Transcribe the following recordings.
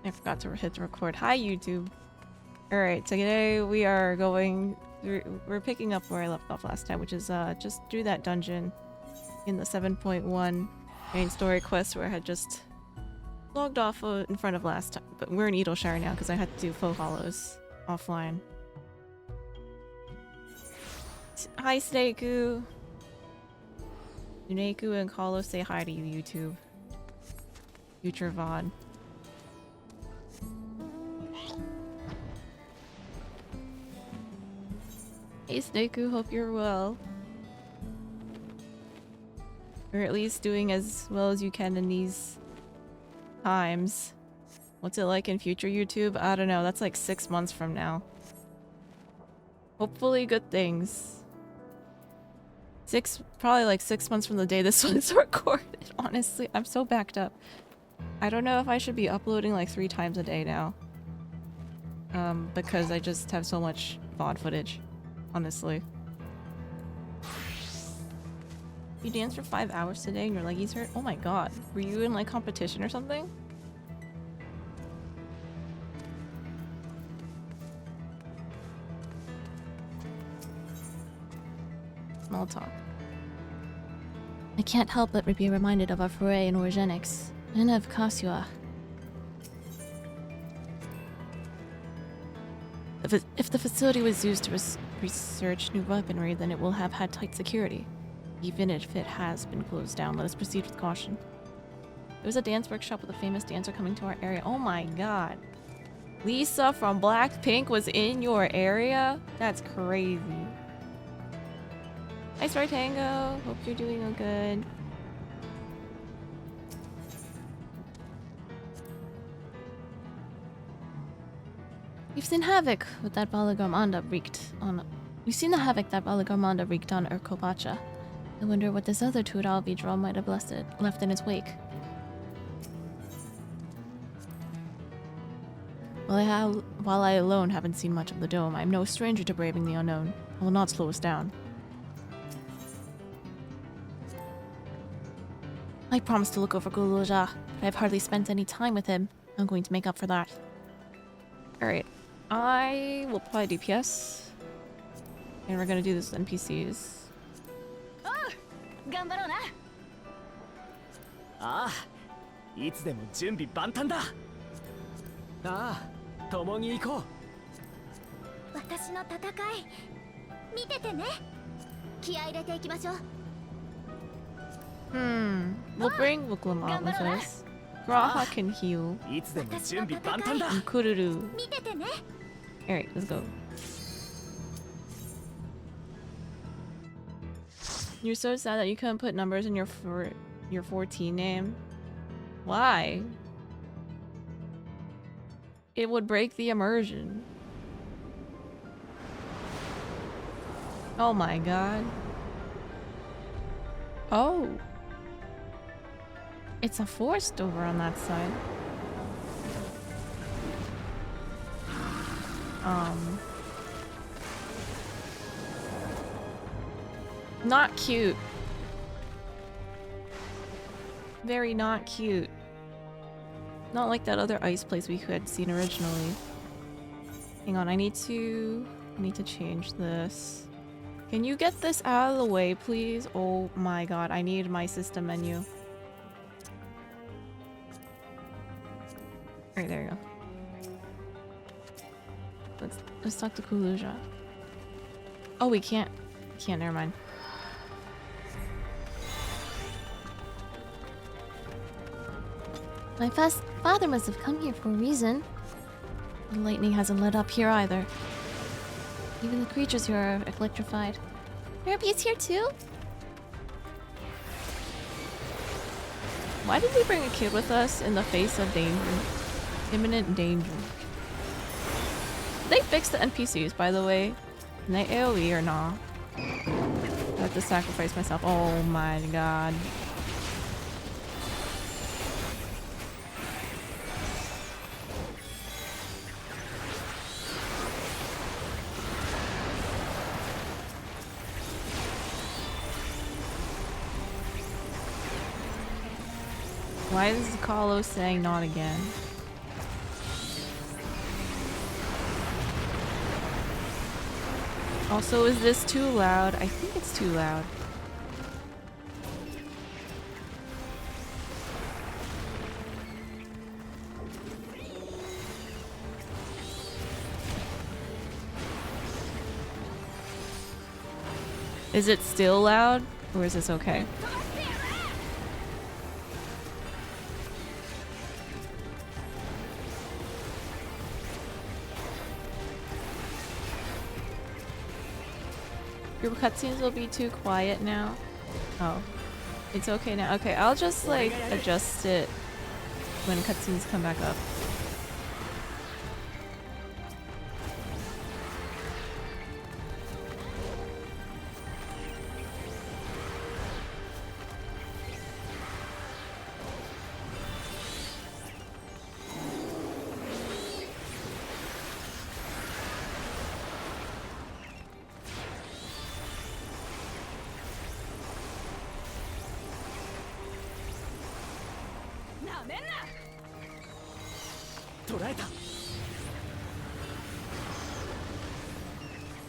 I forgot to hit record. Hi, YouTube. Alright, so today we are going... We're picking up where I left off last time, which is just do that dungeon in the 7.1 main story quest where I had just logged off in front of last time. But we're in Edelshire now because I had to do faux hollows offline. Hi, Snakeu! Snakeu and Kahlo say hi to you, YouTube. Future VOD. Hey Snakeu, hope you're well. Or at least doing as well as you can in these times. What's it like in future YouTube? I don't know, that's like 6 months from now. Hopefully good things. Probably like 6 months from the day this one's recorded, honestly. I'm so backed up. I don't know if I should be uploading like 3 times a day now. Because I just have so much VOD footage. Honestly. You danced for 5 hours today and your leggies hurt? Oh my god. Were you in like competition or something? Small talk. I can't help but be reminded of our foray in Origenics and of Kasua. If the facility was used to research new weaponry, then it will have had tight security. Even if it has been closed down, let us proceed with caution. There was a dance workshop with a famous dancer coming to our area. Oh my god. Lisa from Blackpink was in your area? That's crazy. Nice right, Tango. Hope you're doing all good. We've seen havoc with that Balagarmanda wreaked on... We've seen the havoc that Balagarmanda wreaked on Urkopacha. I wonder what this other Tural draw might have left in its wake. While I alone haven't seen much of the dome, I'm no stranger to braving the unknown. I will not slow us down. I promised to look over Guluja, but I've hardly spent any time with him. I'm going to make up for that. Alright. I will apply DPS. And we're gonna do this with NPCs. We'll bring Wuklama with us. Graha can heal. And Kururu. Alright, let's go. You're so sad that you couldn't put numbers in your 14 name. Why? It would break the immersion. Oh my god. Oh. It's a forest over on that side. Not cute. Very not cute. Not like that other ice place we had seen originally. Hang on, I need to change this. Can you get this out of the way, please? Oh my god, I need my system menu. Alright, there you go. Let's talk to Kuluja. Oh, we can't. Never mind. My father must have come here for a reason. The lightning hasn't let up here either. Even the creatures here are electrified. Ruby is here too? Why did we bring a kid with us in the face of danger? Imminent danger. They fixed the NPCs, by the way. Can they AoE or not? I have to sacrifice myself. Oh my god. Why is Kahlo saying not again? Also, is this too loud? I think it's too loud. Is it still loud? Or is this okay? Your cutscenes will be too quiet now. Oh. It's okay now. Okay, I'll just like adjust it when cutscenes come back up.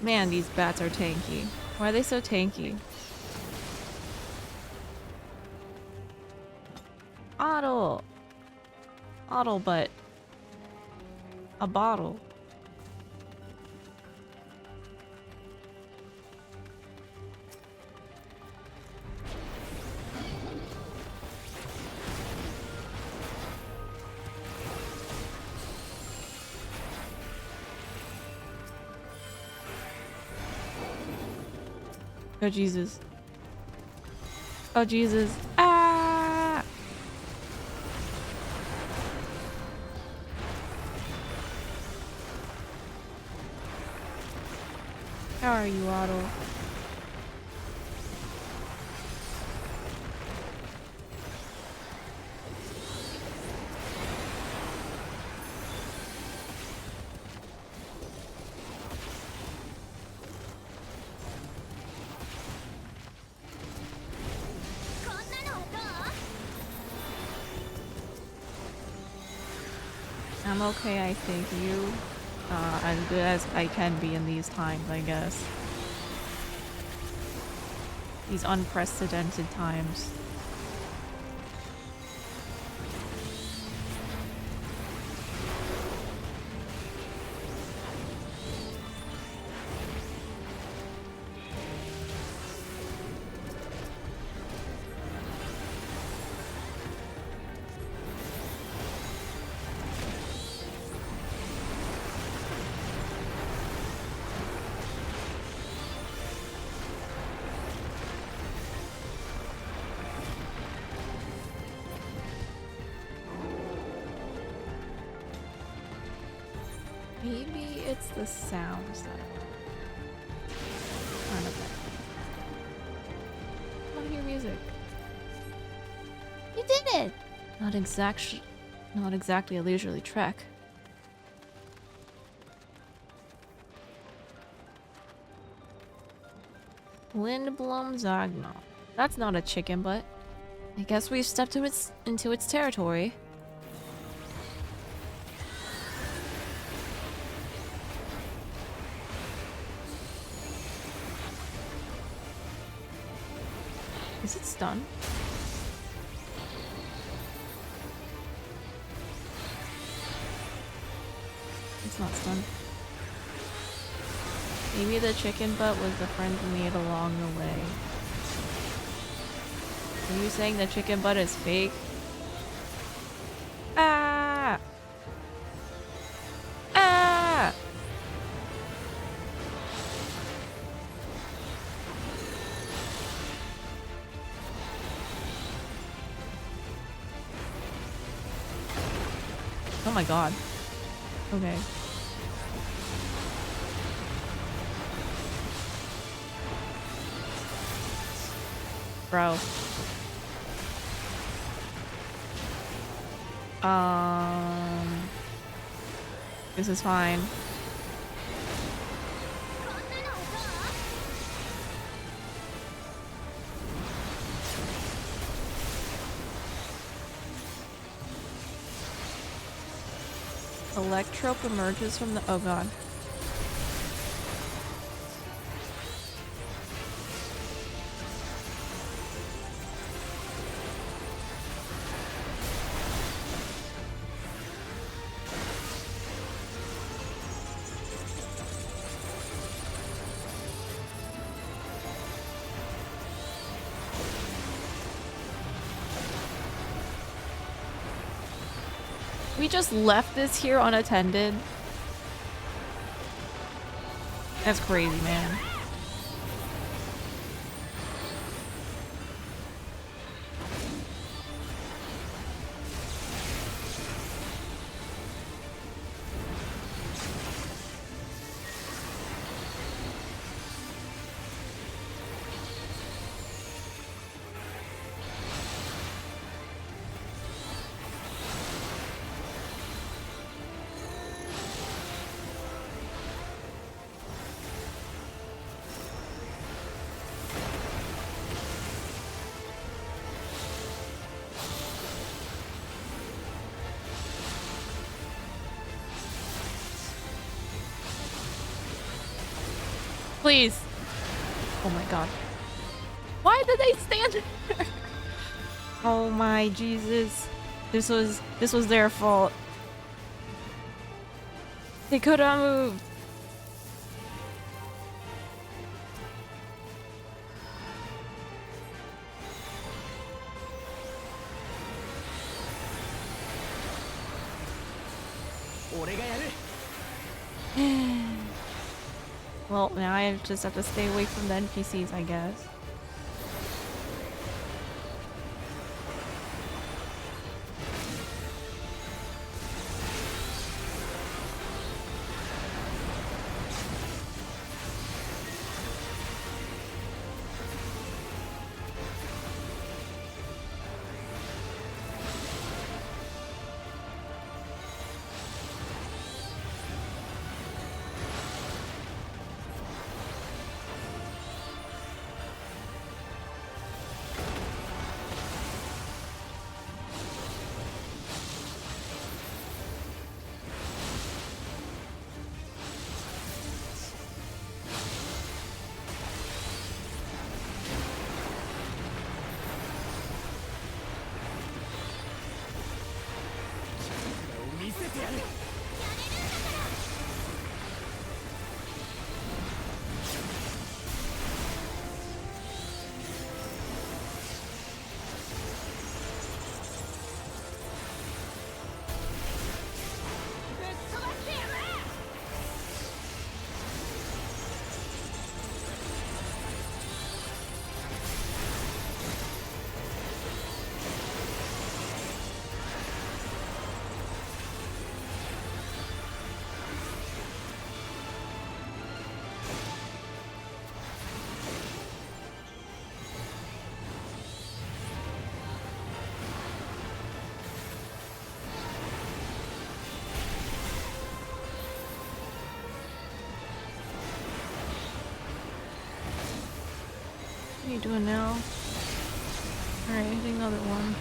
Man, these bats are tanky. Why are they so tanky? Ottle! Ottle butt. A bottle. Oh Jesus. Oh Jesus. Ah! How are you, Otto? I'm okay, I think. You, as good as I can be in these times, I guess. These unprecedented times. Maybe it's the sounds that kind of like. I want to hear music. You did it! Not exactly a leisurely trek. Lindblom Zagnol. That's not a chicken butt. I guess we've stepped into its territory. Is it stunned? It's not stunned. Maybe the chicken butt was the friend we made along the way. Are you saying the chicken butt is fake? Ah! Ah! Oh my god. Okay. Bro. This is fine. Electrope emerges from the— oh god. We just left this here unattended. That's crazy, man. Please. Oh my god. Why did they stand there? Oh my Jesus. This was their fault. They could have moved. Well, now I just have to stay away from the NPCs, I guess. What are you doing now? Alright, hitting another one.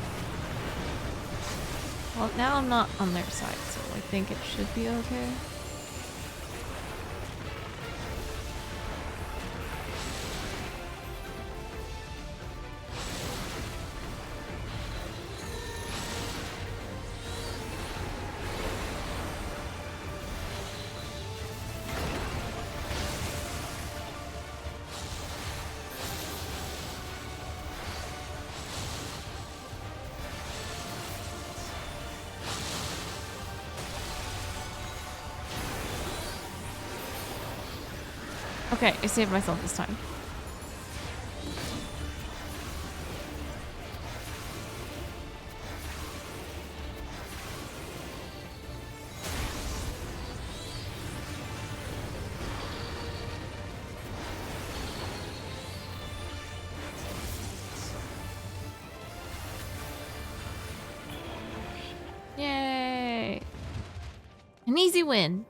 Well, now I'm not on their side, so I think it should be okay. Okay, I saved myself this time. Yay! An easy win.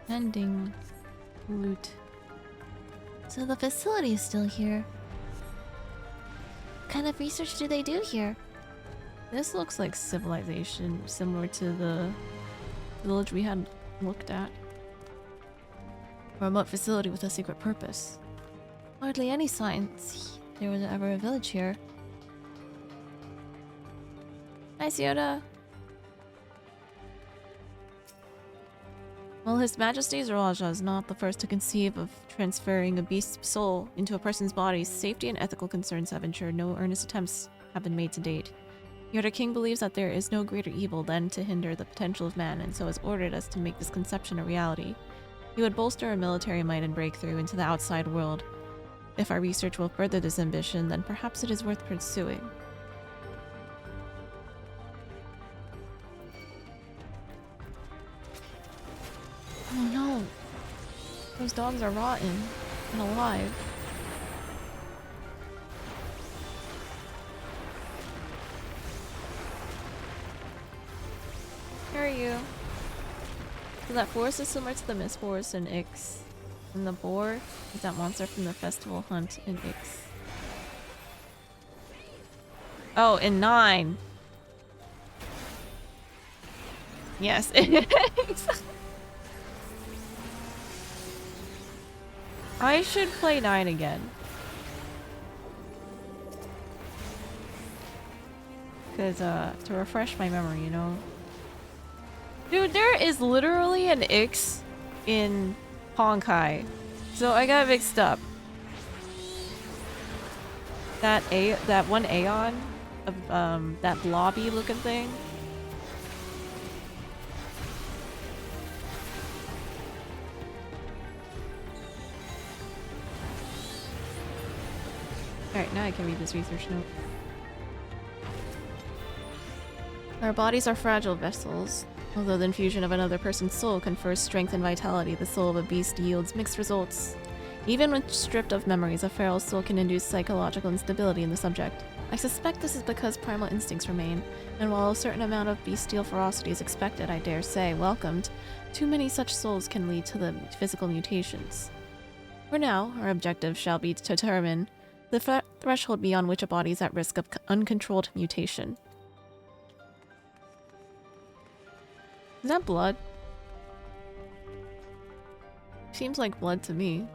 Ending loot. So the facility is still here. What kind of research do they do here? This looks like civilization, similar to the village we had looked at. A remote facility with a secret purpose. Hardly any signs there was ever a village here. Nice, Yoda. While His Majesty's Raja is not the first to conceive of transferring a beast's soul into a person's body, safety and ethical concerns have ensured no earnest attempts have been made to date. Yet our king believes that there is no greater evil than to hinder the potential of man, and so has ordered us to make this conception a reality. He would bolster our military might and break through into the outside world. If our research will further this ambition, then perhaps it is worth pursuing. Oh no! Those dogs are rotten and alive. Where are you? So that forest is similar to the Mist Forest in Ix. And the boar is that monster from the festival hunt in Ix. Oh, in 9. Yes, I should play 9 again. Cause to refresh my memory, you know. Dude, there is literally an Ix in Honkai. So I got mixed up. That one Aeon of that blobby looking thing. Alright, now I can read this research note. Our bodies are fragile vessels. Although the infusion of another person's soul confers strength and vitality, the soul of a beast yields mixed results. Even when stripped of memories, a feral soul can induce psychological instability in the subject. I suspect this is because primal instincts remain, and while a certain amount of bestial ferocity is expected, I dare say, welcomed, too many such souls can lead to the physical mutations. For now, our objective shall be to determine the threshold beyond which a body is at risk of uncontrolled mutation. Is that blood? Seems like blood to me.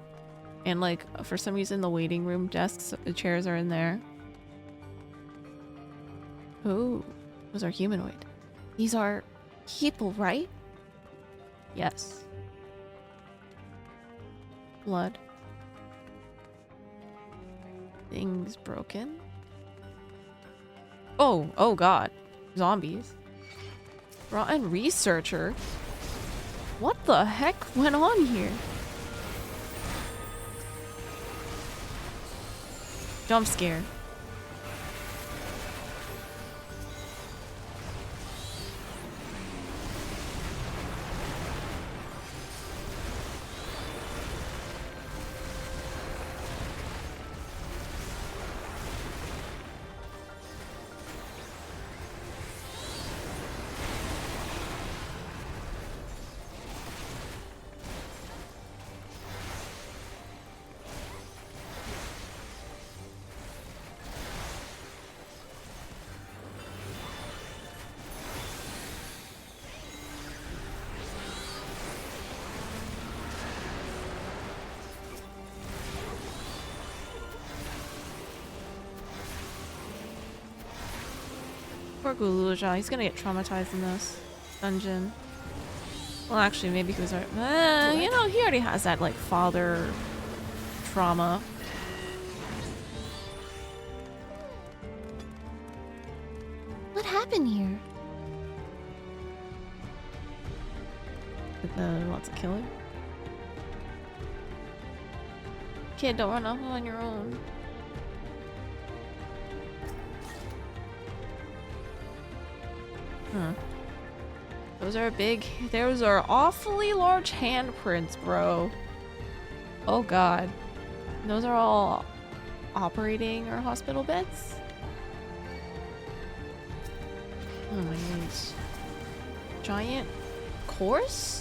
And like, for some reason the waiting room desks, the chairs are in there. Oh, those are humanoid. These are people, right? Yes. Blood. Things broken. Oh god. Zombies. Rotten researcher? What the heck went on here? Jump scare. Poor Guluja, he's gonna get traumatized in this dungeon. Well, actually, maybe he was already, you know, he already has that, like, father trauma. What happened here? Wants to kill him? Kid, don't run off on your own. Huh. Those are awfully large handprints, bro. Oh god. Those are all operating or hospital beds? Oh my goodness. Giant course?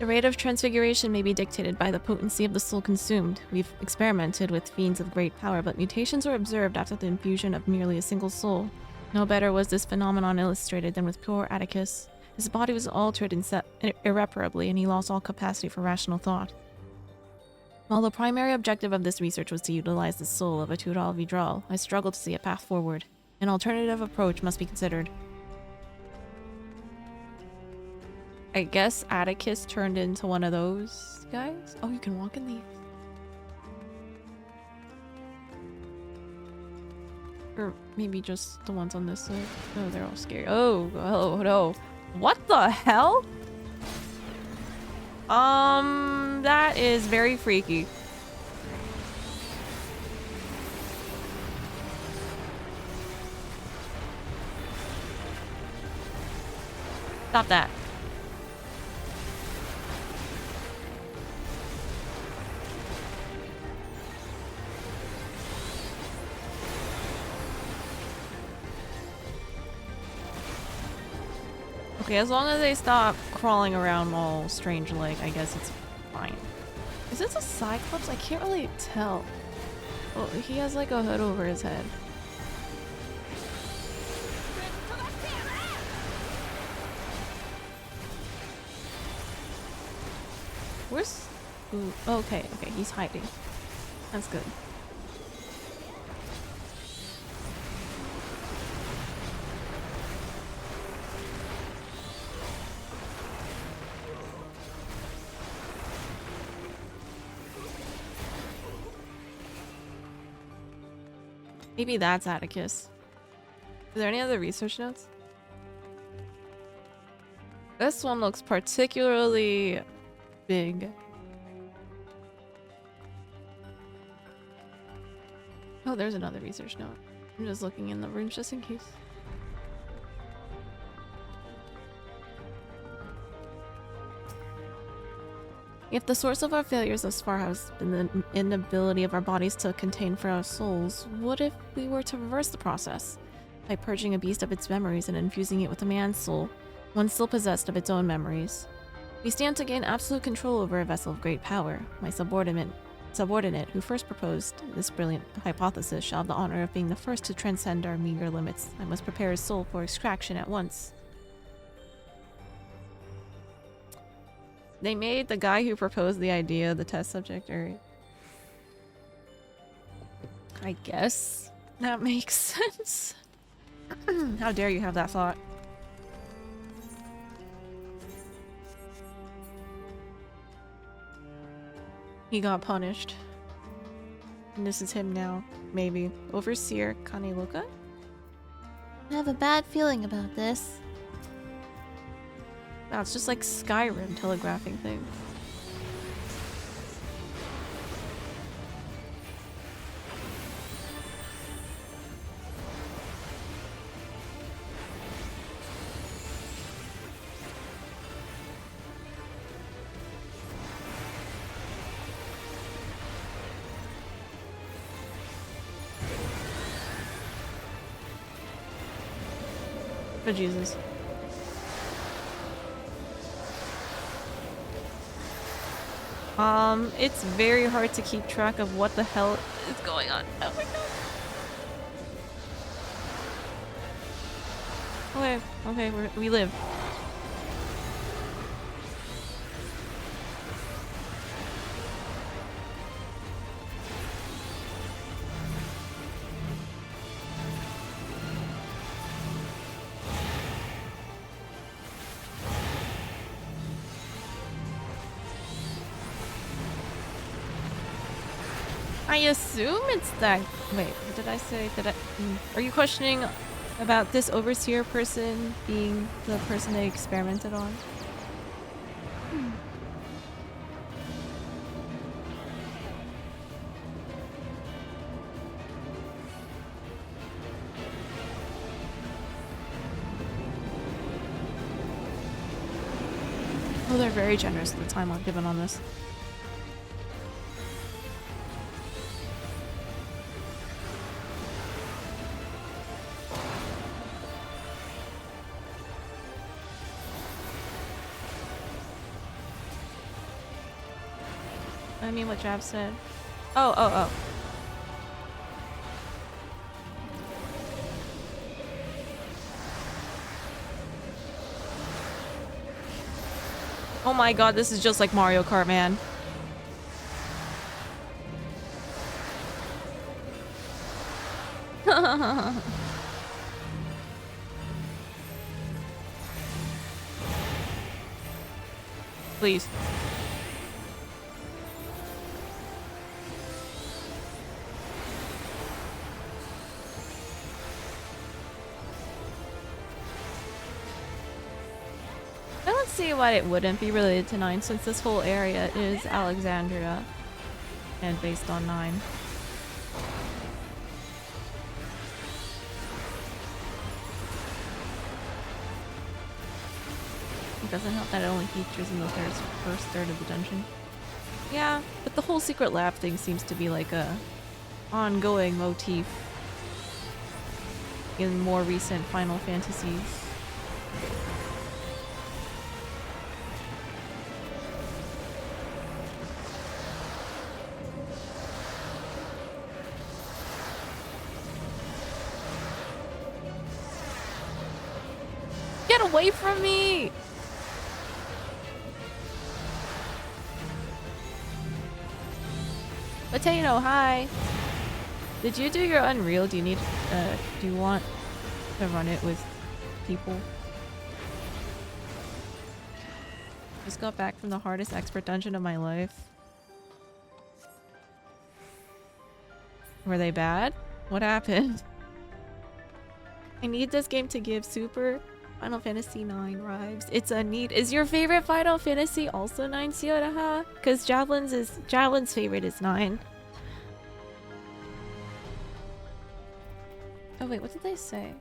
The rate of transfiguration may be dictated by the potency of the soul consumed. We've experimented with fiends of great power, but mutations were observed after the infusion of merely a single soul. No better was this phenomenon illustrated than with poor Atticus. His body was altered irreparably, and he lost all capacity for rational thought. While the primary objective of this research was to utilize the soul of a Tural Vidral, I struggle to see a path forward. An alternative approach must be considered. I guess Atticus turned into one of those guys? Oh, you can walk in these. Or maybe just the ones on this side. Oh, they're all scary. Oh, oh no. What the hell? That is very freaky. Stop that. Okay, as long as they stop crawling around all strange-like, I guess it's fine. Is this a Cyclops? I can't really tell. Oh, he has like a hood over his head. Where's... Ooh, okay, okay, he's hiding. That's good. Maybe that's Atticus. Is there any other research notes? This one looks particularly big. Oh, there's another research note. I'm just looking in the rooms just in case. If the source of our failures thus far has been the inability of our bodies to contain for our souls, what if we were to reverse the process? By purging a beast of its memories and infusing it with a man's soul, one still possessed of its own memories. We stand to gain absolute control over a vessel of great power. My subordinate who first proposed this brilliant hypothesis shall have the honor of being the first to transcend our meager limits. I must prepare his soul for extraction at once. They made the guy who proposed the idea the test subject, or... I guess that makes sense. How dare you have that thought? He got punished. And this is him now. Maybe. Overseer Kaneloka? I have a bad feeling about this. Wow, it's just like Skyrim telegraphing things. Oh, Jesus. It's very hard to keep track of what the hell is going on. Oh my god. Okay, okay, we live. I assume it's that. Wait, what did I say? Are you questioning about this overseer person being the person they experimented on? Oh, they're very generous with the time given on this. I mean what Jab said. Oh. Oh my god, this is just like Mario Kart, man. Please. I don't see why it wouldn't be related to 9 since this whole area is Alexandria and based on 9. It doesn't help that it only features in the first third of the dungeon. Yeah, but the whole secret lab thing seems to be like a ongoing motif in more recent Final Fantasies. Get away from me! Potato, hi! Did you do your Unreal? Do you want to run it with people? Just got back from the hardest expert dungeon of my life. Were they bad? What happened? I need this game to give super Final Fantasy 9 vibes. It's a need. Is your favorite Final Fantasy also 9, Sioraha? Because Javelin's favorite is 9. Oh wait, what did they say?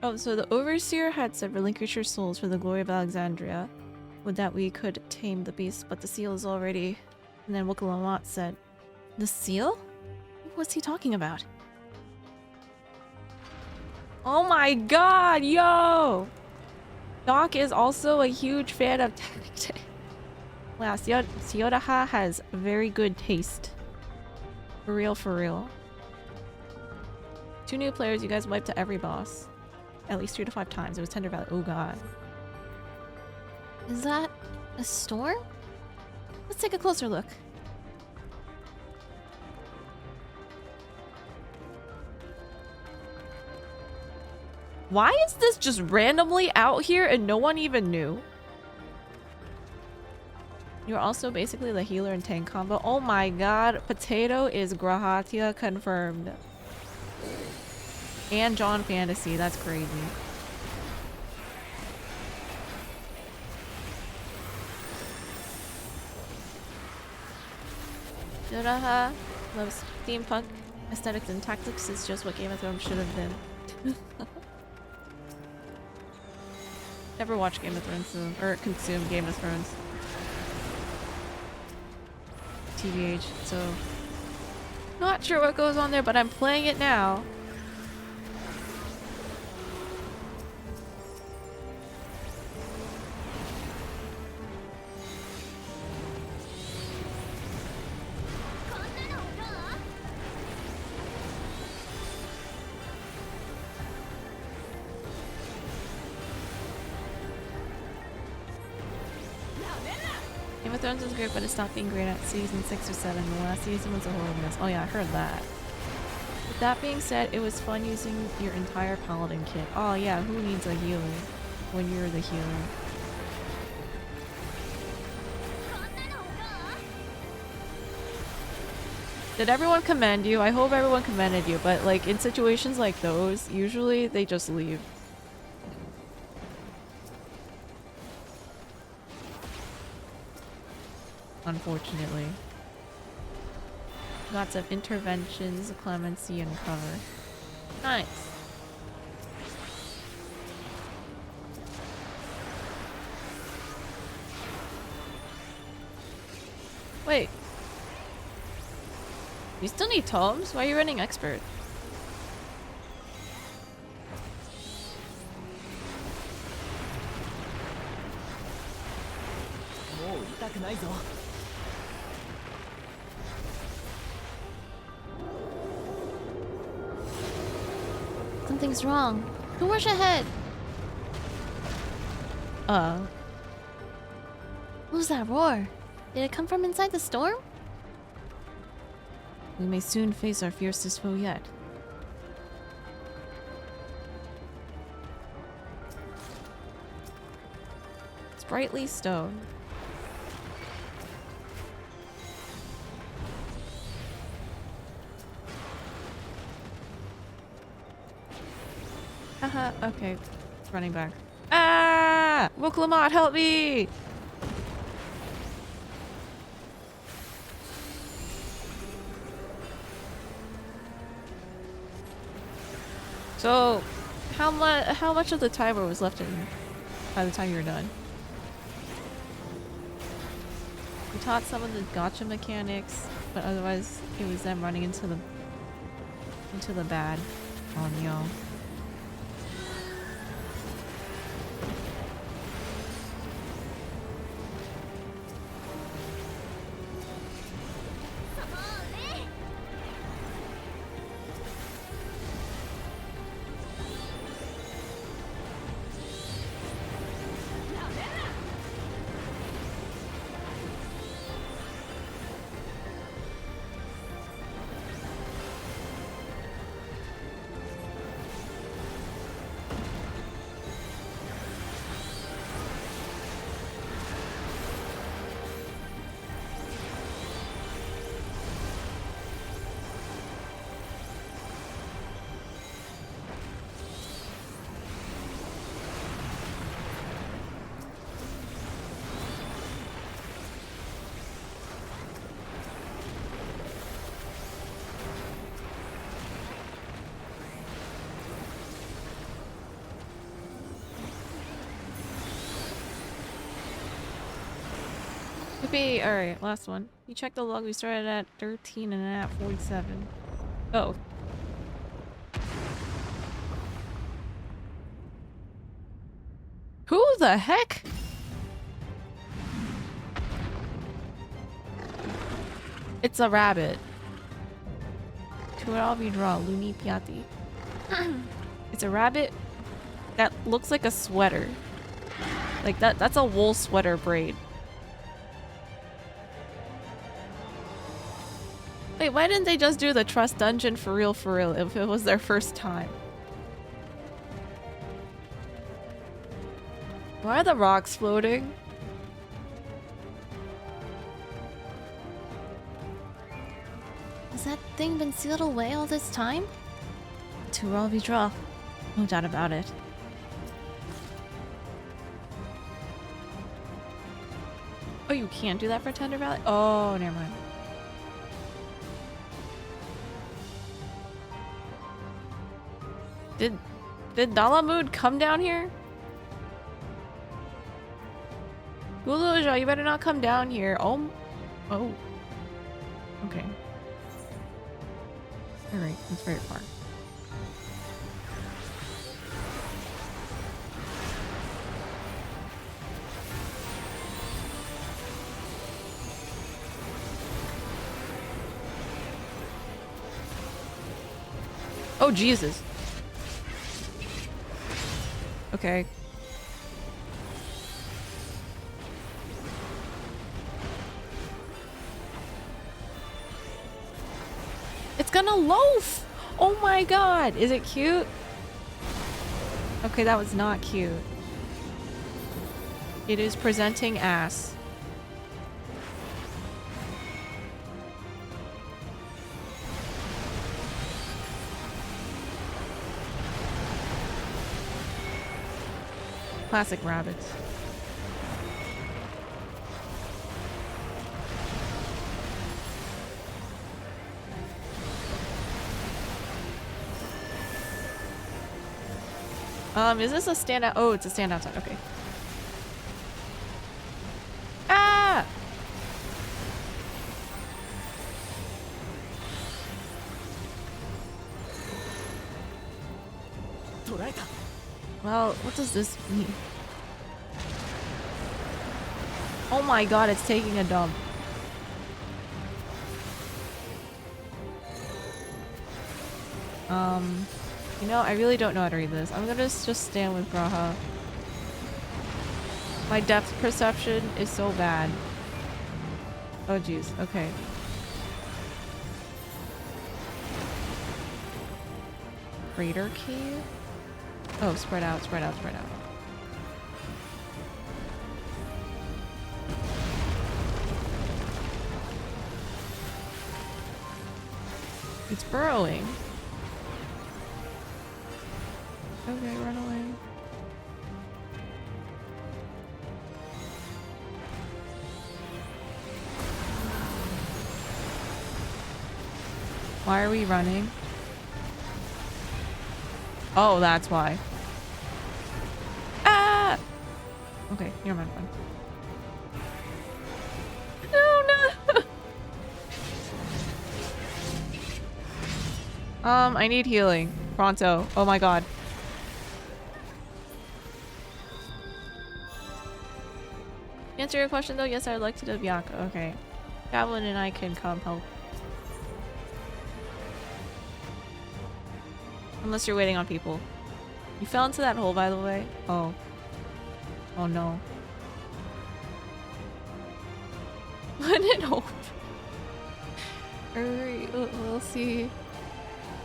Oh, so the Overseer had said relinquish your souls for the glory of Alexandria. Would that we could tame the beast, but the seal is already... And then Wukalamat said, the seal? What's he talking about? Oh my god, yo! Doc is also a huge fan of Tactic. Wow, Sioraha has very good taste. For real, for real. 2 new players, you guys wiped to every boss. At least 3 to 5 times. It was Tender Valley. Oh god. Is that a storm? Let's take a closer look. Why is this just randomly out here and no one even knew? You're also basically the healer and tank combo. Oh my god, Potato is Grahatia confirmed. And John Fantasy, that's crazy. Sioraha loves steampunk aesthetics and tactics. Is just what Game of Thrones should have been. Never watched Game of Thrones, or consumed Game of Thrones. TBH, so... Not sure what goes on there, but I'm playing it now. Game of Thrones was great, but it stopped being great at season 6 or 7. The last season was a horrible mess. Oh yeah, I heard that. With that being said, it was fun using your entire paladin kit. Oh yeah, who needs a healer when you're the healer? Did everyone commend you? I hope everyone commended you, but like in situations like those, usually they just leave. Unfortunately. Lots of interventions, clemency, and cover. Nice. Wait. You still need tomes? Why are you running expert? 痛くないぞ。 Something's wrong. Who was ahead? What was that roar? Did it come from inside the storm? We may soon face our fiercest foe yet. Sprightly stone. Haha, okay. It's running back. Ah! Woklamat, help me! So, how much of the timer was left in by the time you were done? We taught some of the gotcha mechanics, but otherwise it was them running into the bad. Oh no. Alright, last one. You checked the log, we started at 13 and at 47. Oh. Who the heck? It's a rabbit. To it all be draw, Luni Piatti. It's a rabbit that looks like a sweater. Like that's a wool sweater braid. Wait, why didn't they just do the trust dungeon for real if it was their first time? Why are the rocks floating? Has that thing been sealed away all this time? To all be draw. No doubt about it. Oh, you can't do that for Tender Valley? Oh, never mind. Did Dalamud come down here? Guluja, you better not come down here. Oh. Okay. Alright, that's very far. Oh, Jesus. Okay. It's gonna loaf! Oh my god! Is it cute? Okay, that was not cute. It is presenting ass. Classic rabbits. Is this a standout? Oh, it's a standout side. Okay. Ah! Well, what does this mean? Oh my god, it's taking a dump. You know, I really don't know how to read this. I'm gonna just stand with Graha. My depth perception is so bad. Oh jeez, okay. Crater cave? Oh, spread out, spread out, spread out. It's burrowing. Okay, run away. Why are we running? Oh, that's why. Ah! Okay, never mind. No, no! I need healing. Pronto. Oh my god. To answer your question though, yes, I'd like to do Bianca. Okay. Javelin and I can come help. Unless you're waiting on people. You fell into that hole, by the way. Oh. Oh no. I didn't hope. Alright, we'll see.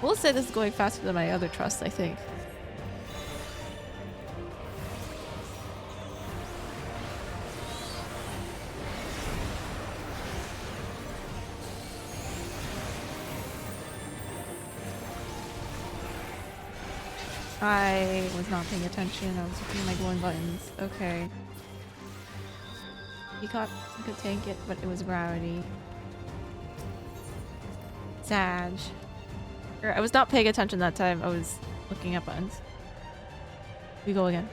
We'll say this is going faster than my other trust, I think. I was not paying attention. I was looking at my glowing buttons. Okay. Peacock could tank it, but it was gravity. Sag. I was not paying attention that time. I was looking at buttons. We go again.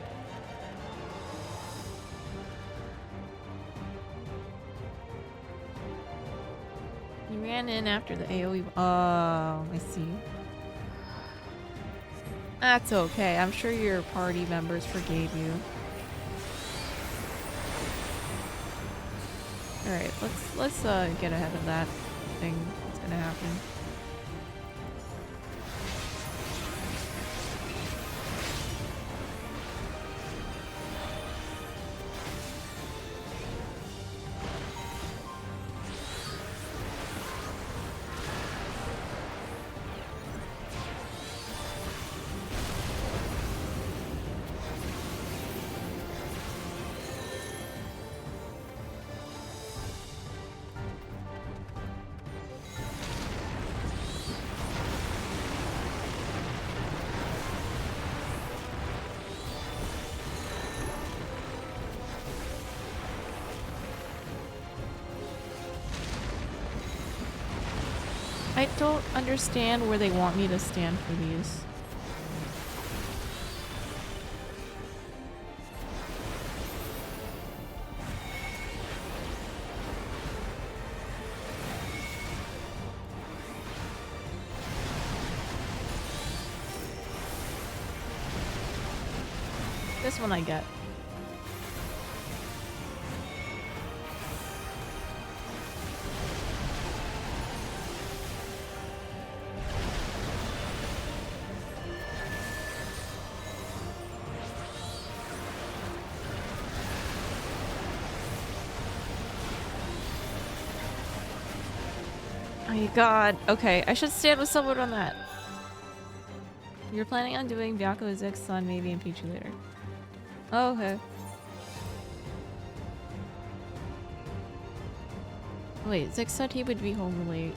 You ran in after the AoE. Oh, I see. That's okay. I'm sure your party members forgave you. Alright, let's get ahead of that thing that's gonna happen. I don't understand where they want me to stand for these. This one I get. Oh my god. Okay, I should stand with someone on that. You're planning on doing Byakko, Zix, Sun, maybe, and Pichu later. Oh, okay. Wait, Zix said he would be home late.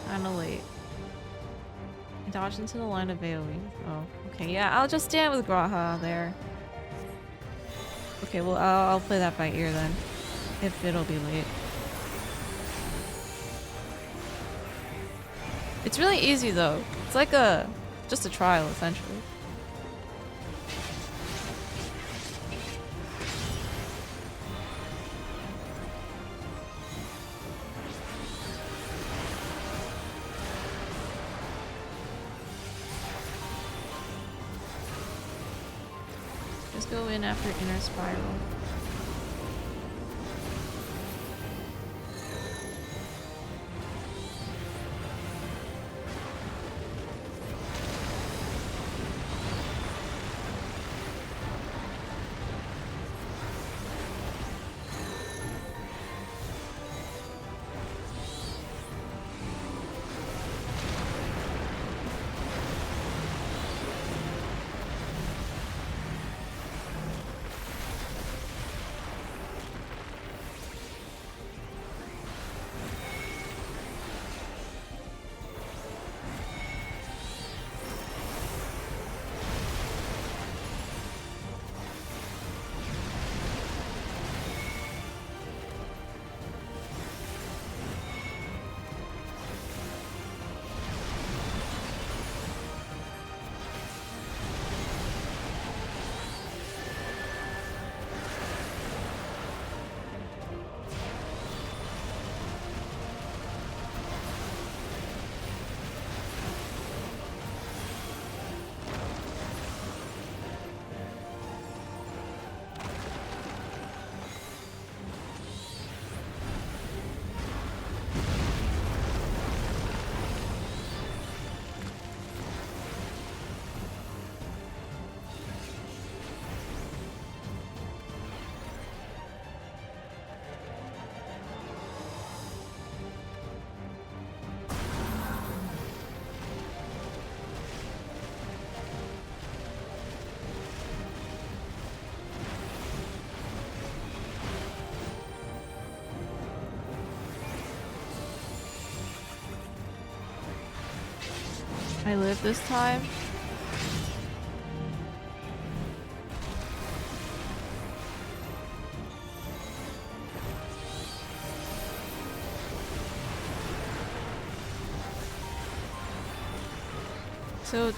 Kinda late. I dodged into the line of AoE. Oh, okay, yeah, I'll just stand with Graha there. Okay, well, I'll play that by ear then. If it'll be late. It's really easy though. It's like just a trial essentially. Just go in after inner spiral. I live this time. So,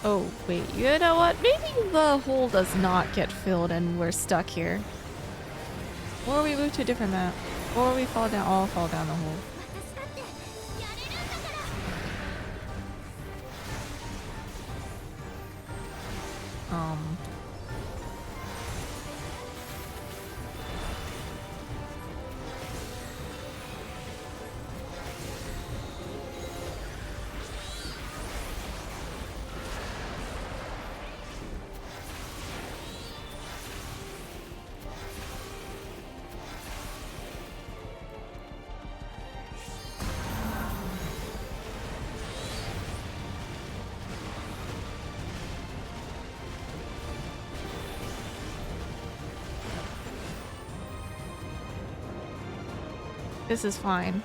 oh wait, you know what? Maybe the hole does not get filled and we're stuck here. Or we move to a different map. Or we fall down, all fall down the hole. This is fine.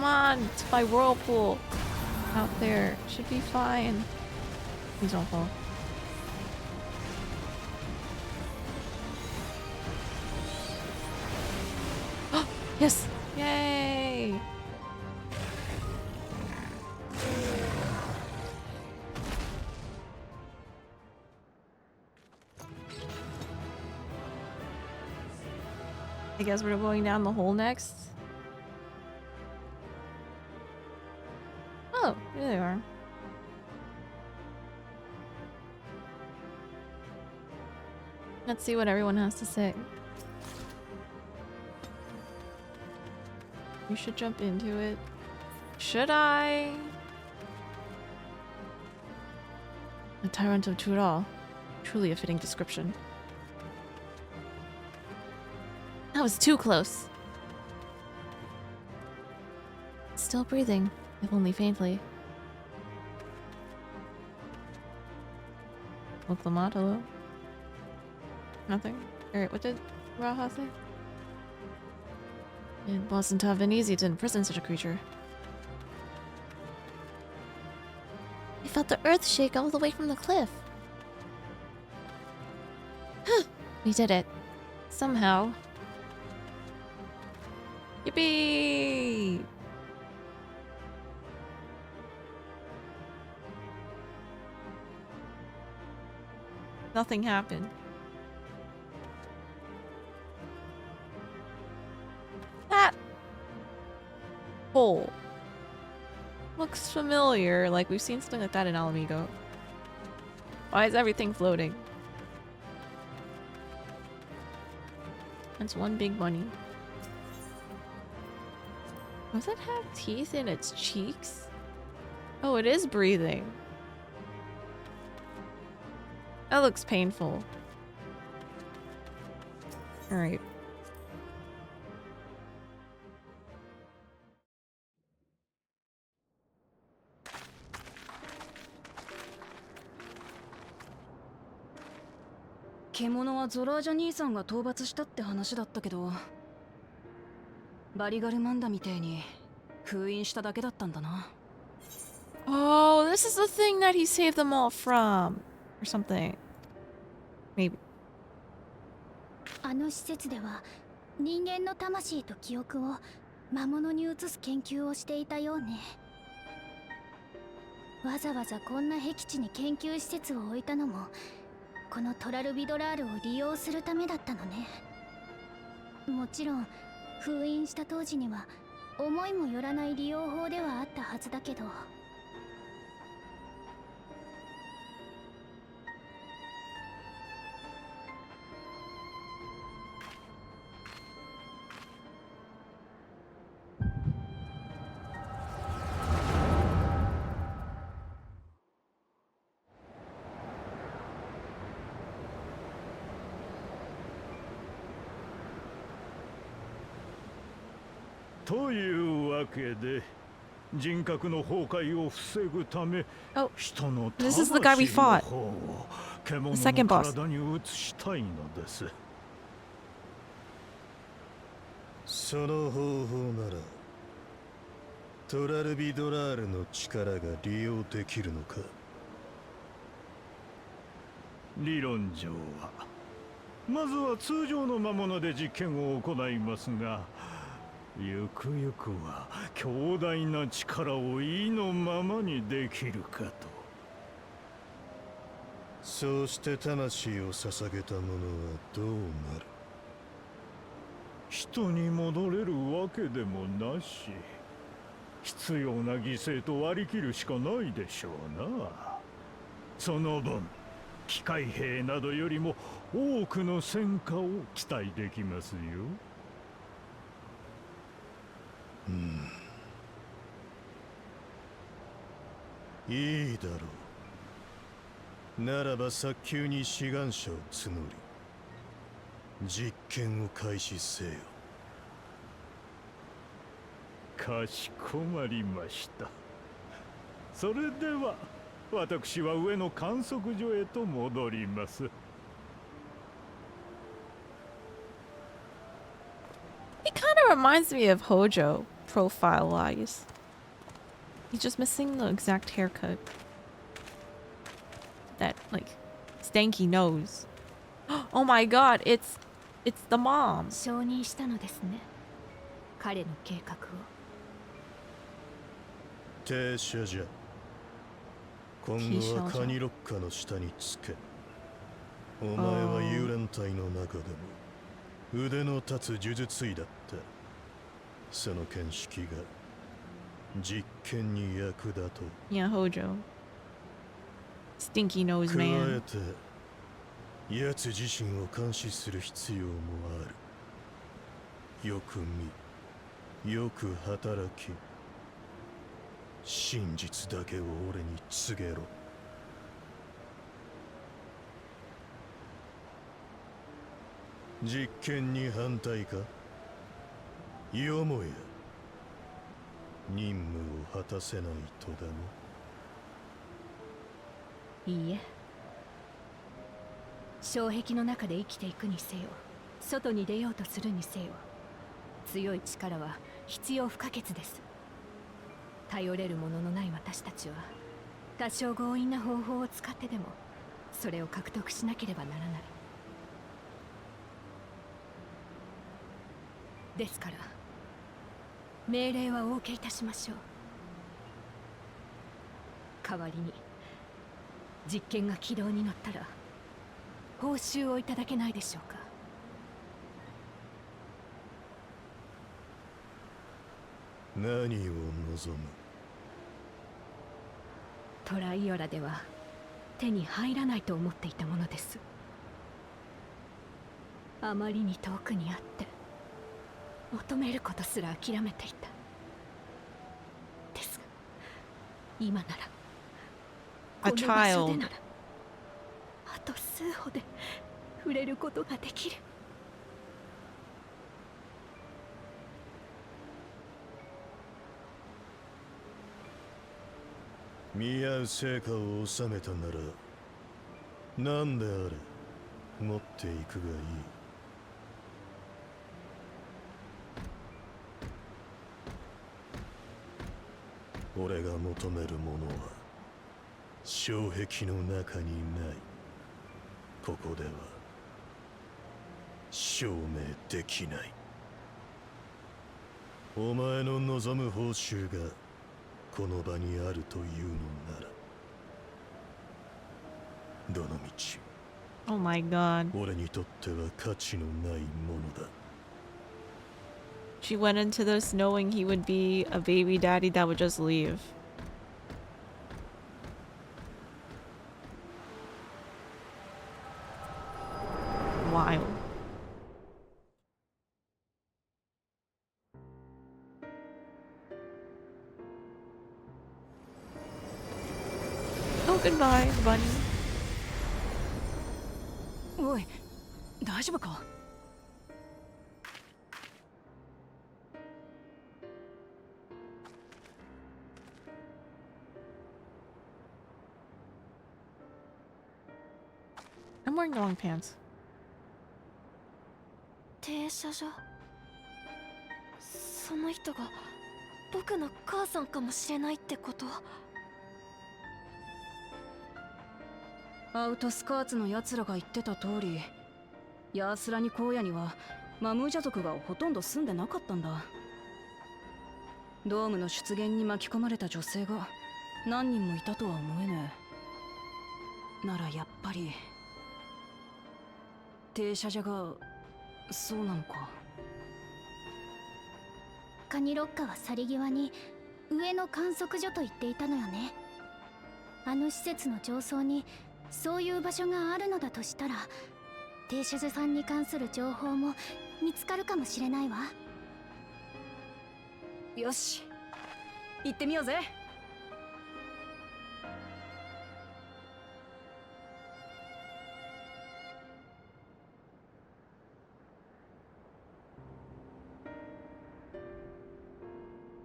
Come on, it's my whirlpool out there. Should be fine. Please don't fall. Oh, yes! Yay! I guess we're going down the hole next. Oh, here they are. Let's see what everyone has to say. You should jump into it. Should I? A tyrant of Tural. Truly a fitting description. That was too close. Still breathing, if only faintly. Clamato. Nothing. Alright, what did Raha say? It wasn't have been easy to imprison such a creature. I felt the earth shake all the way from the cliff. We did it. Somehow. Yippee! Nothing happened. That hole looks familiar, like we've seen something like that in Alamigo. Why is everything floating? That's one big bunny. Does it have teeth in its cheeks? Oh, it is breathing. That looks painful. Alright.獣はゾラージャ兄さんが討伐したって話だったけど、バリガルマンダみてえに封印しただけだったんだな。Oh, this is the thing that he saved them all from. Or something. Maybe. あの施設では人間の魂と記憶を魔物に移す研究をしていたようね。わざわざこんな僻地に研究施設を置いたのもこのトラルビドラールを利用するためだったのね。もちろん封印した当時には思いもよらない利用法ではあったはずだけど。というわけで人格の崩壊を防ぐため、人の魂の方を獣の体に移したいのです。その方法ならトラルビドラールの力が利用できるのか。理論上はまずは通常の魔物で実験を行いますが、ゆくゆくは強大な力を意のままにできるかと。そうして魂を捧げた者はどうなる。人に戻れるわけでもなし、必要な犠牲と割り切るしかないでしょうな。その分機械兵などよりも多くの戦果を期待できますよ。いいだろう。ならば早急に志願者を募り実験を開始せよ。かしこまりました。それでは私は上の観測所へと戻ります。He kind of reminds me of Hojo, profile-wise. He's just missing the exact haircut. That, like, stanky nose. Oh my god, it's the mom. 承認したのですね。彼の計画を。停車じゃ。今後はカニロッカの下につけ。お前は幽霊体の中でも腕の立つ呪術医だった。その見識が実験に役立とう。Yeah, Hojo. Stinky nose 加え man. て奴自身を監視する必要もある。よく見、よく働き、真実だけを俺に告げろ。実験に反対か？よもや任務を果たせないとでも？いいえ。障壁の中で生きていくにせよ、外に出ようとするにせよ、強い力は必要不可欠です。頼れるもののない私たちは多少強引な方法を使ってでもそれを獲得しなければならない。ですから命令はお受けいたしましょう。代わりに実験が軌道に乗ったら報酬をいただけないでしょうか。何を望む？トライオラでは手に入らないと思っていたものです。あまりに遠くにあって求めることすら諦めていた。ですが今なら A この場所で child. ならあと数歩で触れることができる。見合う成果を収めたなら何であれ持っていくがいい。俺が求めるものは障壁の中にない。ここでは証明できない。お前の望む報酬がこの場にあるというのならどの道 Oh my god. 俺にとっては価値のないものだ。 She went into this knowing he would be a baby daddy that would just leave. Wild. Oh, goodbye, bunny. おい、大丈夫か？ I'm wearing long pants. 停車場。その人が僕の母さんかもしれないってこと？アウトスカーツの奴らが言ってた通り、ヤースラニ荒野にはマムージャ族がほとんど住んでなかったんだ。ドームの出現に巻き込まれた女性が何人もいたとは思えねえ。ならやっぱり停車場がそうなのか。カニロッカは去り際に上の観測所と言っていたのよね。あの施設の上層にそういう場所があるのだとしたら、停車所さんに関する情報も見つかるかもしれないわ。よし、行ってみようぜ。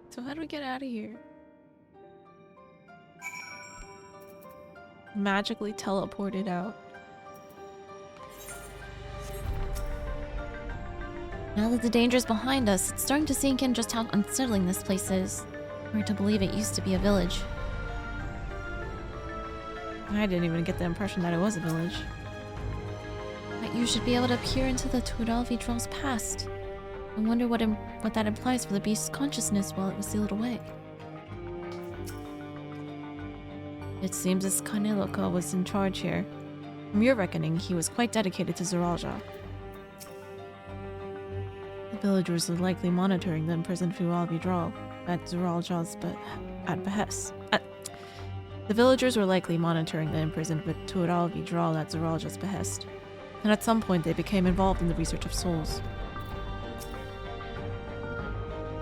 So how do we get out of here? Magically teleported out. Now that the danger is behind us, it's starting to sink in just how unsettling this place is. Hard to believe it used to be a village. I didn't even get the impression that it was a village. But you should be able to peer into the Tudalvi Drall's past. I wonder what that implies for the beast's consciousness while it was sealed away. It seems this Kaneloka was in charge here. From your reckoning, he was quite dedicated to Zoralja. The villagers were likely monitoring the imprisoned Fualvi Drall at Zoralja's behest. The villagers were likely monitoring the imprisoned Tuaralvi Drall at Zoralja's behest, and at some point they became involved in the research of souls.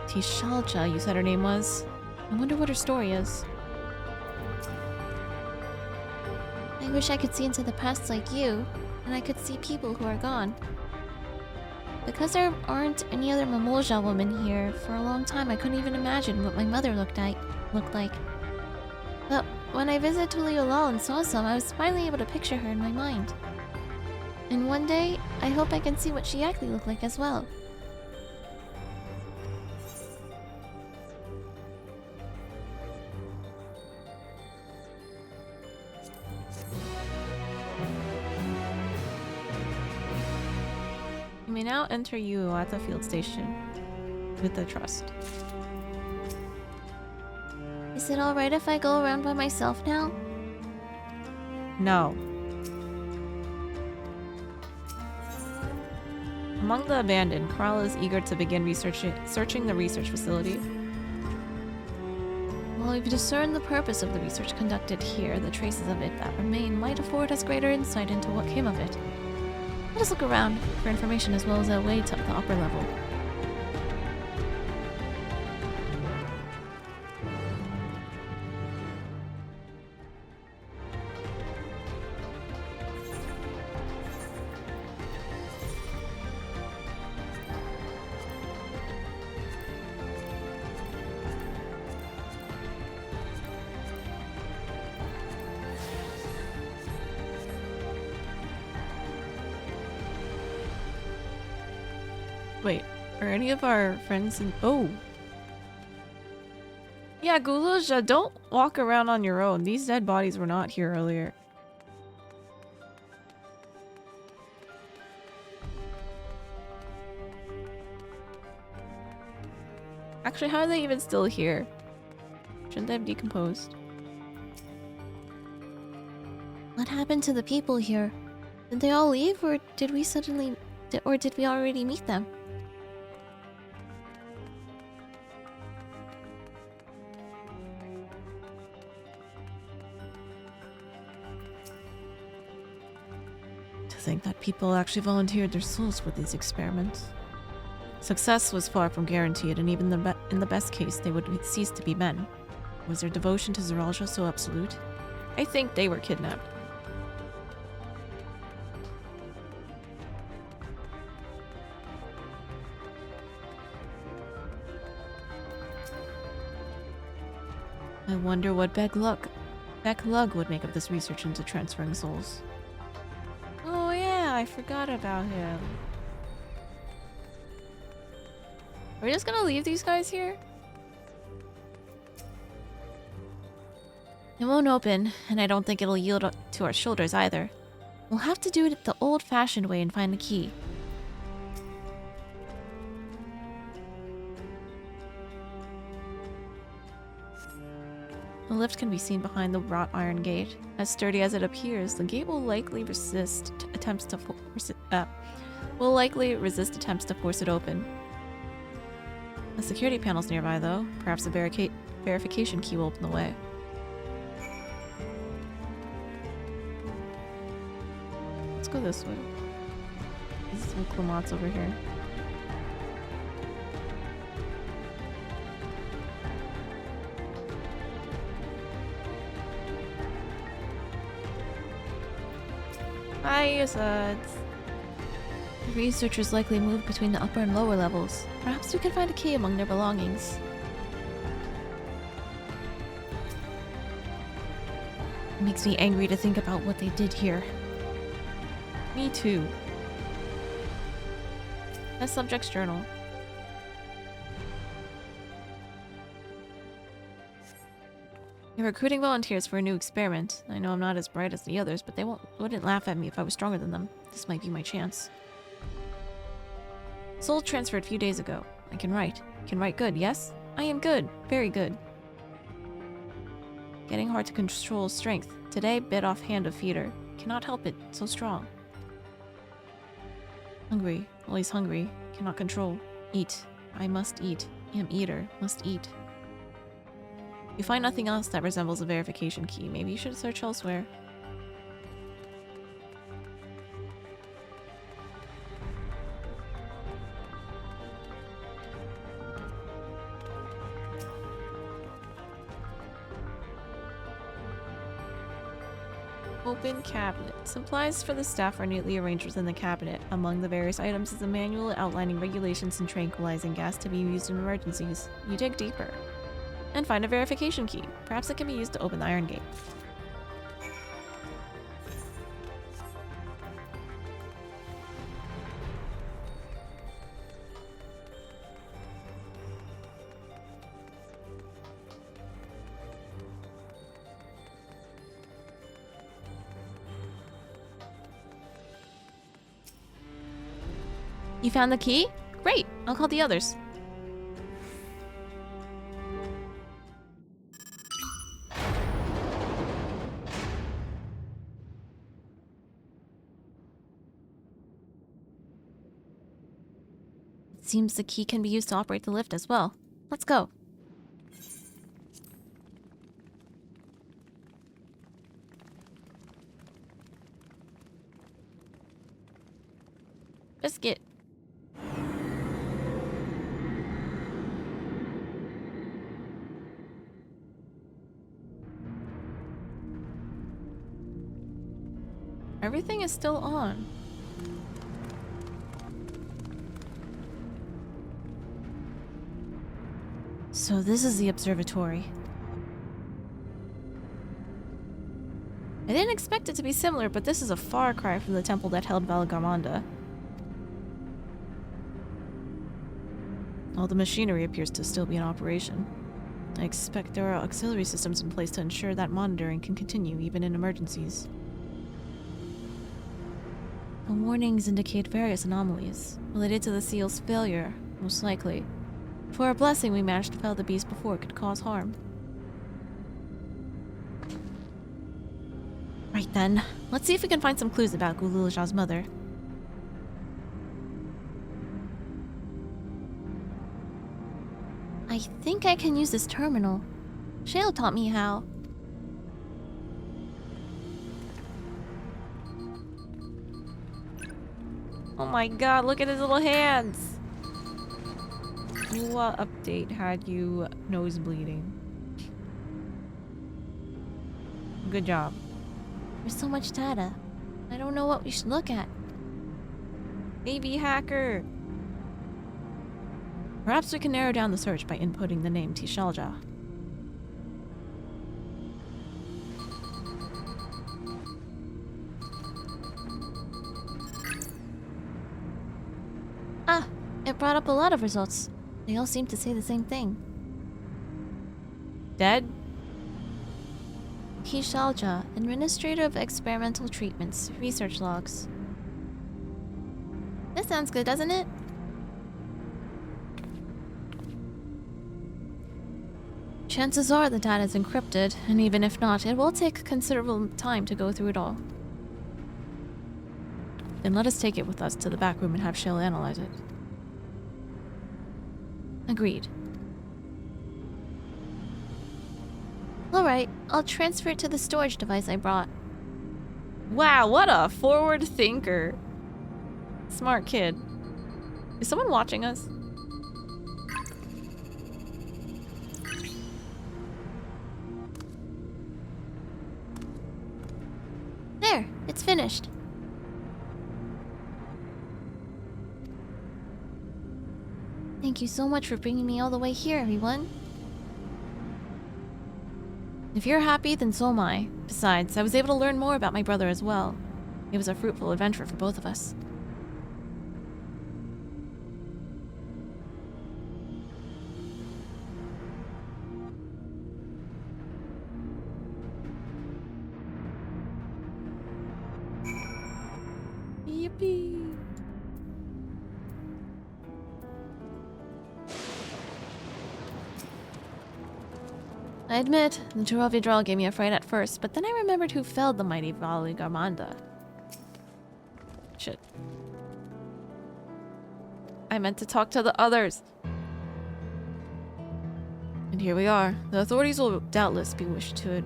Tishalcha, you said her name was? I wonder what her story is. I wish I could see into the past like you, and I could see people who are gone. Because there aren't any other Mamulja women here, for a long time I couldn't even imagine what my mother looked like. But when I visited Tuliolal and saw some, I was finally able to picture her in my mind. And one day, I hope I can see what she actually looked like as well. You may now enter Uwata Field Station with the trust. Is it alright if I go around by myself now? No. Among the abandoned, Corral is eager to begin searching the research facility. While we've discerned the purpose of the research conducted here, the traces of it that remain might afford us greater insight into what came of it. Let us look around for information as well as a way to the upper level. Wait, are any of our friends in— oh! Yeah, Guluja, don't walk around on your own. These dead bodies were not here earlier. Actually, how are they even still here? Shouldn't they have decomposed? What happened to the people here? Did they all leave, or did we suddenly— or did we already meet them? To think that people actually volunteered their souls for these experiments. Success was far from guaranteed, and even in the best case, they would cease to be men. Was their devotion to Zeralja so absolute? I think they were kidnapped. I wonder what Beck Lug would make of this research into transferring souls. Oh yeah, I forgot about him. Are we just gonna leave these guys here? It won't open, and I don't think it'll yield to our shoulders either. We'll have to do it the old-fashioned way and find the key. The lift can be seen behind the wrought iron gate. As sturdy as it appears, the gate will likely resist attempts to force it open. A security panel's nearby, though. Perhaps a verification key will open the way. Let's go this way. There's some Clamats over here. Hi, Asads. The researchers likely moved between the upper and lower levels. Perhaps we can find a key among their belongings. It makes me angry to think about what they did here. Me too. That's subject's journal. You're recruiting volunteers for a new experiment. I know I'm not as bright as the others, but they wouldn't laugh at me if I was stronger than them. This might be my chance. Soul transferred a few days ago. I can write. Can write good, yes? I am good. Very good. Getting hard to control strength. Today, bit off hand of feeder. Cannot help it. So strong. Hungry. Always hungry. Cannot control. Eat. I must eat. Am eater. Must eat. You find nothing else that resembles a verification key. Maybe you should search elsewhere. Open cabinet. Supplies for the staff are neatly arranged within the cabinet. Among the various items is a manual outlining regulations and tranquilizing gas to be used in emergencies. You dig deeper. And find a verification key. Perhaps it can be used to open the iron gate. You found the key? Great! I'll call the others. It seems the key can be used to operate the lift as well. Let's go. Biscuit. Everything is still on. So this is the observatory. I didn't expect it to be similar, but this is a far cry from the temple that held Valagamanda. All the machinery appears to still be in operation. I expect there are auxiliary systems in place to ensure that monitoring can continue even in emergencies. The warnings indicate various anomalies, related to the seal's failure, most likely. For our blessing, we managed to fell the beast before it could cause harm. Right then, let's see if we can find some clues about Gululja's mother. I think I can use this terminal. Shale taught me how. Oh my god, look at his little hands! What update had you nose bleeding? Good job. There's so much data. I don't know what we should look at. Baby hacker! Perhaps we can narrow down the search by inputting the name Tishalja. Ah, it brought up a lot of results. They all seem to say the same thing. Dead? Tishalja, Administrator of Experimental Treatments, Research Logs. This sounds good, doesn't it? Chances are the data is encrypted, and even if not, it will take considerable time to go through it all. Then let us take it with us to the back room and have Shale analyze it. Agreed. Alright, I'll transfer it to the storage device I brought. Wow, what a forward thinker. Smart kid. Is someone watching us? There, it's finished. Thank you so much for bringing me all the way here, everyone. If you're happy, then so am I. Besides, I was able to learn more about my brother as well. It was a fruitful adventure for both of us. Yippee! I admit, the Turavidral gave me a fright at first, but then I remembered who felled the mighty Valigarmanda. Shit. I meant to talk to the others. And here we are. The authorities will doubtless wish to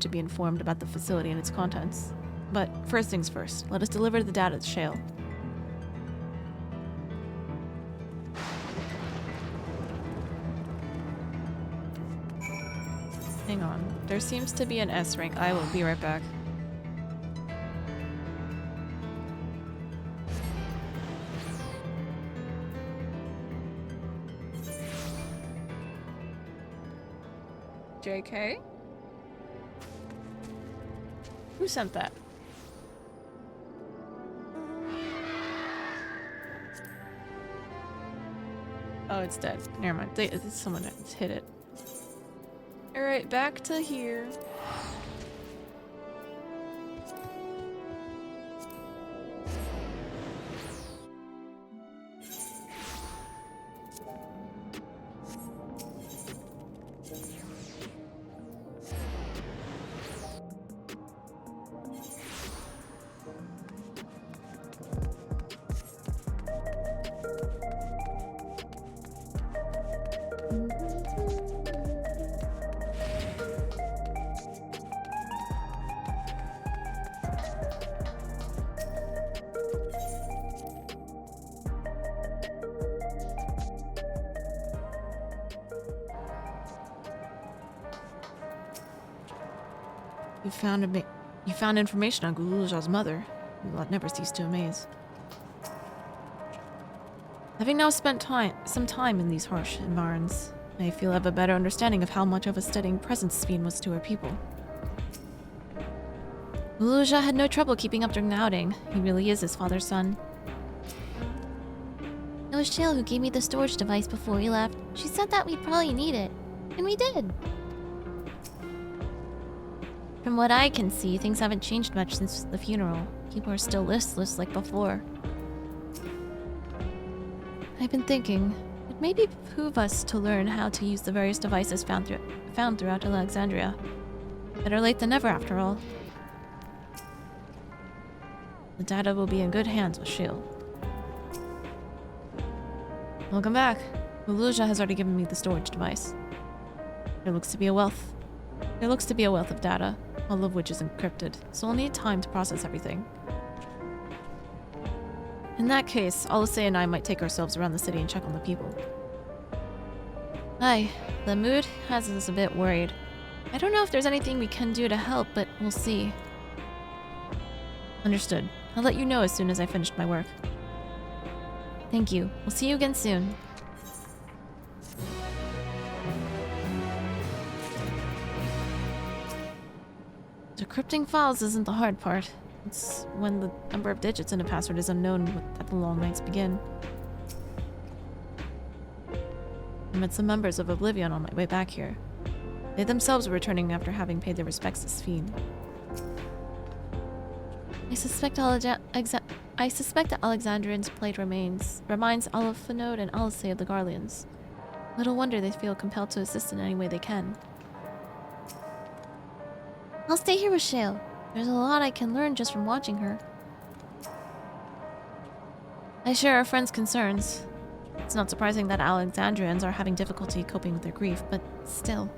be informed about the facility and its contents. But first things first, let us deliver the data to Shale. Hang on. There seems to be an S rank. I will be right back. JK? Who sent that? Oh, it's dead. Never mind. Someone hit it. Alright, back to here. You found information on Guluja's mother. You will never cease to amaze. Having now spent some time in these harsh environs, I feel I have a better understanding of how much of a steadying presence Sveen was to her people. Guluja had no trouble keeping up during the outing. He really is his father's son. It was Shale who gave me the storage device before we left. She said that we'd probably need it. And we did. From what I can see, things haven't changed much since the funeral. People are still listless like before. I've been thinking, it may behoove us to learn how to use the various devices found throughout Alexandria. Better late than never, after all. The data will be in good hands with Shale. Welcome back. Guluja has already given me the storage device. There looks to be a wealth of data, all of which is encrypted, so I'll need time to process everything. In that case, Alise and I might take ourselves around the city and check on the people. Aye, the mood has us a bit worried. I don't know if there's anything we can do to help, but we'll see. Understood. I'll let you know as soon as I finished my work. Thank you. We'll see you again soon. Decrypting files isn't the hard part. It's when the number of digits in a password is unknown that the long nights begin. I met some members of Oblivion on my way back here. They themselves were returning after having paid their respects to Sveen. I suspect that Alexandrian's plight reminds Alphanode and Alise of the Garleans. Little wonder they feel compelled to assist in any way they can. I'll stay here with Shale. There's a lot I can learn just from watching her. I share our friend's concerns. It's not surprising that Alexandrians are having difficulty coping with their grief, but still.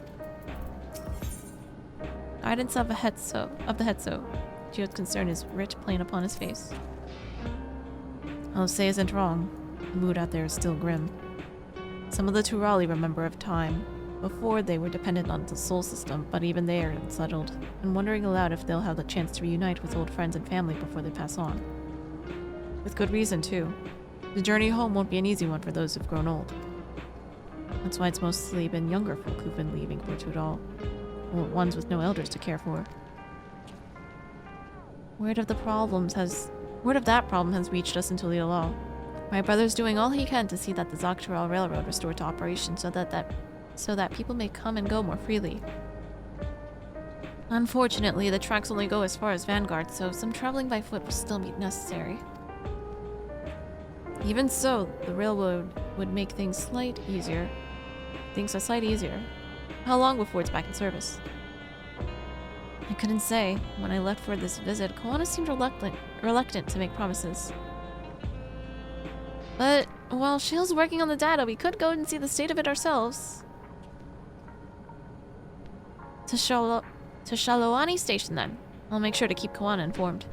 Guidance of the Hetso. Geo's concern is writ plain upon his face. Alise isn't wrong. The mood out there is still grim. Some of the Turali remember of time before they were dependent on the soul system, but even they are unsettled, and wondering aloud if they'll have the chance to reunite with old friends and family before they pass on. With good reason, too. The journey home won't be an easy one for those who've grown old. That's why it's mostly been younger folk who've been leaving for Tudal, or ones with no elders to care for. Word of that problem has reached us in Tulio. My brother's doing all he can to see that the Zoctoral Railroad restored to operation so that people may come and go more freely. Unfortunately, the tracks only go as far as Vanguard, so some traveling by foot will still be necessary. Even so, the railroad would make things a slight easier. How long before it's back in service? I couldn't say. When I left for this visit, Koana seemed reluctant to make promises. But while Shale's working on the data, we could go and see the state of it ourselves. To Shaloani Station, then. I'll make sure to keep Koana informed.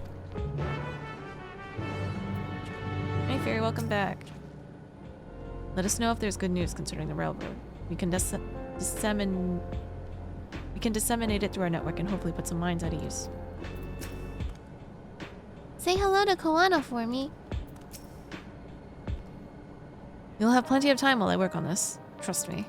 Hey, Fairy, welcome back. Let us know if there's good news concerning the railroad. We can We can disseminate it through our network and hopefully put some minds at ease. Say hello to Koana for me. You'll have plenty of time while I work on this. Trust me.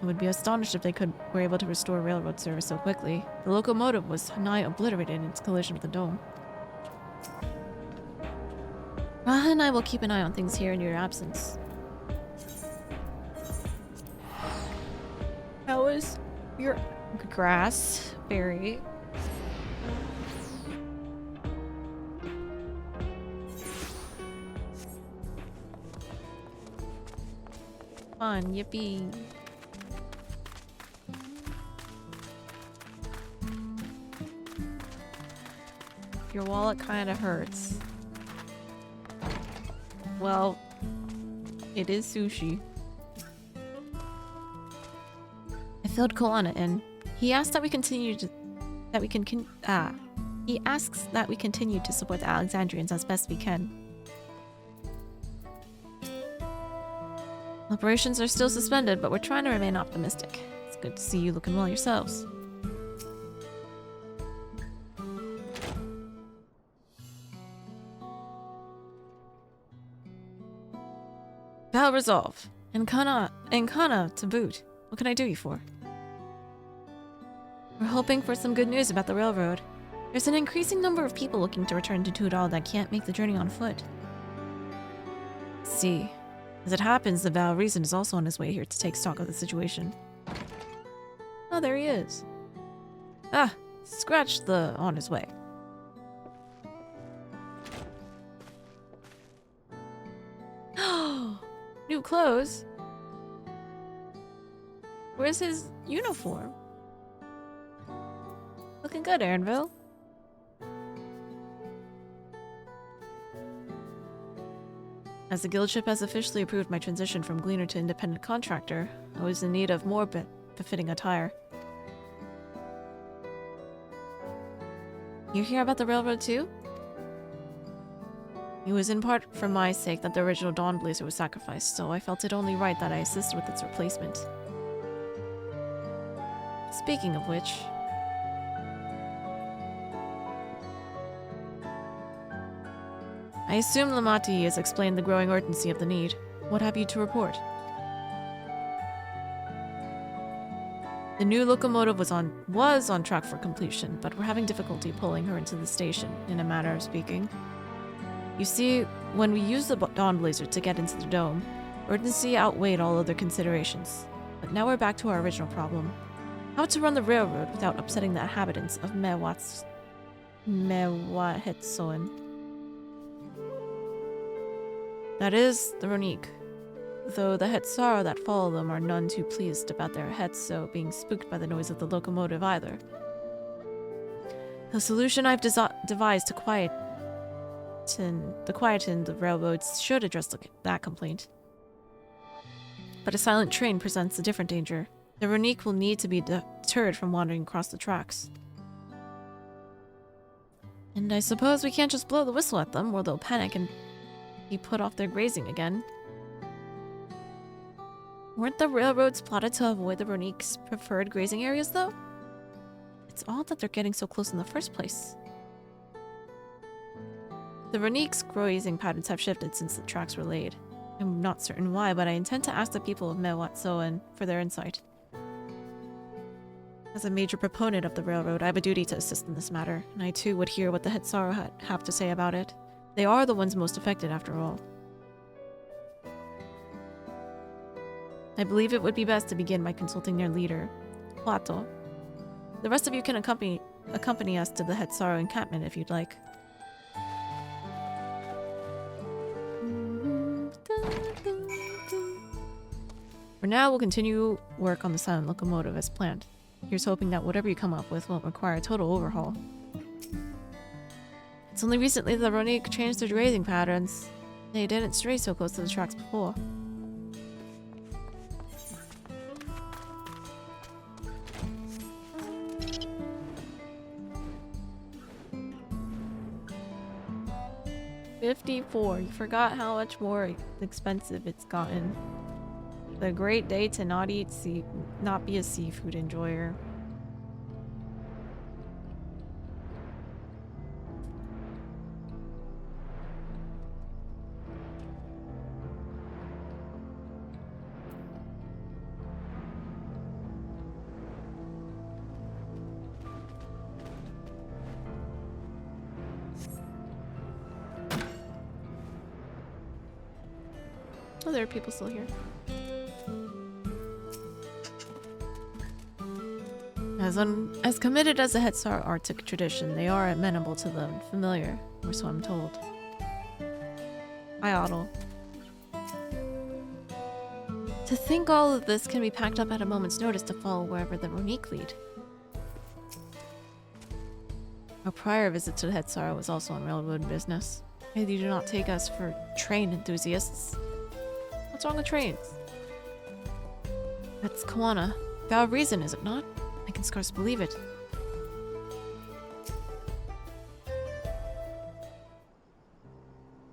I would be astonished if they were able to restore railroad service so quickly. The locomotive was nigh obliterated in its collision with the dome. Raha and I will keep an eye on things here in your absence. How is your grass berry? Fun, yippee. Your wallet kinda hurts. Well, it is sushi. I filled Koana in. He asked that we continue to he asks that we continue to support the Alexandrians as best we can. Operations are still suspended, but we're trying to remain optimistic. It's good to see you looking well yourselves. Vow resolve. And Kana to boot. What can I do you for? We're hoping for some good news about the railroad. There's an increasing number of people looking to return to Tudal that can't make the journey on foot. See. As it happens, the Val Reason is also on his way here to take stock of the situation. Oh, there he is. Ah, scratch the on his way. New clothes? Where's his uniform? Looking good, Aaronville. As the guildship has officially approved my transition from gleaner to independent contractor, I was in need of more befitting attire. You hear about the railroad too? It was in part for my sake that the original Dawn Blazer was sacrificed, so I felt it only right that I assist with its replacement. Speaking of which... I assume Lamati has explained the growing urgency of the need. What have you to report? The new locomotive was on track for completion, but we're having difficulty pulling her into the station, in a manner of speaking. You see, when we used the Dawn Blazer to get into the dome, urgency outweighed all other considerations. But now we're back to our original problem. How to run the railroad without upsetting the inhabitants of Mewathetsoen. That is the Ronique, though the Hetsara that follow them are none too pleased about their Hetso being spooked by the noise of the locomotive either. The solution I've devised to quieten the railroads should address that complaint. But a silent train presents a different danger. The Ronique will need to be deterred from wandering across the tracks. And I suppose we can't just blow the whistle at them, or they'll panic and be put off their grazing again. Weren't the railroads plotted to avoid the Ronique's preferred grazing areas, though? It's odd that they're getting so close in the first place. The Ronique's grazing patterns have shifted since the tracks were laid. I'm not certain why, but I intend to ask the people of Mewatsoen for their insight. As a major proponent of the railroad, I have a duty to assist in this matter, and I too would hear what the Hetsara have to say about it. They are the ones most affected, after all. I believe it would be best to begin by consulting their leader, Plato. The rest of you can accompany us to the Hetsara encampment if you'd like. For now, we'll continue work on the silent locomotive as planned. Here's hoping that whatever you come up with won't require a total overhaul. It's only recently that the Ronique changed their grazing patterns. They didn't stray so close to the tracks before. $54. You forgot how much more expensive it's gotten. The great day to not be a seafood enjoyer. Oh, there are people still here. As committed as the Hetsar are to tradition, they are amenable to the familiar, or so I'm told. Hi, Otto. To think all of this can be packed up at a moment's notice to follow wherever the Ronique lead. Our prior visit to the Hetsar was also on railroad business. They do not take us for train enthusiasts. What's wrong with trains? That's Kawana. Valid reason, is it not? I can scarce believe it.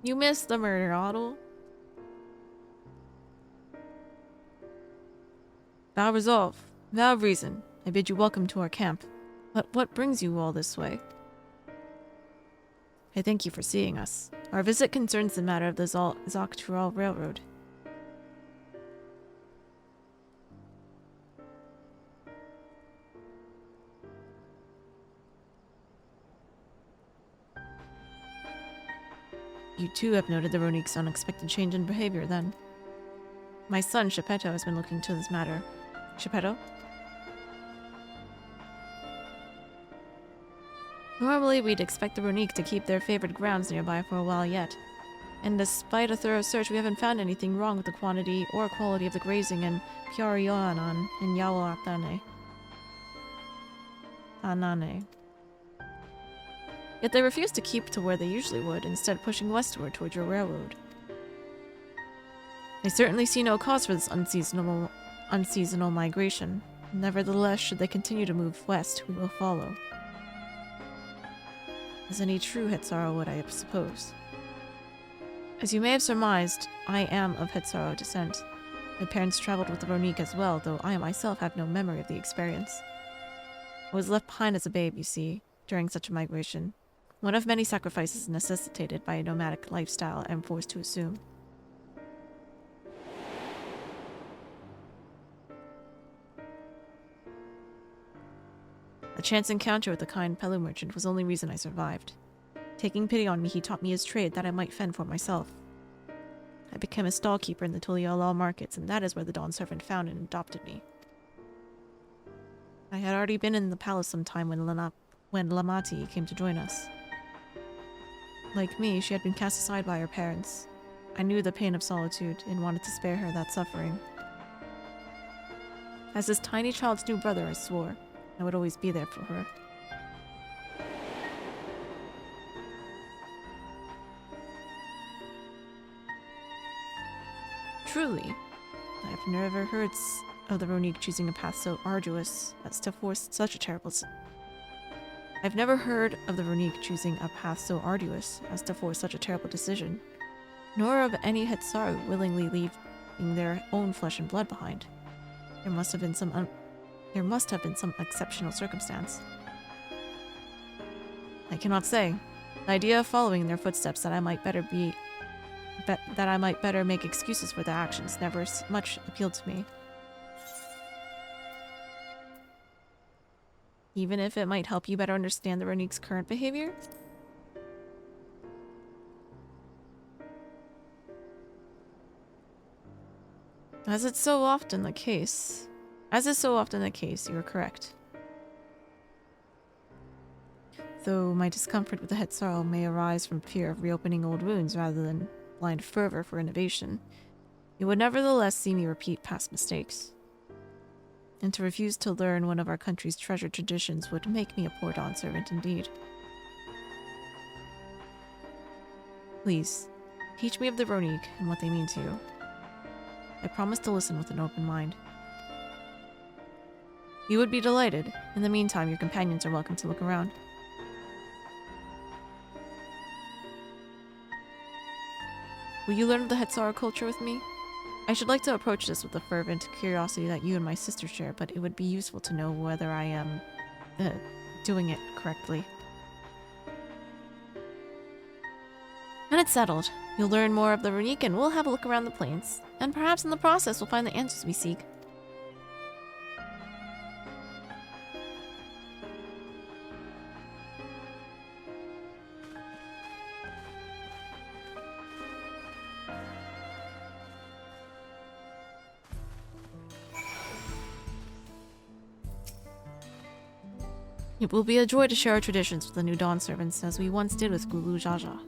You missed the murder, Otto. Thou resolve, thou reason. I bid you welcome to our camp. But what brings you all this way? I thank you for seeing us. Our visit concerns the matter of the Zoctural Railroad. You too have noted the Ronique's unexpected change in behavior, then. My son, Shepetto, has been looking to this matter. Shepetto? Normally, we'd expect the Ronique to keep their favorite grounds nearby for a while yet. And despite a thorough search, we haven't found anything wrong with the quantity or quality of the grazing in Pyarioanan and Yaoatane. Anane. Yet they refuse to keep to where they usually would, instead pushing westward towards your railroad. They certainly see no cause for this unseasonal migration. Nevertheless, should they continue to move west, we will follow. As any true Hetsaro would, I suppose. As you may have surmised, I am of Hetsaro descent. My parents traveled with the Ronique as well, though I myself have no memory of the experience. I was left behind as a babe, you see, during such a migration. One of many sacrifices necessitated by a nomadic lifestyle I am forced to assume. A chance encounter with the kind Pelu merchant was the only reason I survived. Taking pity on me, he taught me his trade that I might fend for myself. I became a stallkeeper in the Tuliolal markets, and that is where the Dawn Servant found and adopted me. I had already been in the palace some time when Lamati came to join us. Like me, she had been cast aside by her parents. I knew the pain of solitude and wanted to spare her that suffering. As this tiny child's new brother, I swore I would always be there for her. Truly, I have never heard of the Ronique choosing a path so arduous as to force such a terrible I've never heard of the Ronique choosing a path so arduous as to force such a terrible decision, nor of any Hetsaru willingly leaving their own flesh and blood behind. There must have been some exceptional circumstance. I cannot say. The idea of following in their footsteps that I might better make excuses for their actions never much appealed to me. Even if it might help you better understand the Ronique's current behavior? As is so often the case, you are correct. Though my discomfort with the Hetsaru may arise from fear of reopening old wounds rather than blind fervor for innovation, you would nevertheless see me repeat past mistakes. And to refuse to learn one of our country's treasured traditions would make me a poor Dawn servant indeed. Please, teach me of the Ronique and what they mean to you. I promise to listen with an open mind. You would be delighted. In the meantime, your companions are welcome to look around. Will you learn of the Hetsaru culture with me? I should like to approach this with the fervent curiosity that you and my sister share, but it would be useful to know whether I am doing it correctly. And it's settled. You'll learn more of the Runique and we'll have a look around the plains. And perhaps in the process we'll find the answers we seek. It will be a joy to share our traditions with the New Dawn servants, as we once did with Gulu Jaja.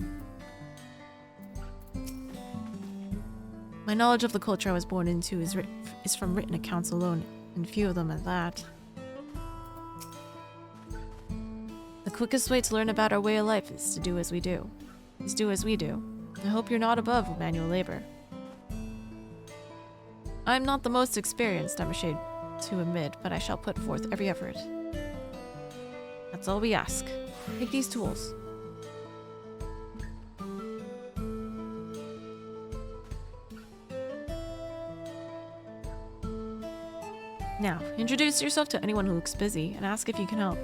My knowledge of the culture I was born into is from written accounts alone, and few of them at that. The quickest way to learn about our way of life is to do as we do. I hope you're not above manual labor. I'm not the most experienced, I'm ashamed to admit, but I shall put forth every effort. That's all we ask. Take these tools. Now, introduce yourself to anyone who looks busy and ask if you can help.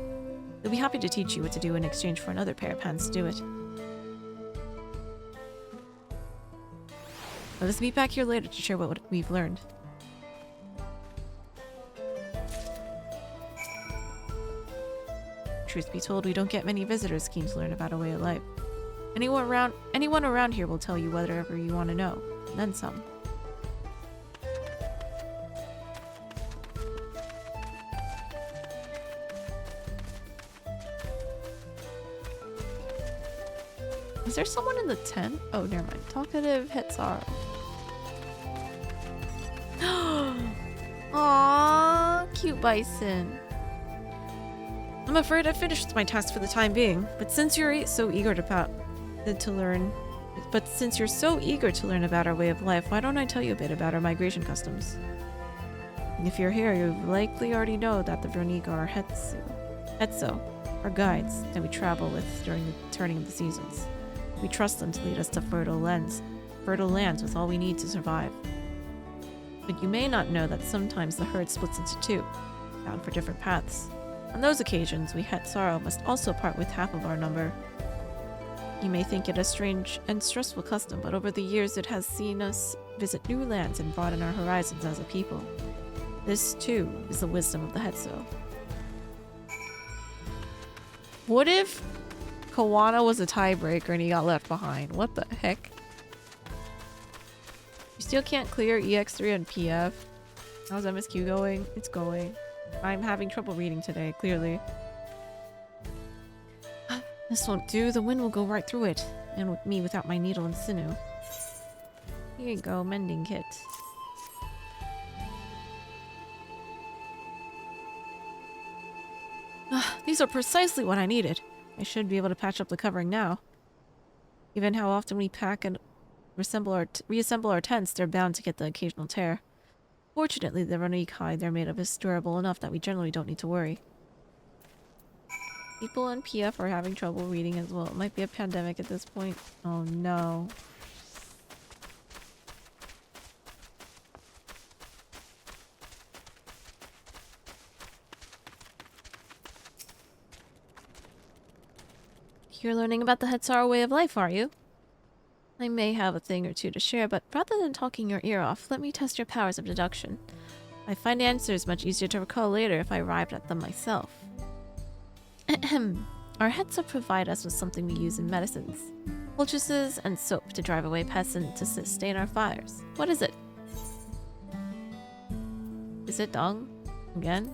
They'll be happy to teach you what to do in exchange for another pair of hands to do it. Let us meet back here later to share what we've learned. Truth be told, we don't get many visitors keen to learn about a way of life. Anyone around here will tell you whatever you want to know, and then some. Is there someone in the tent? Oh, never mind. Talkative Hetsaro. Aww, cute bison. I'm afraid I've finished my task for the time being, but since you're so eager to learn about our way of life, why don't I tell you a bit about our migration customs? If you're here, you likely already know that the Runique are Hetso, our guides that we travel with during the turning of the seasons. We trust them to lead us to fertile lands with all we need to survive. But you may not know that sometimes the herd splits into two, bound for different paths. On those occasions, we Hetsaro must also part with half of our number. You may think it a strange and stressful custom, but over the years it has seen us visit new lands and broaden our horizons as a people. This, too, is the wisdom of the Hetso. What if Kawana was a tiebreaker and he got left behind? What the heck? You still can't clear EX3 and PF. How's MSQ going? It's going. I'm having trouble reading today, clearly. This won't do. The wind will go right through it. And with me without my needle and sinew. Here you go, mending kit. These are precisely what I needed. I should be able to patch up the covering now. Given how often we pack and reassemble our tents, they're bound to get the occasional tear. Fortunately, the Runique hide they're made of is durable enough that we generally don't need to worry. People in PF are having trouble reading as well. It might be a pandemic at this point. Oh no. You're learning about the Hetsaro way of life, are you? I may have a thing or two to share, but rather than talking your ear off, let me test your powers of deduction. I find answers much easier to recall later if I arrived at them myself. Our Hetso provide us with something we use in medicines. Poultices and soap to drive away pests and to sustain our fires. What is it? Is it dung? Again?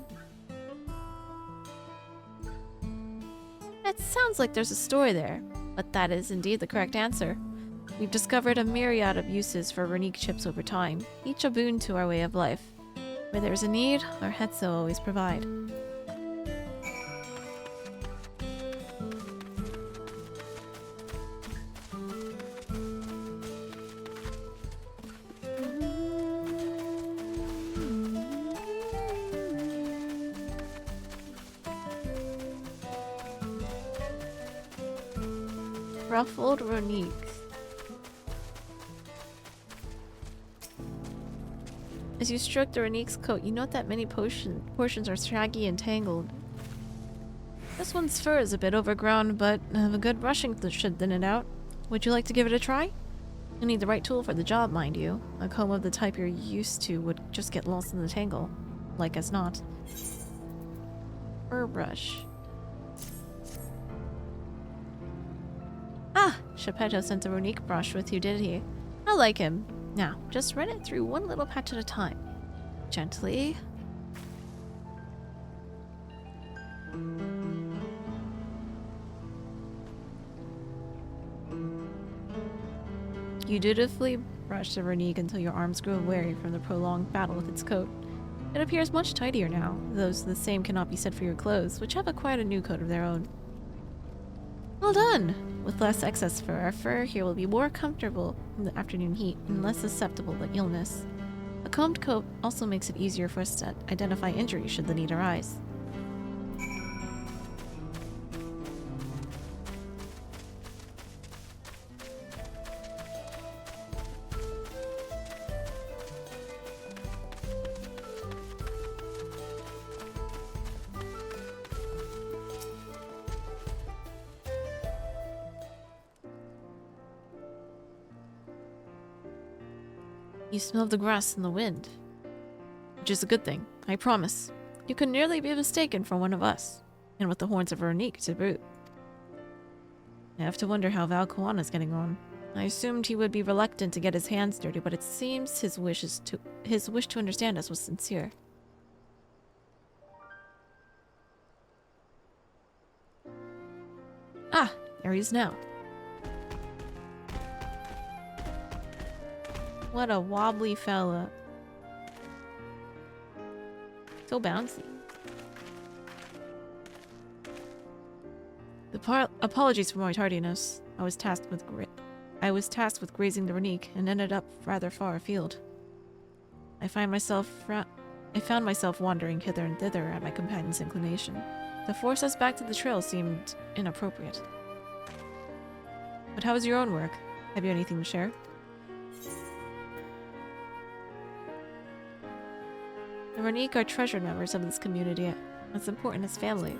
It sounds like there's a story there, but that is indeed the correct answer. We've discovered a myriad of uses for Runique chips over time, each a boon to our way of life. Where there's a need, our Hetso always provide. Ruffled Runique. As you stroke the Renique's coat, you note that many portions are shaggy and tangled. This one's fur is a bit overgrown, but a good brushing should thin it out. Would you like to give it a try? You need the right tool for the job, mind you. A comb of the type you're used to would just get lost in the tangle. Like as not. Fur brush. Ah! Geppetto sent a Renique brush with you, did he? I like him. Now, just run it through one little patch at a time. Gently. You dutifully brush the Renique until your arms grow weary from the prolonged battle with its coat. It appears much tidier now, though the same cannot be said for your clothes, which have acquired a new coat of their own. Well done! With less excess fur, our fur here will be more comfortable in the afternoon heat and less susceptible to illness. A combed coat also makes it easier for us to identify injuries should the need arise. You smell the grass and the wind. Which is a good thing, I promise. You could nearly be mistaken for one of us. And with the horns of Renique to boot. I have to wonder how Valkoana's getting on. I assumed he would be reluctant to get his hands dirty, but it seems his wish to understand us was sincere. Ah, there he is now. What a wobbly fella. So bouncy. Apologies for my tardiness. I was tasked with grazing the Renique and ended up rather far afield. I found myself wandering hither and thither at my companion's inclination. To force us back to the trail seemed inappropriate. But how is your own work? Have you anything to share? The Renique are treasured members of this community, as important as family.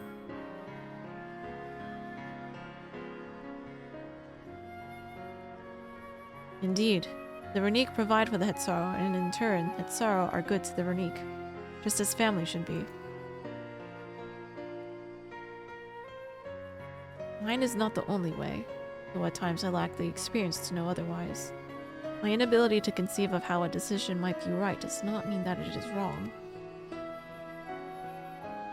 Indeed, the Renique provide for the Hetsaro, and in turn, Hetsaro are good to the Renique, just as family should be. Mine is not the only way, though at times I lack the experience to know otherwise. My inability to conceive of how a decision might be right does not mean that it is wrong.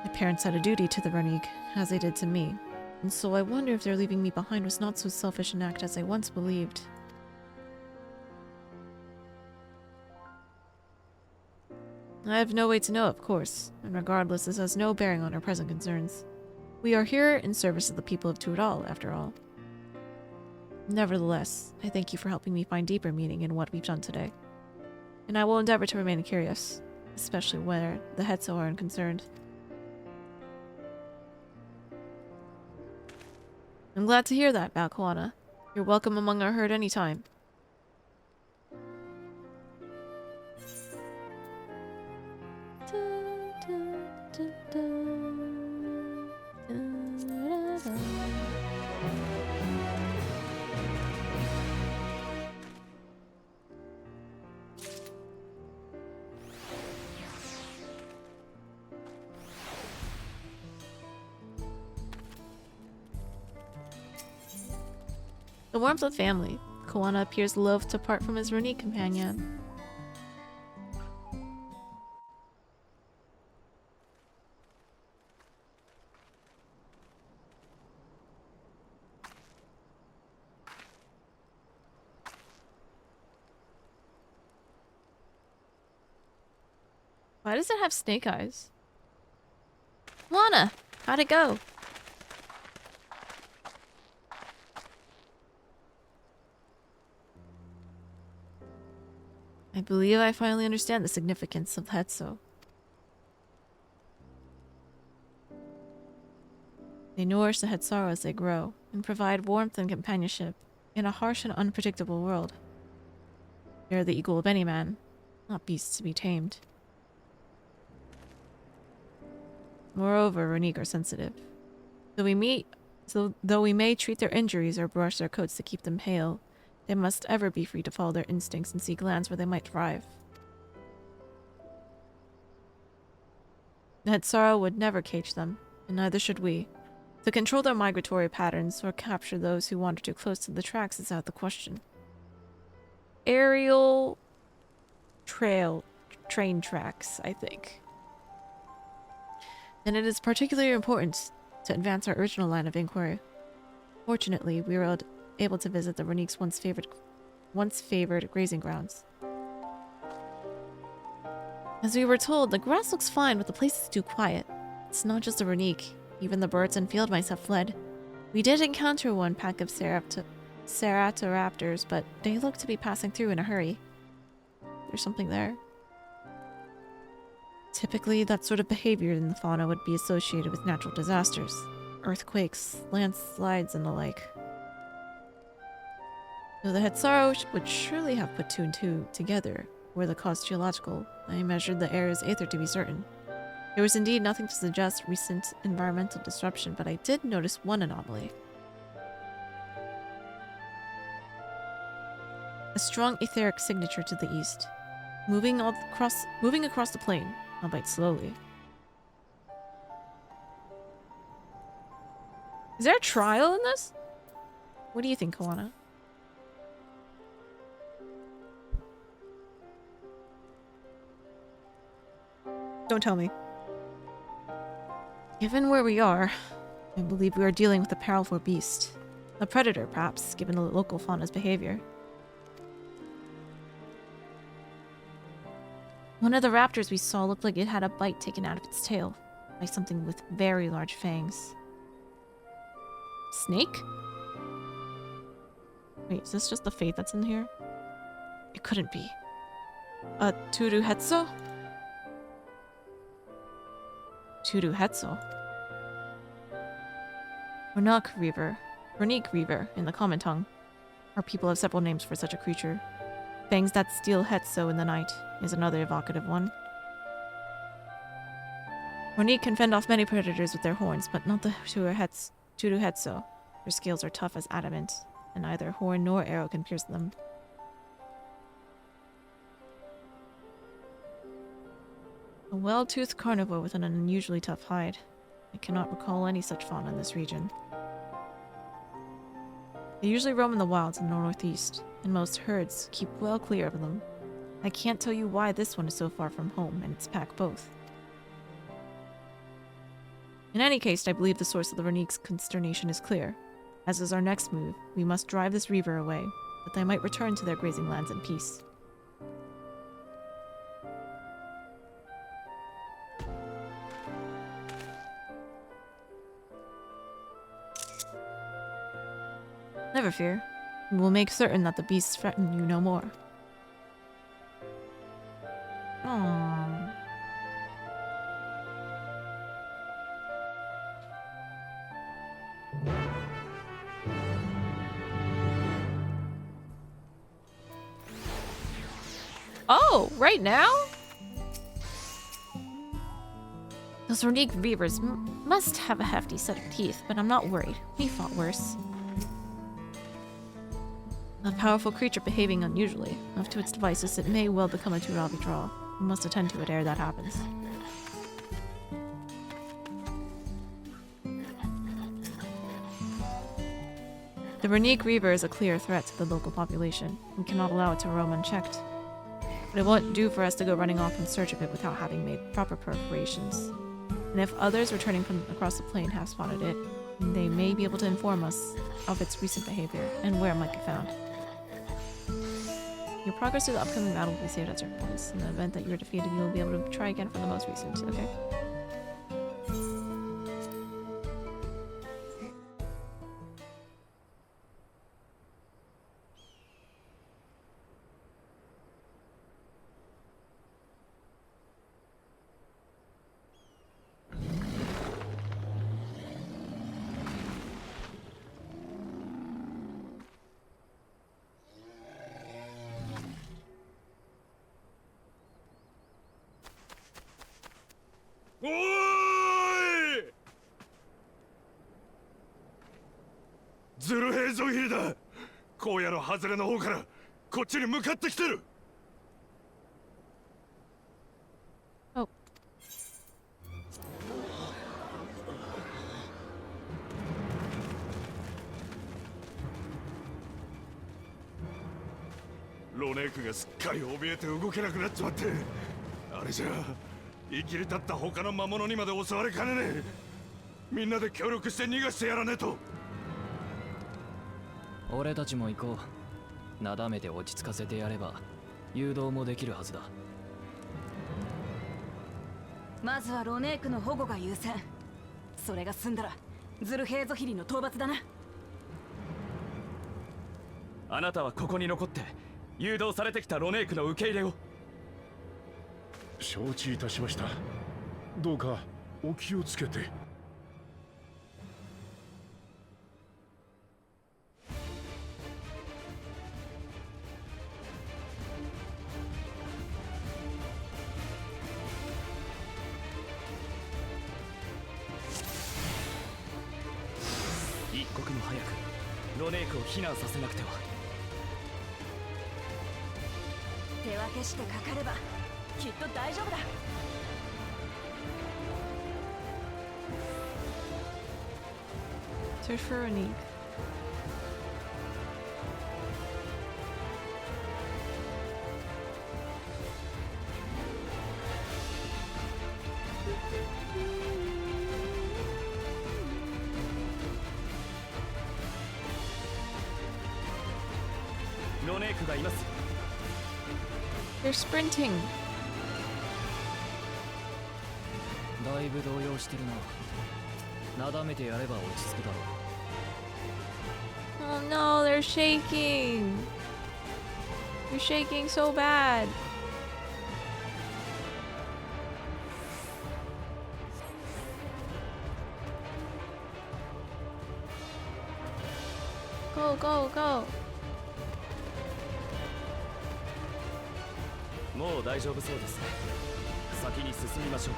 My parents had a duty to the Renique, as they did to me, and so I wonder if their leaving me behind was not so selfish an act as I once believed. I have no way to know, of course, and regardless, this has no bearing on our present concerns. We are here in service of the people of Tural, after all. Nevertheless, I thank you for helping me find deeper meaning in what we've done today. And I will endeavor to remain curious, especially where the Hetzo are concerned. I'm glad to hear that, Valkoana. You're welcome among our herd anytime. The warmth of family. Koana appears loath to part from his Renique companion. Why does it have snake eyes? Lana, how'd it go? I believe I finally understand the significance of Hetzo. They nourish the Hetsaro as they grow, and provide warmth and companionship in a harsh and unpredictable world. They are the equal of any man, not beasts to be tamed. Moreover, Renique are sensitive. Though we may treat their injuries or brush their coats to keep them hale, they must ever be free to follow their instincts and seek lands where they might thrive. The Hetsara would never cage them, and neither should we. To control their migratory patterns or capture those who wander too close to the tracks is out of the question. Aerial train tracks, I think. And it is particularly important to advance our original line of inquiry. Fortunately, we were able to visit the Renique's once favored grazing grounds. As we were told, the grass looks fine, but the place is too quiet. It's not just the Renique. Even the birds and field mice have fled. We did encounter one pack of Ceratoraptors, but they look to be passing through in a hurry. There's something there. Typically, that sort of behavior in the fauna would be associated with natural disasters. Earthquakes, landslides, and the like. Though the Hetsara would surely have put two and two together, were the cause geological. I measured the area's aether to be certain. There was indeed nothing to suggest recent environmental disruption, but I did notice one anomaly. A strong etheric signature to the east, moving across the plain, albeit slowly. Is there a trial in this? What do you think, Kawana? Don't tell me. Given where we are, I believe we are dealing with a powerful beast. A predator, perhaps, given the local fauna's behavior. One of the raptors we saw looked like it had a bite taken out of its tail, by something with very large fangs. Snake? Wait, is this just the fate that's in here? It couldn't be. A Turuhetsu? Turuhetsu. Renique Reaver in the common tongue. Our people have several names for such a creature. Fangs that steal Hetso in the night is another evocative one. Renique can fend off many predators with their horns, but not the Turuhetsu. Their scales are tough as adamant, and neither horn nor arrow can pierce them. A well-toothed carnivore with an unusually tough hide. I cannot recall any such fauna in this region. They usually roam in the wilds in the northeast, and most herds keep well clear of them. I can't tell you why this one is so far from home and its pack both. In any case, I believe the source of the Renique's consternation is clear. As is our next move, we must drive this reaver away, that they might return to their grazing lands in peace. Never fear. We will make certain that the beasts threaten you no more. Aww. Oh, right now? Those Renique Reavers must have a hefty set of teeth, but I'm not worried. We fought worse. A powerful creature behaving unusually. Left to its devices, it may well become a Turabi draw. We must attend to it ere that happens. The Renique Reaver is a clear threat to the local population. We cannot allow it to roam unchecked. But it won't do for us to go running off in search of it without having made proper preparations. And if others returning from across the plain have spotted it, they may be able to inform us of its recent behavior and where it might be found. Your progress through the upcoming battle will be saved at certain points. In the event that you are defeated, you will be able to try again from the most recent, okay? 映像ヒルだ。荒野の外れの方からこっちに向かってきてる。Oh. ロネークがすっかり怯えて動けなくなっちまって、あれじゃ生きり立った他の魔物にまで襲われかねねえ。みんなで協力して逃がしてやらねえと。俺たちも行こう。なだめて落ち着かせてやれば誘導もできるはずだ。まずはロネークの保護が優先。それが済んだらズルヘイゾヒリの討伐だな。あなたはここに残って誘導されてきたロネークの受け入れを。承知いたしました。どうかお気をつけて。一刻も早くロネークを避難させなくては。手分けしてかかればきっと大丈夫だ。Tiffany. They're sprinting. だいぶ動揺してるな。なだめてやれば落ち着くだろう。 Oh no, they're shaking. They're shaking so bad. Go, go, go. もう大丈夫そうです。先に進みましょう。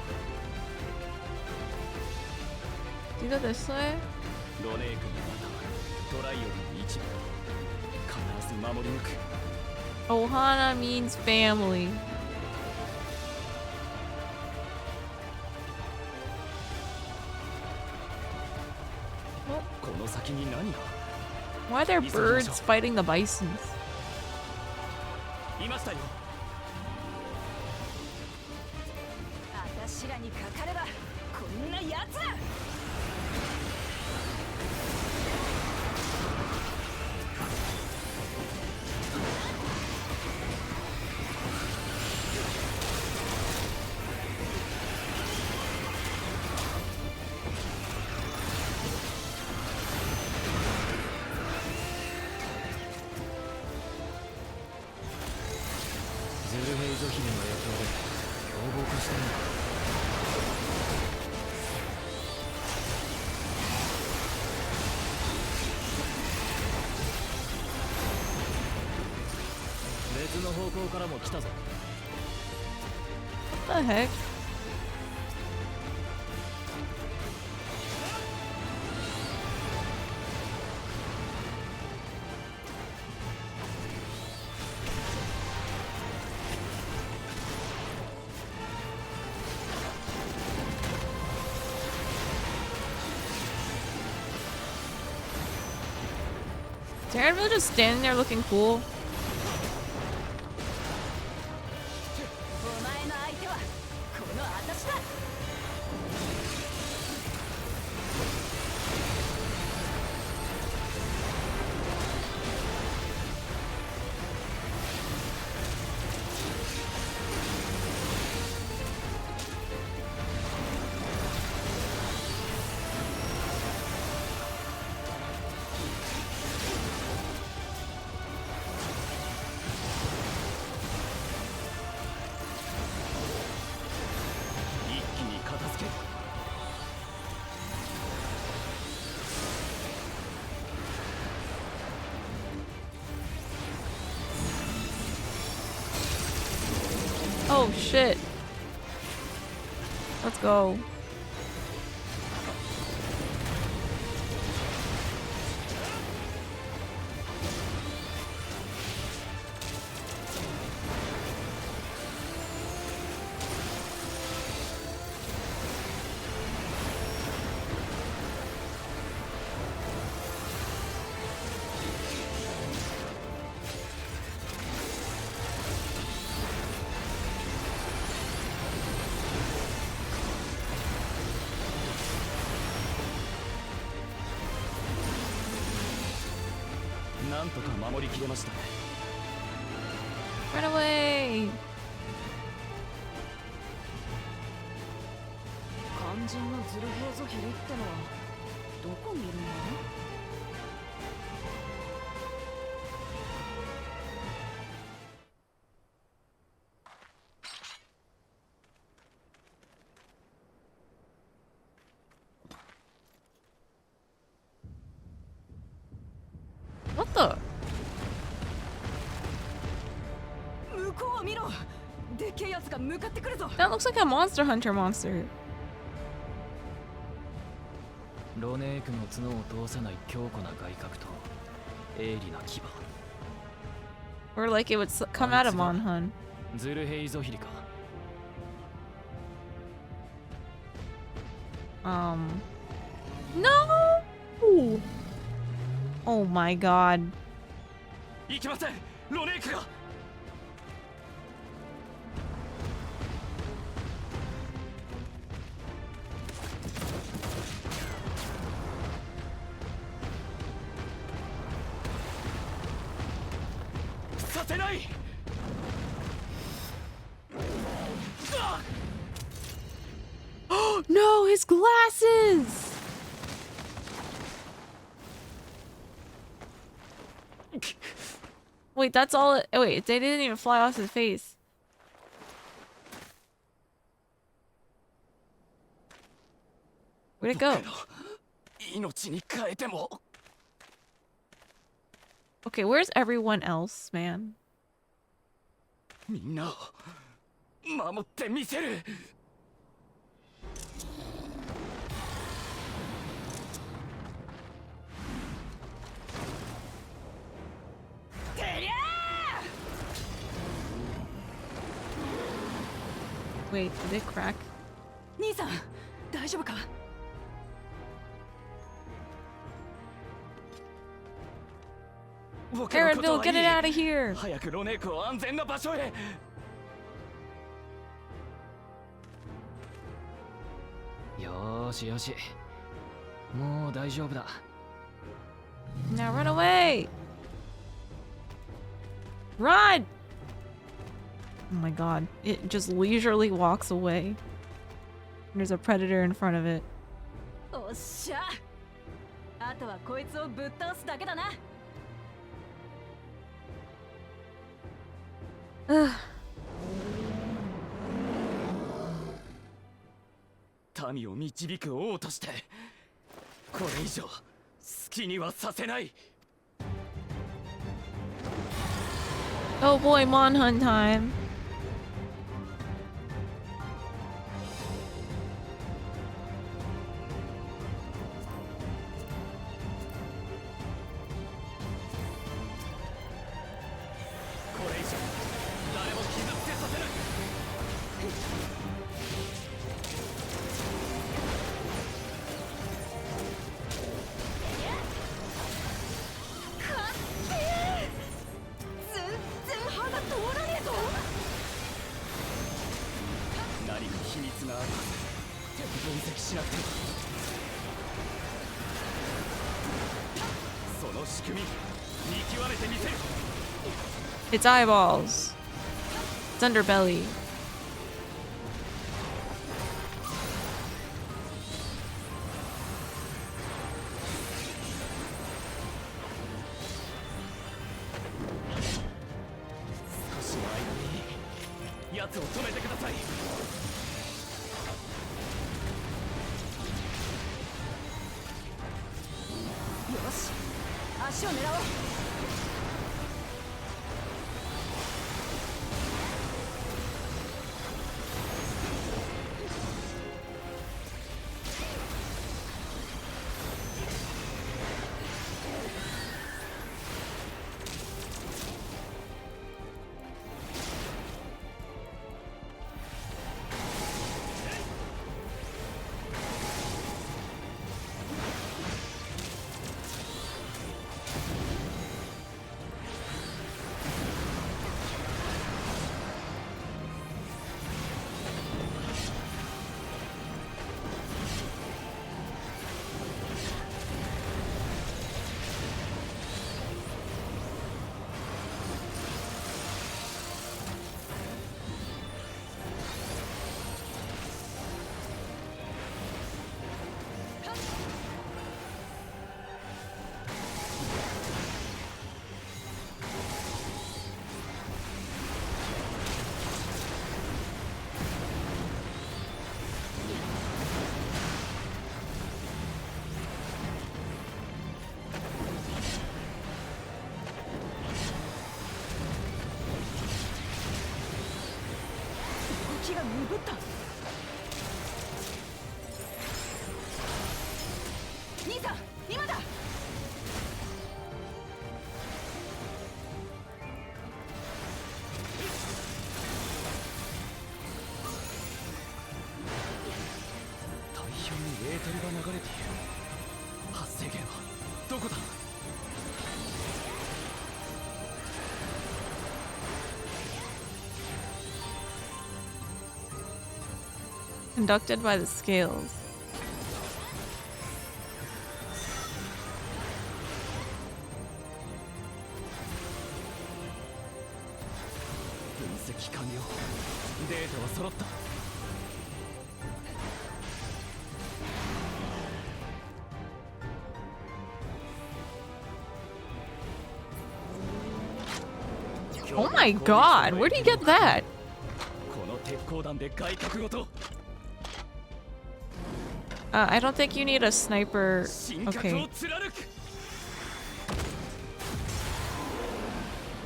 Do you go this way? ロネークのまたトライオンの一部。必ず守り抜く。 Ohana means family. この先に何が？ Why are there birds fighting the bisons? いましたよ。私らにかかればこんなやつら。ズルヘイゾ姫の影響で凶暴化してるんだ。 別の方向からも来たぞ。 What the heck? Is Aaron really just standing there looking cool? お前の相手はこの私だ。 Oh shit. Let's go. なんとか守りきれましたね。 Run away! 肝心のズルヘイゾヒリってのはどこにいるんだ？ What the? 向こうを見ろ。でっけえやつが向かってくるぞ。 That looks like a Monster Hunter monster. ロネークの角を通さない強固な外角と鋭利な牙。 Or like it would come out of Monhun. ズルヘイゾヒリか。 No! Oh my god. いけません、ロネークが。 させない。 No, his glasses! Wait, that's all it— oh wait, they didn't even fly off his face. Where'd it go? 命に変えても。 Okay, where's everyone else, man? みんなを守ってみせる。 Wait, did it crack? 兄さん、大丈夫か？ Aaron, Bill, get it out of here! 早くロネークを安全な場所へ。よーしよし、もう大丈夫だ。 Now run away! Run! Oh my god, it just leisurely walks away. There's a predator in front of it. おっしゃ。あとはこいつをぶっ倒すだけだな。 民を導く王としてこれ以上好きにはさせない。 Oh boy, Monhun time. Its eyeballs. Its underbelly. 気が鈍った。兄さん、今だ。大表にエーテルが流れている。発生源はどこだ。Conducted by the scales. 分析完了。データは揃った。Oh my god, where do you get that? この鉄鋼弾で外角ごと。I don't think you need a sniper. 神格 Okay. を貫く。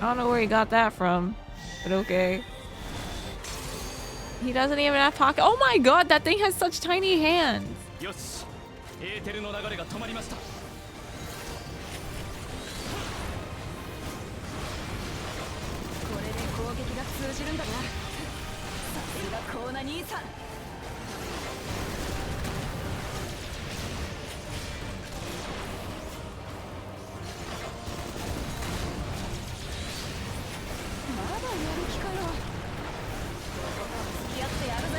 I don't know where he got that from, but okay. He doesn't even have pocket. Oh my god, that thing has such tiny hands. よし、エーテルの流れが止まりました。これで攻撃が通じるんだな。さすがコーナ兄さん。まだやる気かよ。ここから付き合ってやるぜ。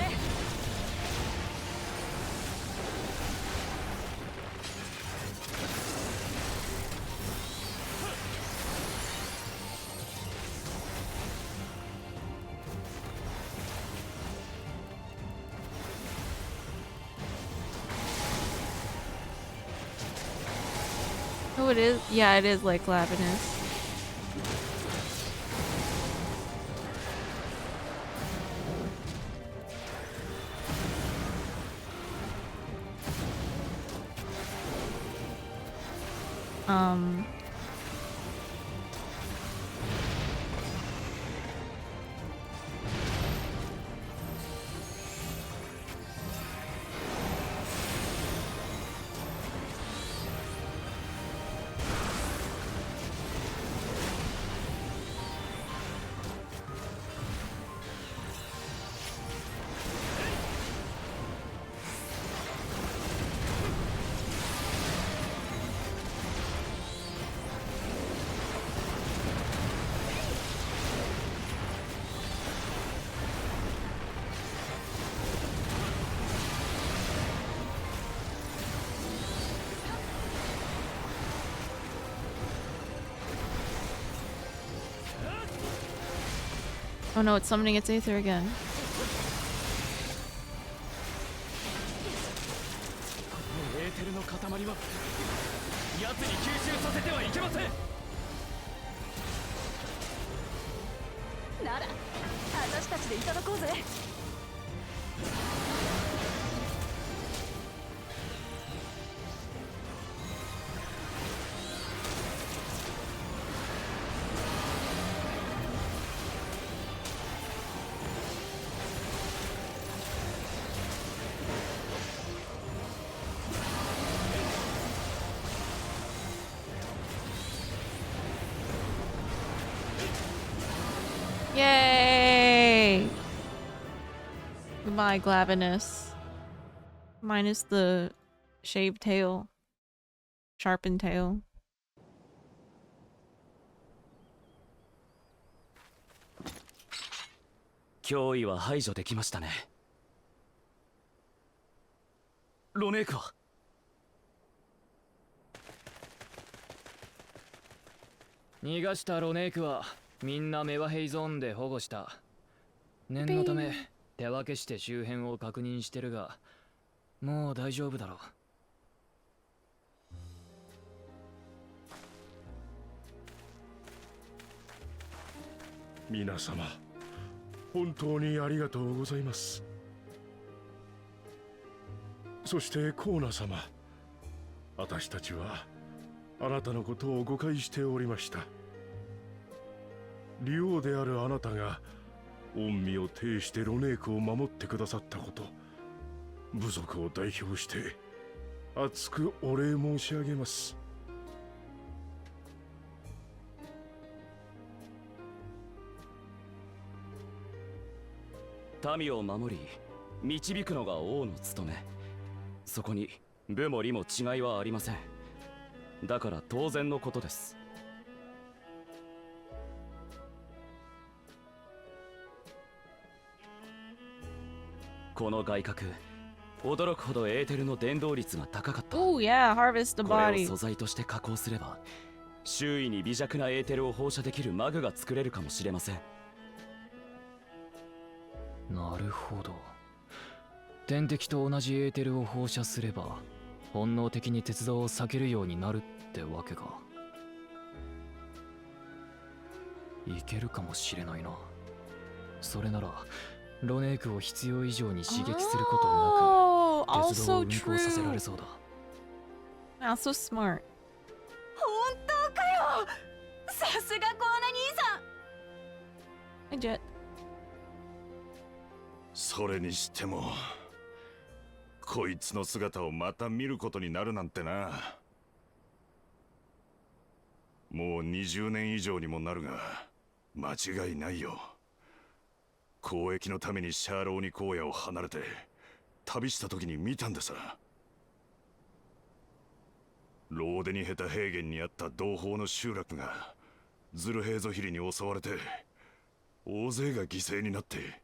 Oh, it is? Yeah, it is like Lavinus. Oh no, it's summoning its Aether again. のエーテルの塊は奴に吸収させてはいけません。なら私たちでいただこうぜ。Yay! Goodbye, Glavinus. Minus the shaved tail. Sharpened tail. 脅威は排除できましたね。ロネークは逃がしたロネークはみんなメワヘイゾーンで保護した。念のため手分けして周辺を確認してるが、もう大丈夫だろう。皆様、本当にありがとうございます。そしてコーナ様、私たちはあなたのことを誤解しておりました。竜王であるあなたが恩義を呈してロネークを守ってくださったこと、部族を代表して厚くお礼申し上げます。民を守り導くのが王の務め。そこに部も利も違いはありません。だから当然のことです。この外角、驚くほどエーテルの伝導率が高かった。Oh yeah, harvest the これを body. 素材として加工すれば、周囲に微弱なエーテルを放射できるマグが作れるかもしれません。なるほど。天敵と同じエーテルを放射すれば本能的に鉄道を避けるようになるってわけか。いけるかもしれないな。それならロネークを必要以上に刺激することなく鉄道を運行させられそうだ。Wow, so smart. 本当かよ。さすがコアナ兄さん。 Hi, Jet. それにしてもこいつの姿をまた見ることになるなんてな。もう20年以上にもなるが間違いないよ。交易のためにシャーローニ荒野を離れて旅した時に見たんでさ。ローデニヘタ平原にあった同胞の集落がズルヘーゾヒリに襲われて大勢が犠牲になって、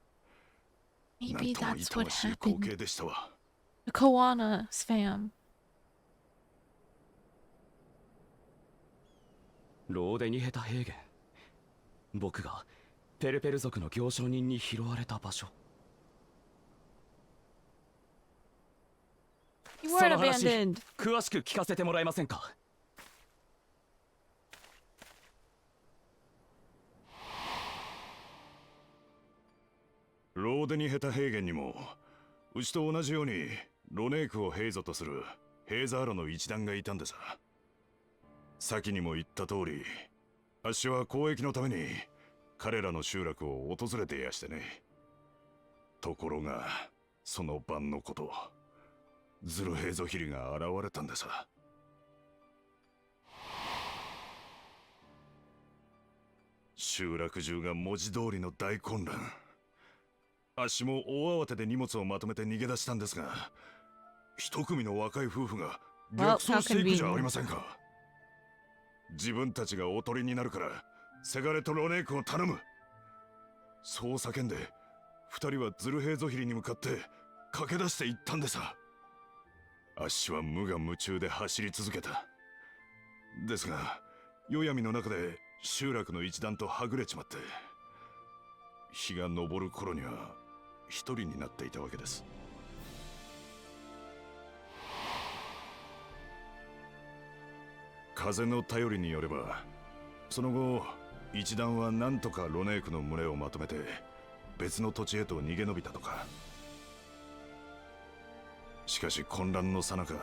なん Maybe とも that's 痛 what ましい光景 happened でしたわ。 to Koana's fam. ローデニヘタ平原、僕がペルペル族の行商人に拾われた場所。 You そ weren't の話 abandoned. 詳しく聞かせてもらえませんか。ローデニヘタ平原にもうちと同じようにロネークをヘイゾとするヘイザーロの一団がいたんでさ。先にも言った通り、あっしは交易のために彼らの集落を訪れてやしてね。ところがその晩のこと、ズルヘイゾヒリが現れたんでさ。集落中が文字通りの大混乱。あっしも大慌てで荷物をまとめて逃げ出したんですが、一組の若い夫婦が逆走していくじゃありませんか。自分たちがおとりになるからせがれとロネークを頼む、そう叫んで二人はズルヘイゾヒリに向かって駆け出していったんでさ。あっしは無我夢中で走り続けた。ですが夜闇の中で集落の一団とはぐれちまって、日が昇る頃には一人になっていたわけです。風の頼りによれば、その後一団は何とかロネークの群れをまとめて別の土地へと逃げ延びたとか。しかし混乱の最中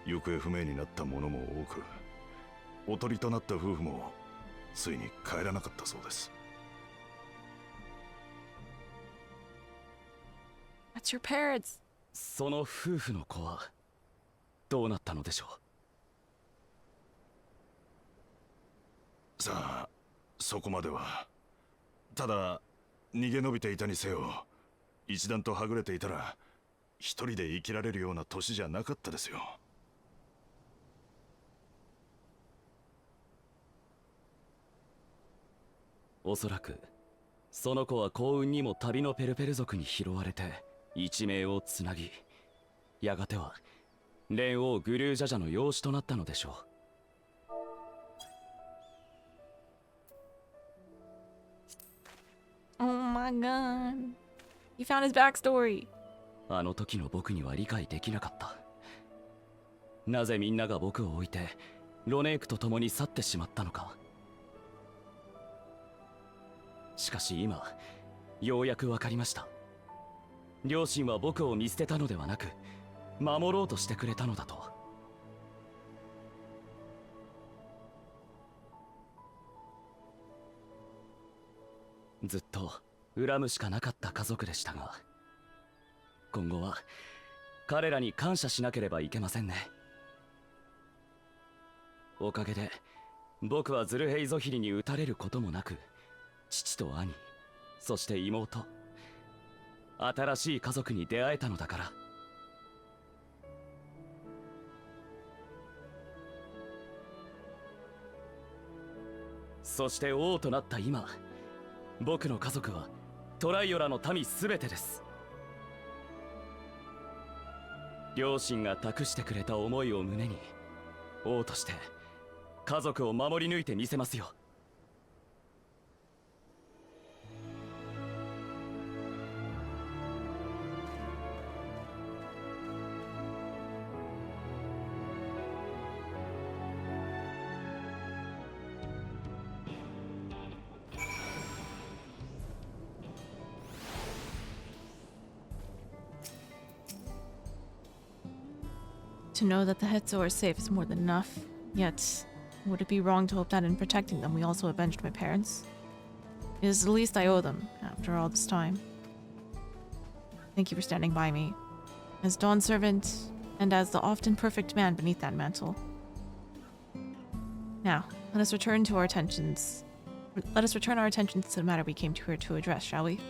行方不明になった者も多く、おとりとなった夫婦もついに帰らなかったそうです。That's your parents. その夫婦の子はどうなったのでしょう。さあ、そこまでは。ただ逃げ延びていたにせよ、一団とはぐれていたら一人で生きられるような年じゃなかったですよ。おそらくその子は幸運にも旅のペルペル族に拾われて一命をつなぎ、やがては蓮王グルージャジャの養子となったのでしょう。 Oh my god. You found his backstory. あの時の僕には理解できなかった。なぜみんなが僕を置いてロネークと共に去ってしまったのか。しかし今ようやく分かりました。両親は僕を見捨てたのではなく守ろうとしてくれたのだと。ずっと恨むしかなかった家族でしたが、今後は彼らに感謝しなければいけませんね。おかげで僕はズルヘイゾヒリに撃たれることもなく、父と兄、そして妹、新しい家族に出会えたのだから。そして王となった今、僕の家族はトライオラの民すべてです。両親が託してくれた思いを胸に、王として家族を守り抜いてみせますよ。To know that the Hetzo are safe is more than enough. Yet, would it be wrong to hope that in protecting them we also avenged my parents? It is the least I owe them, after all this time. Thank you for standing by me, as Dawn Servant, and as the often perfect man beneath that mantle. Now, let us return our attentions to the matter we came here to address, shall we?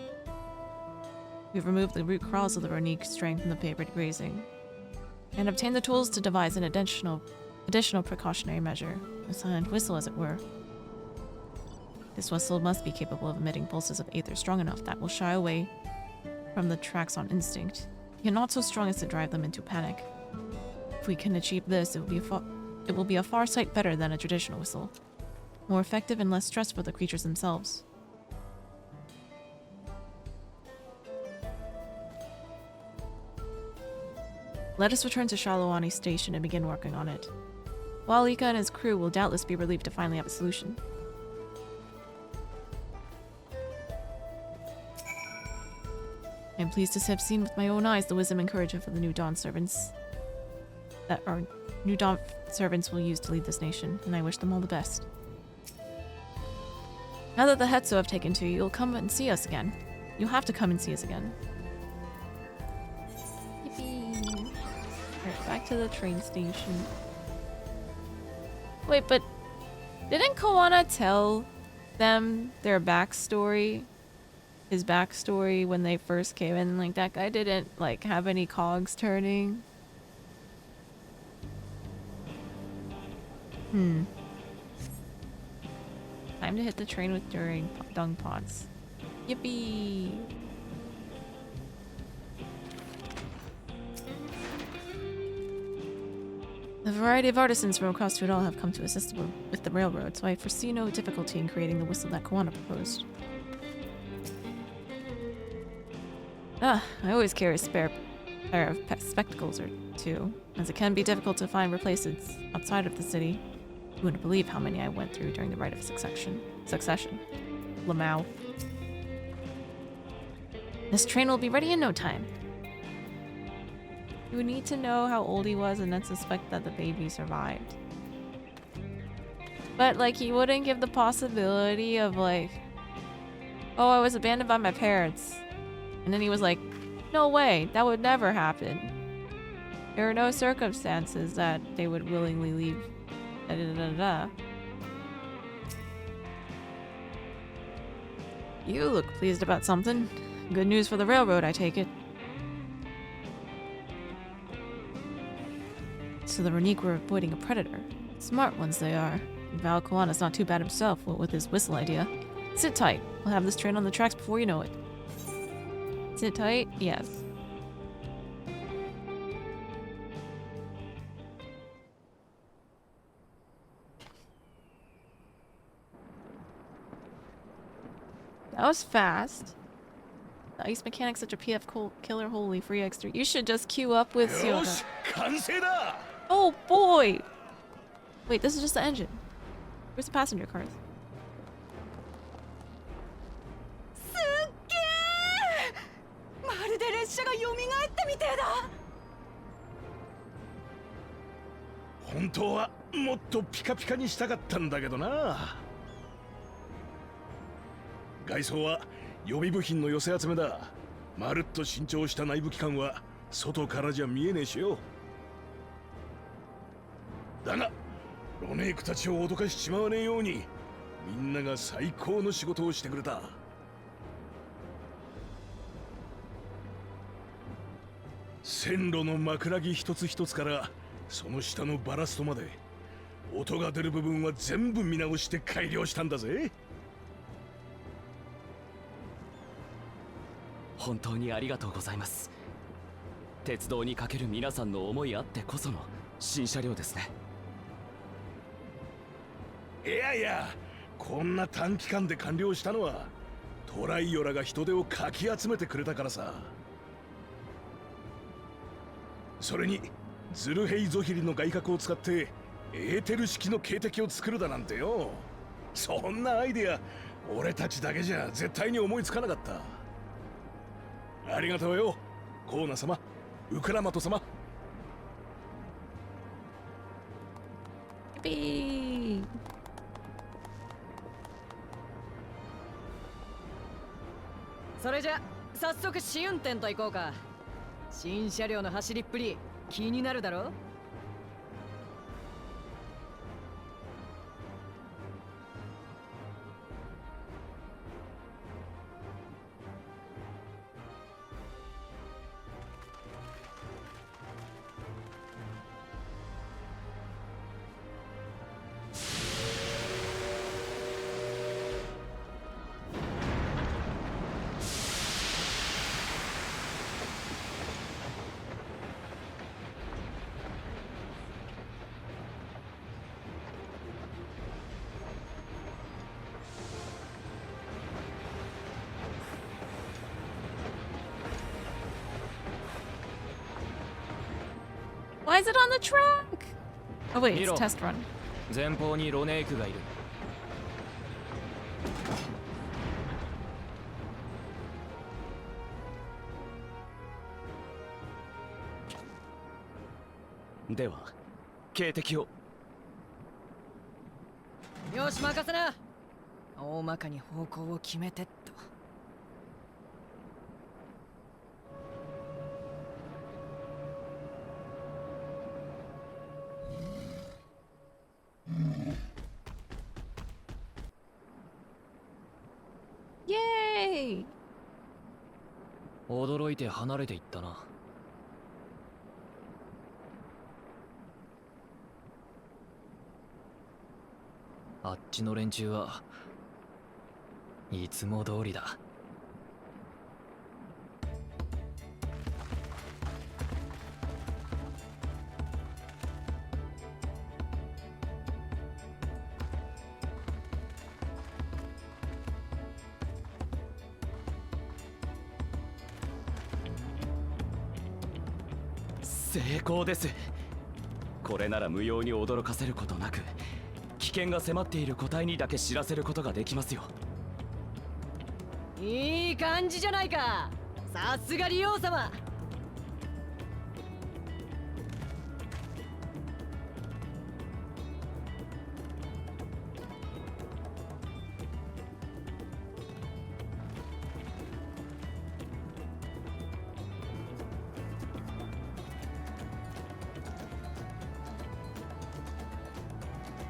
We've removed the root cause of the Ronique strain from the favored grazing, and obtained the tools to devise an additional precautionary measure, a silent whistle as it were. This whistle must be capable of emitting pulses of aether strong enough that will shy away from the tracks on instinct, yet not so strong as to drive them into panic. If we can achieve this, it will be a far sight better than a traditional whistle, more effective and less stress for the creatures themselves. Let us return to Shalawani Station and begin working on it. While Ika and his crew will doubtless be relieved to finally have a solution. I am pleased to have seen with my own eyes the wisdom and courage of the new Dawn servants that our new Dawn servants will use to lead this nation, and I wish them all the best. Now that the Hetzo have taken to you, you'll come and see us again. You'll have to come and see us again. Alright, back to the train station. Wait, but didn't Koana tell them their backstory? His backstory when they first came in? Like, that guy didn't, like, have any cogs turning? Time to hit the train with dung pots. Yippee! A variety of artisans from across Tudal have come to assist with the railroad, so I foresee no difficulty in creating the whistle that Koana proposed. I always carry a spare pair of spectacles or two, as it can be difficult to find replacements outside of the city. You wouldn't believe how many I went through during the rite of succession. Lamau. This train will be ready in no time. You would need to know how old he was and then suspect that the baby survived. But, like, he wouldn't give the possibility of, like, oh, I was abandoned by my parents. And then he was like, no way, that would never happen. There are no circumstances that they would willingly leave. Da, da, da, da. You look pleased about something. Good news for the railroad, I take it. So the Ronique were avoiding a predator. Smart ones they are. And Val Koana's not too bad himself, what with his whistle idea. Sit tight. We'll have this train on the tracks before you know it. Sit tight? Yes. That was fast. The ice mechanic's such a PF killer, holy free X3. You should just queue up with Yoda. Oh boy! Wait, this is just the engine. Where's the passenger cars? 外装は予備部品の寄せ集めだ。まるっと新調した内部機関は外からじゃ見えねえしよ。だがロネークたちを脅かしちまわねえようにみんなが最高の仕事をしてくれた。線路の枕木一つ一つからその下のバラストまで音が出る部分は全部見直して改良したんだぜ。本当にありがとうございます。鉄道にかける皆さんの思いあってこその新車両ですね。いやいや、こんな短期間で完了したのはトライオラが人手をかき集めてくれたからさ。それにズルヘイゾヒリの外角を使ってエーテル式の警笛を作るだなんてよ。そんなアイデア俺たちだけじゃ絶対に思いつかなかった。ありがとうよコーナ様、ウクラマト様。ピー。それじゃ早速試運転と行こうか。新車両の走りっぷり気になるだろ。Why is it on the track? Oh wait, it's Miro. test run. 前方にロネークがいる。では警笛を。よし任せな。大まかに方向を決めてっと。Yay! 驚いて離れていったな。あっちの連中はいつも通りだ。成功です。これなら無用に驚かせることなく危険が迫っている個体にだけ知らせることができますよ。いい感じじゃないか。さすがリオ様。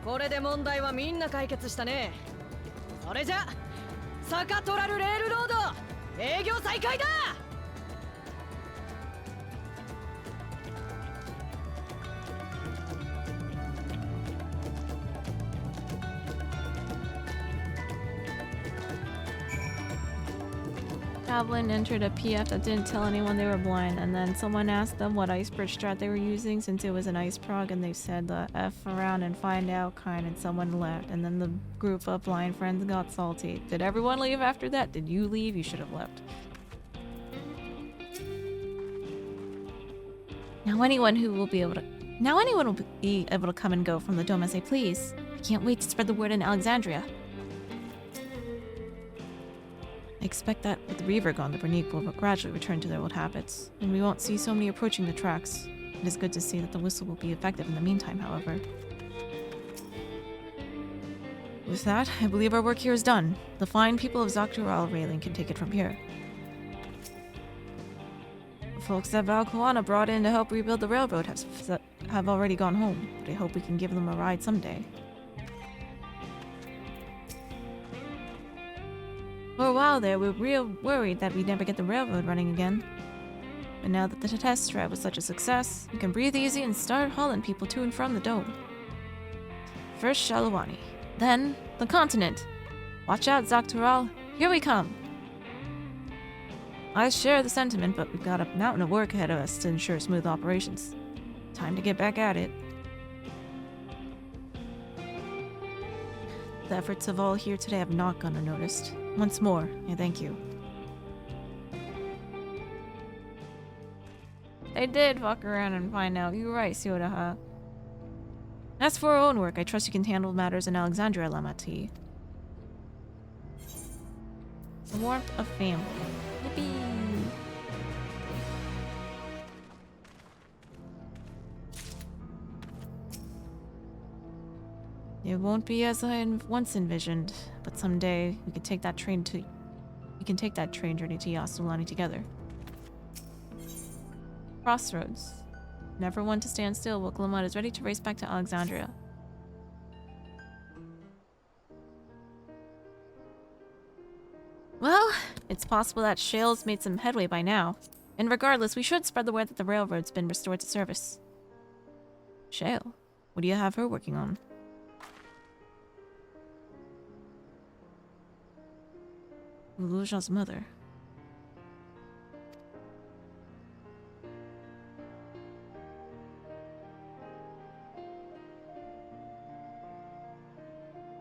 これで問題はみんな解決したね。それじゃ坂トラルレールロード営業再開だ。Goblin entered a PF that didn't tell anyone they were blind, and then someone asked them what ice bridge strat they were using since it was an ice prog, and they said the F around and find out kind, and someone left, and then the group of blind friends got salty. Did everyone leave after that? Did you leave? You should have left. Now anyone will be able to come and go from the dome and say, please, I can't wait to spread the word in Alexandria. I expect that with the Reaver gone, the Bernique will gradually return to their old habits, and we won't see so many approaching the tracks. It is good to see that the whistle will be effective in the meantime, however. With that, I believe our work here is done. The fine people of Zaktural Railing can take it from here. The folks that Valkoana brought in to help rebuild the railroad have already gone home, but I hope we can give them a ride someday. For a while there, we were real worried that we'd never get the railroad running again. But now that the test drive was such a success, we can breathe easy and start hauling people to and from the dome. First Shalawani, then the continent. Watch out, Zaktural. Here we come. I share the sentiment, but we've got a mountain of work ahead of us to ensure smooth operations. Time to get back at it. The efforts of all here today have not gone unnoticed. Once more, I thank you. They did fuck around and find out. You're right, Siodaha. As for our own work, I trust you can handle matters in Alexandria, Lamati. The warmth of family. Yippee! It won't be as I once envisioned, but someday we can take that train journey to Yasulani together. Crossroads. Never one to stand still while Glamad is ready to race back to Alexandria. Well, it's possible that Shale's made some headway by now. And regardless, we should spread the word that the railroad's been restored to service. Shale? What do you have her working on? Luja's mother.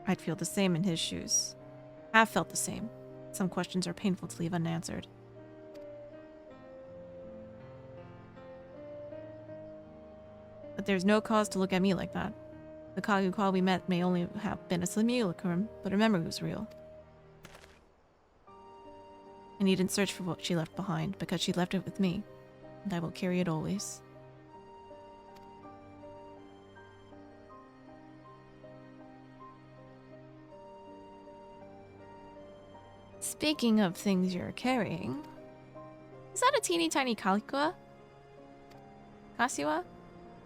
I'd feel the same in his shoes. Have felt the same. Some questions are painful to leave unanswered. But there's no cause to look at me like that. The Kaguka we met may only have been a simulacrum, but her memory was real. I needn't search for what she left behind, because she left it with me, and I will carry it always. Speaking of things you're carrying, is that a teeny tiny Kalikua? Kasiwa?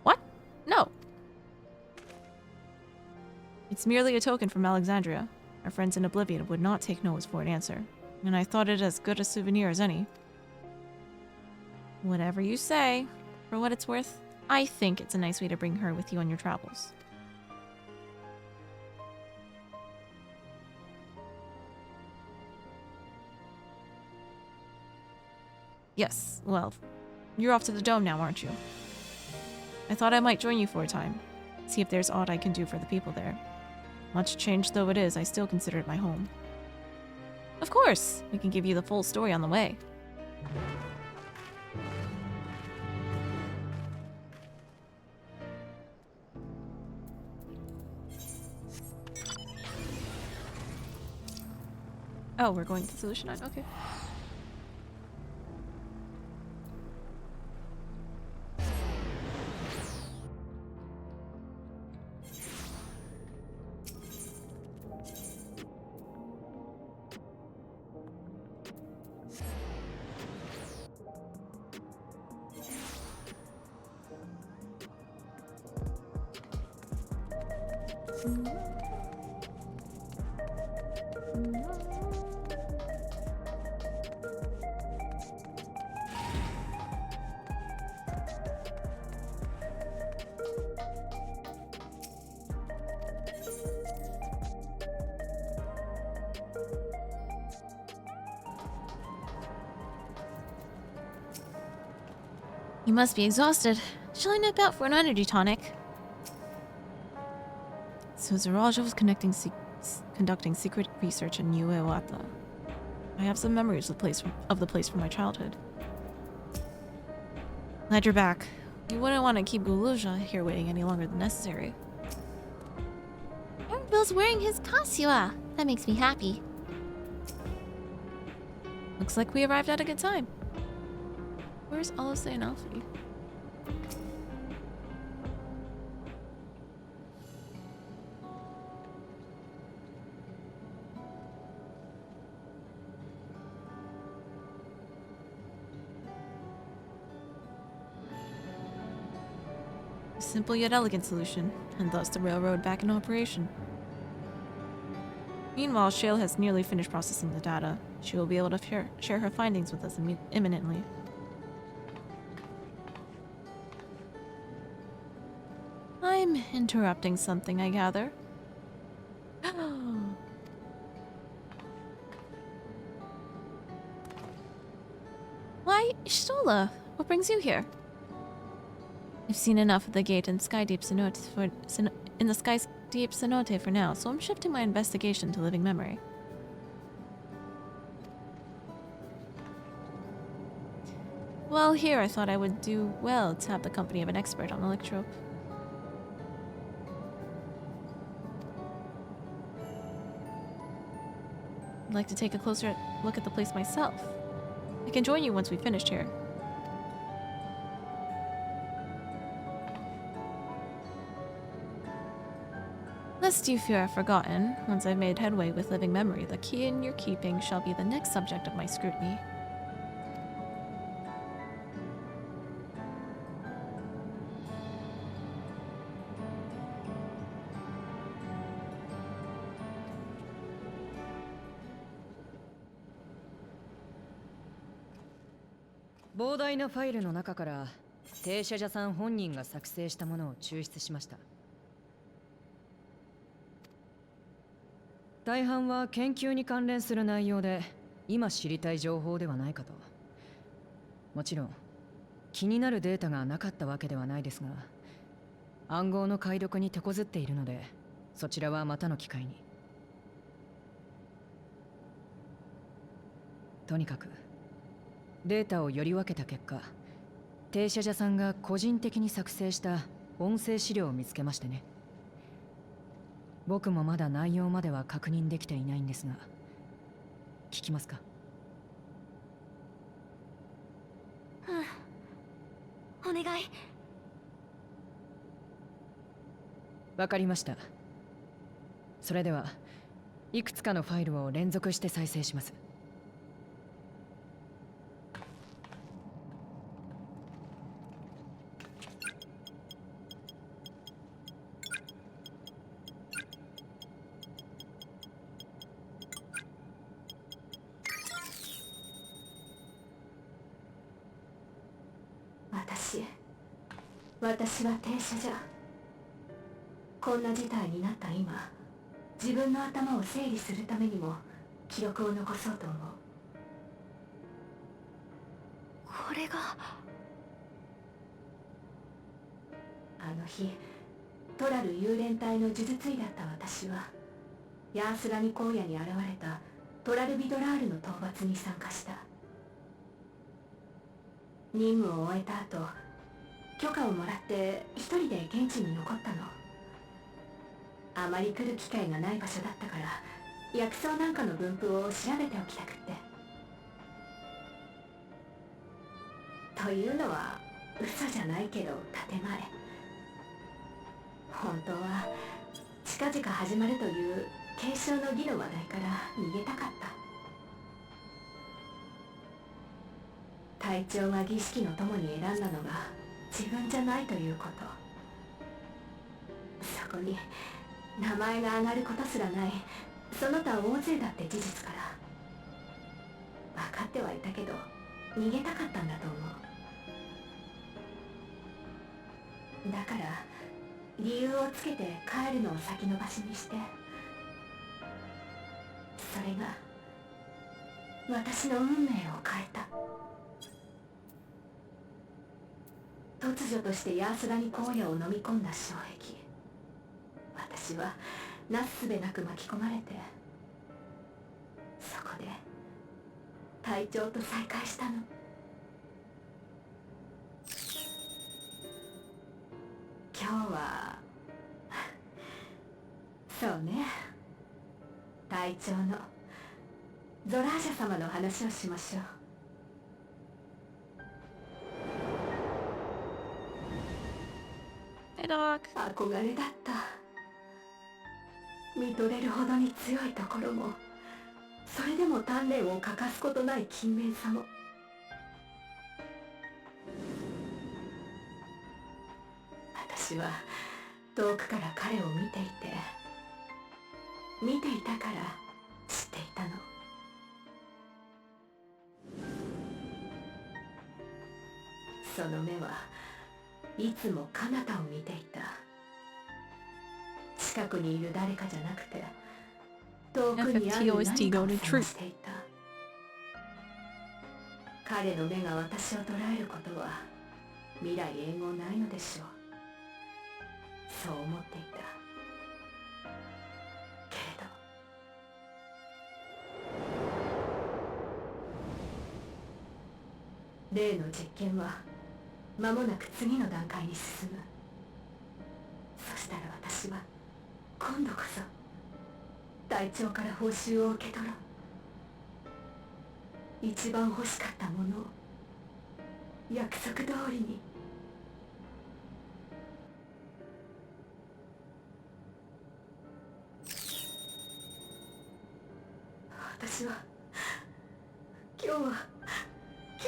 What? No. It's merely a token from Alexandria. Our friends in Oblivion would not take no for an answer, and I thought it as good a souvenir as any. Whatever you say. For what it's worth, I think it's a nice way to bring her with you on your travels. Yes, well, you're off to the dome now, aren't you? I thought I might join you for a time. See if there's aught I can do for the people there. Much changed though it is, I still consider it my home. Of course! We can give you the full story on the way. Oh, we're going to Solution 9, okay. You must be exhausted. Shall I nip out for an energy tonic? So Zaraja was conducting secret research in Uewata. I have some memories of the place from my childhood. Glad you're back. You wouldn't want to keep Guluja here waiting any longer than necessary. Bill's wearing his Kasiwa. That makes me happy. Looks like we arrived at a good time. Where's Alose and Alfie? simple yet elegant solution, and thus the railroad back in operation. Meanwhile, Shale has nearly finished processing the data. She will be able to share her findings with us imminently. I'm interrupting something, I gather. Why, Shola, what brings you here? I've seen enough of the gate and Sky Deep Cenote in the Sky Deep Cenote for now, so I'm shifting my investigation to living memory. Well, here I thought I would do well to have the company of an expert on electrope. I'd like to take a closer look at the place myself. I can join you once we've finished here. Lest you fear I've forgotten, once I've made headway with living memory, the key in your keeping shall be the next subject of my scrutiny.膨大なファイルの中から停車者さん本人が作成したものを抽出しました。大半は研究に関連する内容で今知りたい情報ではないかと。もちろん気になるデータがなかったわけではないですが、暗号の解読に手こずっているので、そちらはまたの機会に。とにかくデータをより分けた結果、停車者さんが個人的に作成した音声資料を見つけましてね。僕もまだ内容までは確認できていないんですが、聞きますか？お願い。わかりました。それではいくつかのファイルを連続して再生します。私は停車じゃ。こんな事態になった今、自分の頭を整理するためにも記録を残そうと思う。これがあの日トラル幽霊隊の呪術医だった私は、ヤースラミ荒野に現れたトラルビドラールの討伐に参加した。任務を終えた後、許可をもらって一人で現地に残ったの。あまり来る機会がない場所だったから、薬草なんかの分布を調べておきたくって。というのは嘘じゃないけど建前。本当は近々始まるという継承の儀の話題から逃げたかった。隊長が儀式の友に選んだのが自分じゃないということ。そこに名前が挙がることすらないその他大勢だって事実から分かってはいたけど、逃げたかったんだと思う。だから理由をつけて帰るのを先延ばしにして、それが私の運命を変えた。突如としてヤースラニ荒野を飲み込んだ衝撃、私はなすすべなく巻き込まれて、そこで隊長と再会したの。今日はそうね、隊長のゾラージャ様の話をしましょう。憧れだった。見とれるほどに強いところも、それでも鍛錬を欠かすことない勤勉さも。私私は遠くから彼を見ていたから知っていたの。その目はいつも彼方を見ていた。近くにいる誰かじゃなくて遠くにある何かを探していた。彼の目が私を捉えることは未来永劫ないのでしょう。そう思っていたけれど、例の実験は間もなく次の段階に進む。そしたら私は今度こそ隊長から報酬を受け取ろう。一番欲しかったものを約束通りに。私は今日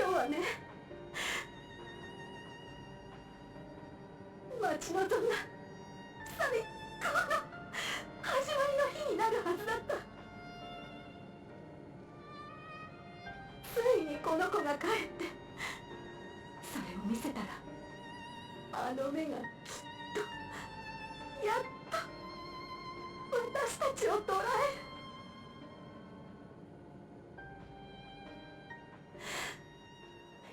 はね、待ち望んだ最高の始まりの日になるはずだった。ついにこの子が帰って、それを見せたらあの目がきっとやっと私たちを捕らえる。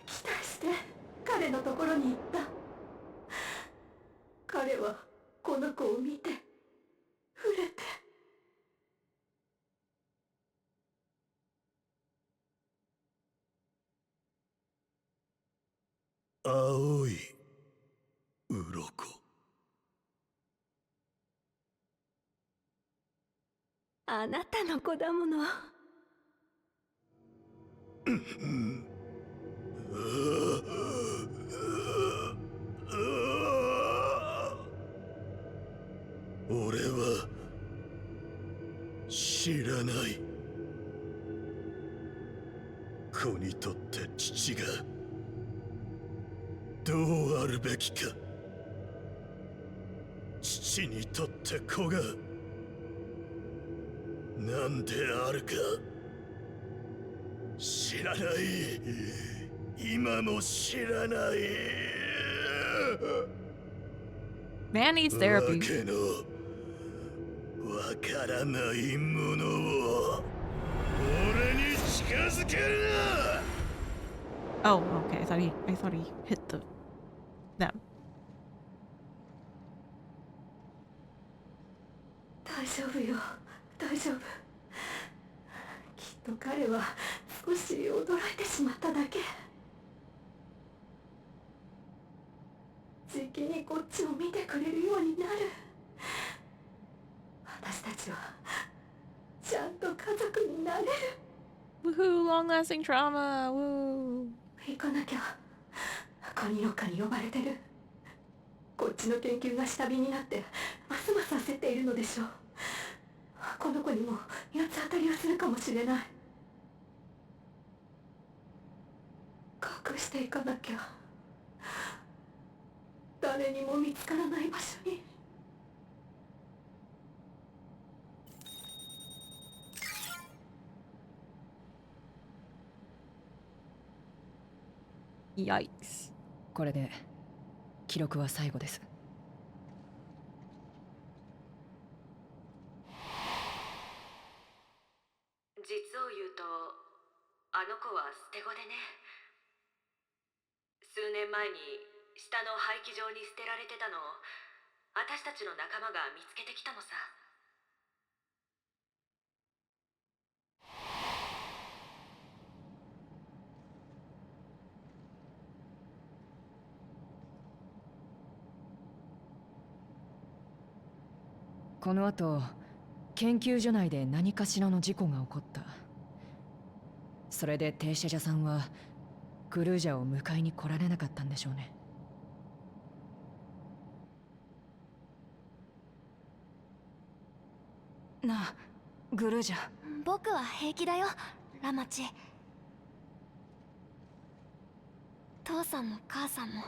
期待して彼のところに行った。彼はこの子を見て触れて、青い鱗。あなたの子だもの。俺は知らない。子にとって父がどうあるべきか、父にとって子が何であるか知らない。今も知らない。 Man needs therapy. わけのわからないものを俺に近づけるな。 Oh, okay. I thought he hit them. 大丈夫よ、大丈夫。きっと彼は少し驚いてしまっただけ。じきにこっちを見てくれるようになる。私たちはちゃんと家族になれる。 Woohoo! Long-lasting trauma! Woo! 行かなきゃ。カニロッカに呼ばれてる。こっちの研究が下火になってますます焦っているのでしょう。この子にも八つ当たりをするかもしれない。隠していかなきゃ。誰にも見つからない場所に。Yikes. これで記録は最後です。実を言うと、あの子は捨て子でね。数年前に下の廃棄場に捨てられてたのを私たちの仲間が見つけてきたのさ。この後、研究所内で何かしらの事故が起こった。それで停車者さんはクルージャーを迎えに来られなかったんでしょうね。なあ、グルージャ。僕は平気だよ、ラマチ。父さんも母さんも。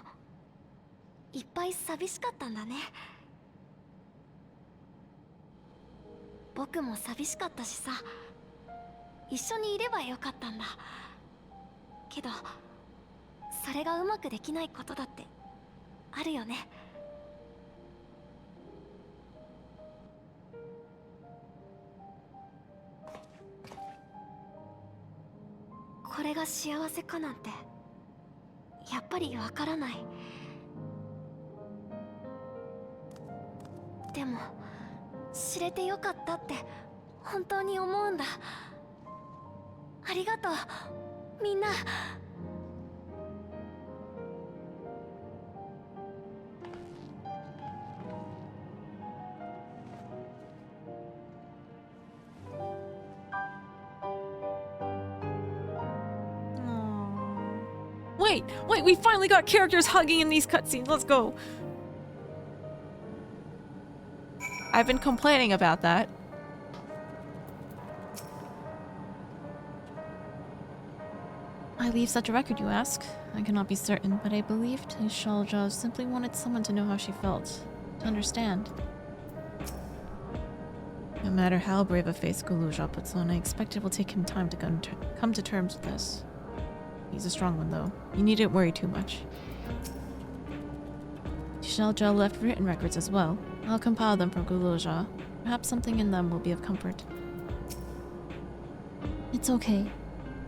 いっぱい寂しかったんだね。僕も寂しかったしさ、一緒にいればよかったんだ。けどそれがうまくできないことだってあるよね。これが幸せかなんてやっぱりわからない。でも知れてよかったって本当に思うんだ。ありがとうみんな。Wait, we finally got characters hugging in these cutscenes. Let's go. I've been complaining about that. I leave such a record, you ask? I cannot be certain, but I believed Shalja simply wanted someone to know how she felt, to understand. No matter how brave a face Guluja puts on, I expect it will take him time to come to terms with this. He's a strong one, though. You needn't worry too much. Shalja left written records as well. I'll compile them for Guluja. Perhaps something in them will be of comfort. It's okay.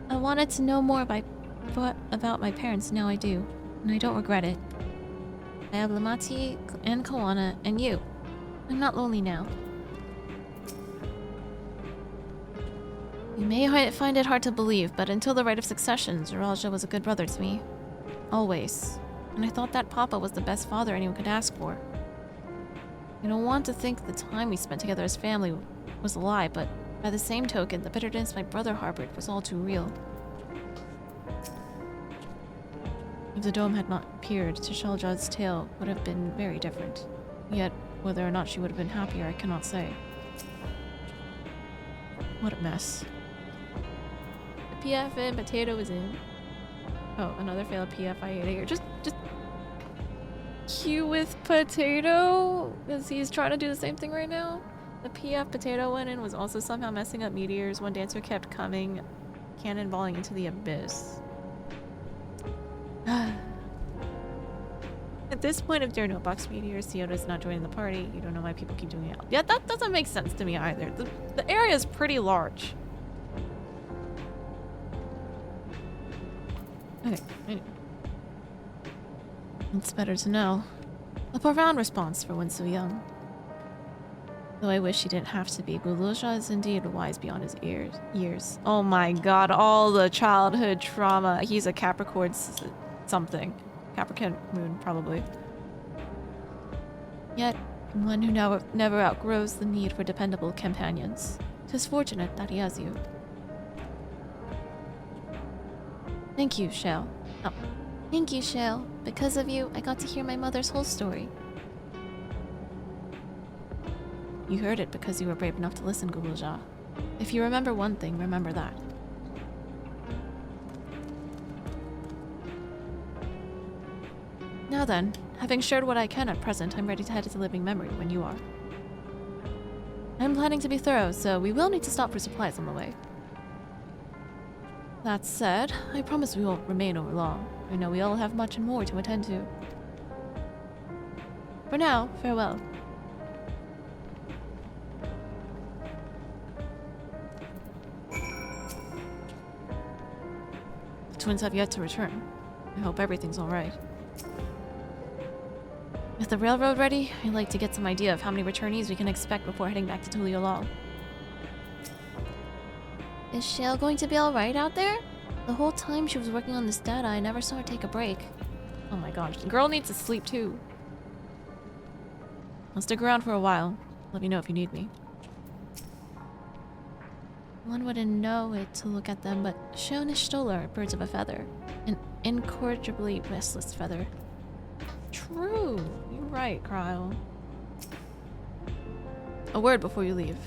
I wanted to know more about my parents, now I do. And I don't regret it. I have Lamati and Kawana and you. I'm not lonely now. You may find it hard to believe, but until the rite of succession, Zeralja was a good brother to me. Always. And I thought that Papa was the best father anyone could ask for. I don't want to think the time we spent together as family was a lie, but by the same token, the bitterness my brother harbored was all too real. If the dome had not appeared, Shalja's tale would have been very different. Yet, whether or not she would have been happier, I cannot say. What a mess. The PF and Potato is in. Oh, another failed PF I ate here. Just cue with Potato, because he's trying to do the same thing right now. The PF Potato went in was also somehow messing up meteors. One dancer kept coming, cannonballing into the abyss. At this point, if there are no box meteors, Siota's not joining the party. You don't know why people keep doing it. Yeah, that doesn't make sense to me either. The area is pretty large. Okay, anyway. It's better to know. A profound response for one so young. Though I wish he didn't have to be, Guluja is indeed wise beyond his years. Oh my god, all the childhood trauma. He's a Capricorn something. Capricorn moon, probably. Yet, one who never outgrows the need for dependable companions. 'Tis fortunate that he has you. Thank you, Shale. Oh. Thank you, Shale. Because of you, I got to hear my mother's whole story. You heard it because you were brave enough to listen, Guluja. If you remember one thing, remember that. Now then, having shared what I can at present, I'm ready to head into living memory when you are. I'm planning to be thorough, so we will need to stop for supplies on the way. That said, I promise we won't remain over long. I know we all have much and more to attend to. For now, farewell. The twins have yet to return. I hope everything's alright. With the railroad ready, I'd like to get some idea of how many returnees we can expect before heading back to Tuliolal. Is Shale going to be alright out there? The whole time she was working on this data, I never saw her take a break. Oh my gosh, the girl needs to sleep too. I'll stick around for a while. Let me know if you need me. One wouldn't know it to look at them, but Shale and Stola are birds of a feather. An incorrigibly restless feather. True. You're right, Cryle. A word before you leave.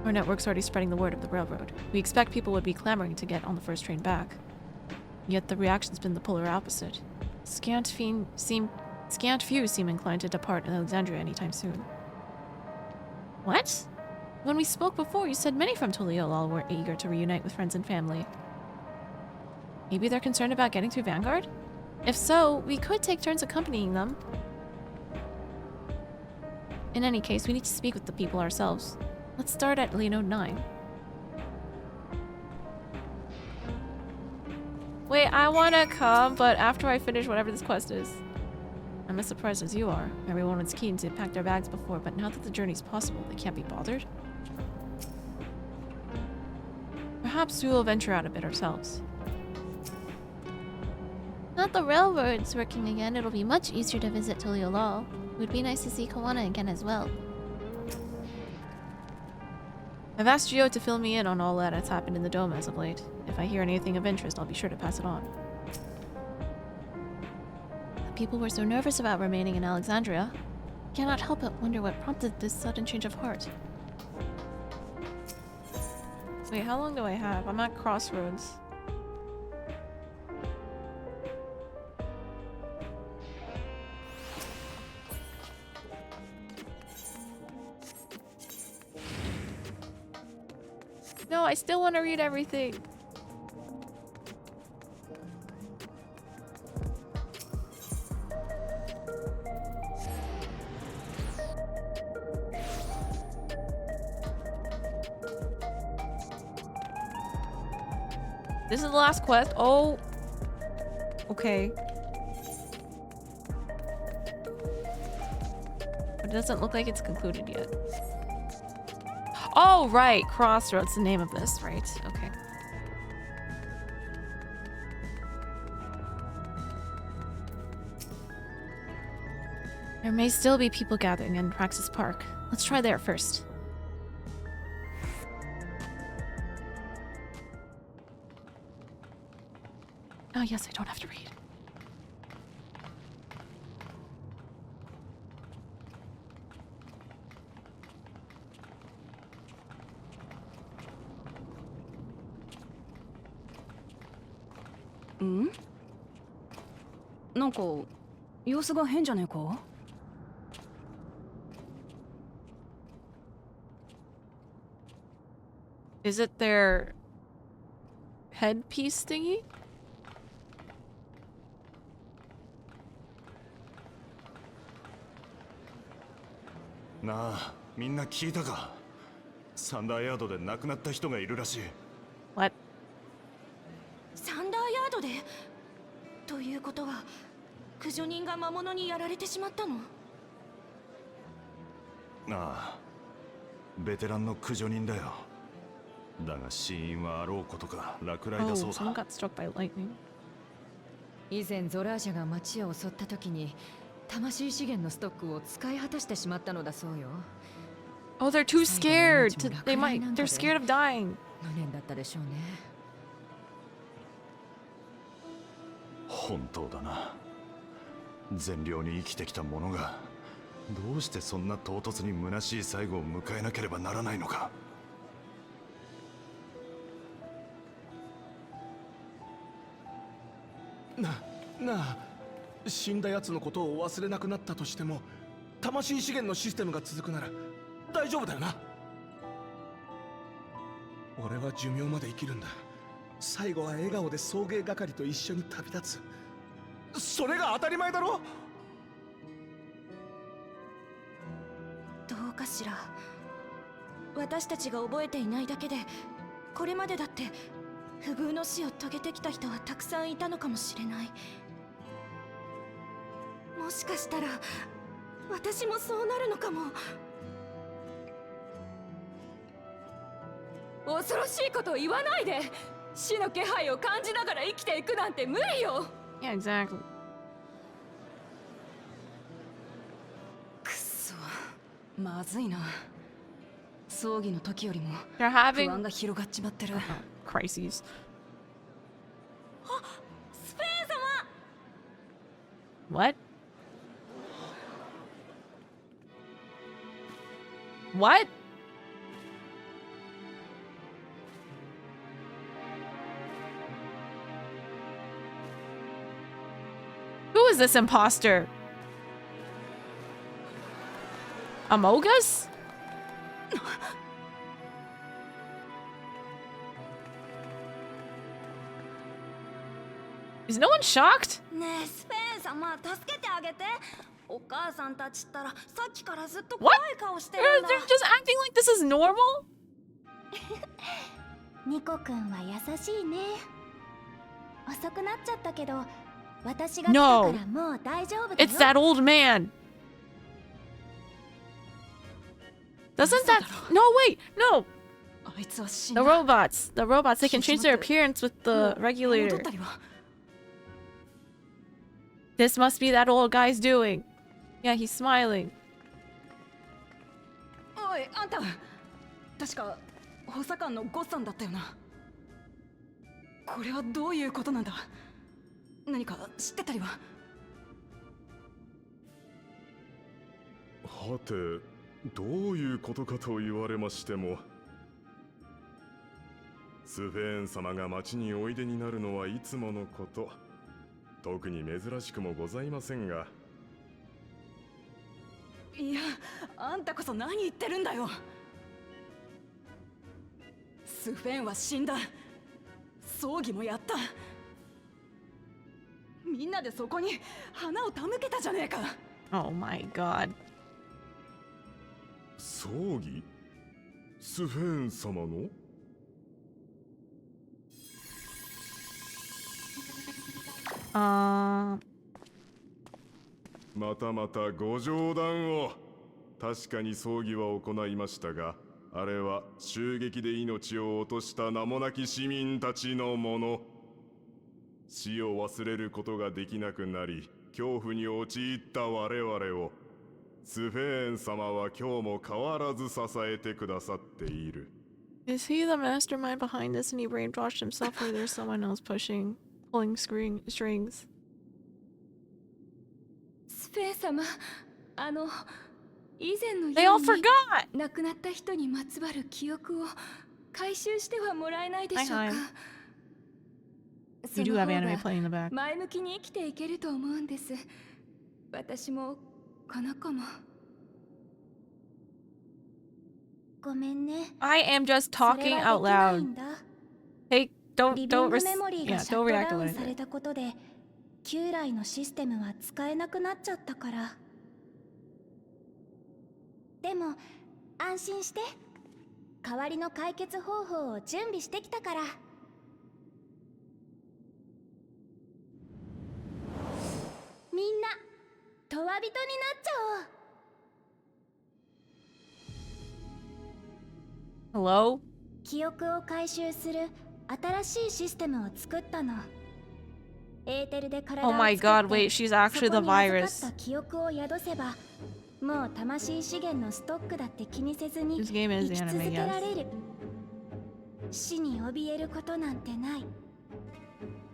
Our network's already spreading the word of the railroad. We expect people would be clamoring to get on the first train back. Yet the reaction's been the polar opposite. Scant few seem inclined to depart Alexandria anytime soon. What? When we spoke before, you said many from Tuliolal were eager to reunite with friends and family. Maybe they're concerned about getting through Vanguard? If so, we could take turns accompanying them. In any case, we need to speak with the people ourselves. Let's start at Lane 9. Wait, I wanna come, but after I finish whatever this quest is. I'm as surprised as you are. Everyone was keen to pack their bags before, but now that the journey's possible, they can't be bothered. Perhaps we will venture out a bit ourselves. Not the railroads working again, it'll be much easier to visit Tuliolal. It would be nice to see Kawana again as well. I've asked Gio to fill me in on all that has happened in the dome as of late. If I hear anything of interest, I'll be sure to pass it on. The people were so nervous about remaining in Alexandria. I cannot help but wonder what prompted this sudden change of heart. Wait, how long do I have? I'm at Crossroads. No, I still want to read everything. This is the last quest. Oh. Okay. But it doesn't look like it's concluded yet. Oh, right. Crossroads, the name of this, right? Okay. There may still be people gathering in Praxis Park. Let's try there first. Oh, yes, I don't have to read.ん？なんか様子が変じゃねえか？ Is it their headpiece thingy?なあ、みんな聞いたか？サンダーヤードで亡くなった人がいるらしい。What? サンダーヤードでということは駆除人が魔物にやられてしまったの？ああ、ベテランの駆除人だよ。だが死因はあろうことか落雷だそう someone だ。 got struck by lightning. 以前ゾラージャが町を襲った時に魂資源のストックを使い果たしてしまったのだそうよ。 Oh, they're too scared. They're scared of dying. 無念だったでしょうね。本当だな。善良に生きてきた者がどうしてそんな唐突に虚しい最後を迎えなければならないのか。なあ、死んだ奴のことを忘れなくなったとしても魂資源のシステムが続くなら大丈夫だよな。俺は寿命まで生きるんだ。最後は笑顔で送迎係と一緒に旅立つ。それが当たり前だろ。どうかしら。私たちが覚えていないだけでこれまでだって不遇の死を遂げてきた人はたくさんいたのかもしれない。もしかしたら私もそうなるのかも。恐ろしいことを言わないで。死の気配を感じながら生きていくなんて無理よ。 Yeah, exactly. くそ、まずいな。葬儀の時よりも They're 不 having 安が広がっちまってる。 crises. スペー様。 What? What? Who is this imposter? Amogus? Is no one shocked? ねえスペン様助けてあげて。お母さんたちったらさっきからずっと怖い顔してる They're んだ。 just acting like this is normal? ニコくんは優しいね。遅くなっちゃったけど、私が来たからもう大丈夫だよ。 It's that old man. Doesn't that... No, wait, no. あいつは死ん The だ。 robots. The robots, they can change their appearance with the regulator. 戻ったりは。 This must be that old guy's doing. Yeah, he's smiling. おいあんた、確か補佐官のゴッさんだったよな。これはどういうことなんだ。何か知ってたりは。はて、どういうことかと言われましても、スフェーン様が町においでになるのはいつものこと。特に珍しくもございませんが。いや、あんたこそ何言ってるんだよ。スフェンは死んだ。葬儀もやった。みんなでそこに花を手向けたじゃねえか。 Oh my god. 葬儀？スフェーン様の？またまたご冗談を。確かに葬儀は行いましたが、あれは襲撃で命を落とした名もなき市民たちのもの。死を忘れることができなくなり、恐怖に陥った我々を、スフェーン様は今日も変わらず支えてくださっている。Is he the mastermind behind this and he brainwashed himself, or there's someone else pulling strings? スペン様、以前の They よ all うに forgot! 亡くなった人にまつわる記憶を回収してはもらえないでしょうか。 Hi, hi. そ You の do 方 have が anime playing in the back. 前向きに生きていけると思うんです。私もこの子も。ごめんね。 I am just talking out それはできない loud. んだ。 Hey, リビ don't ングメモリー yeah, がシャ don't ット react ダ to ウン it. されたことで、旧来のシステムは使えなくなっちゃったから。でも安心して、代わりの解決方法を準備してきたから。みんなトワ人になっちゃおう。 Hello? 記憶を回収する新しいシステムを作ったの。エーテルで体を Oh 作 my って、 god, wait, she's actually そ the こに預か virus. った記憶を宿せば、もう魂資源のストックだって気にせずに This game 生 is き続 anime, けら yes. れる。死に怯えることなんてない。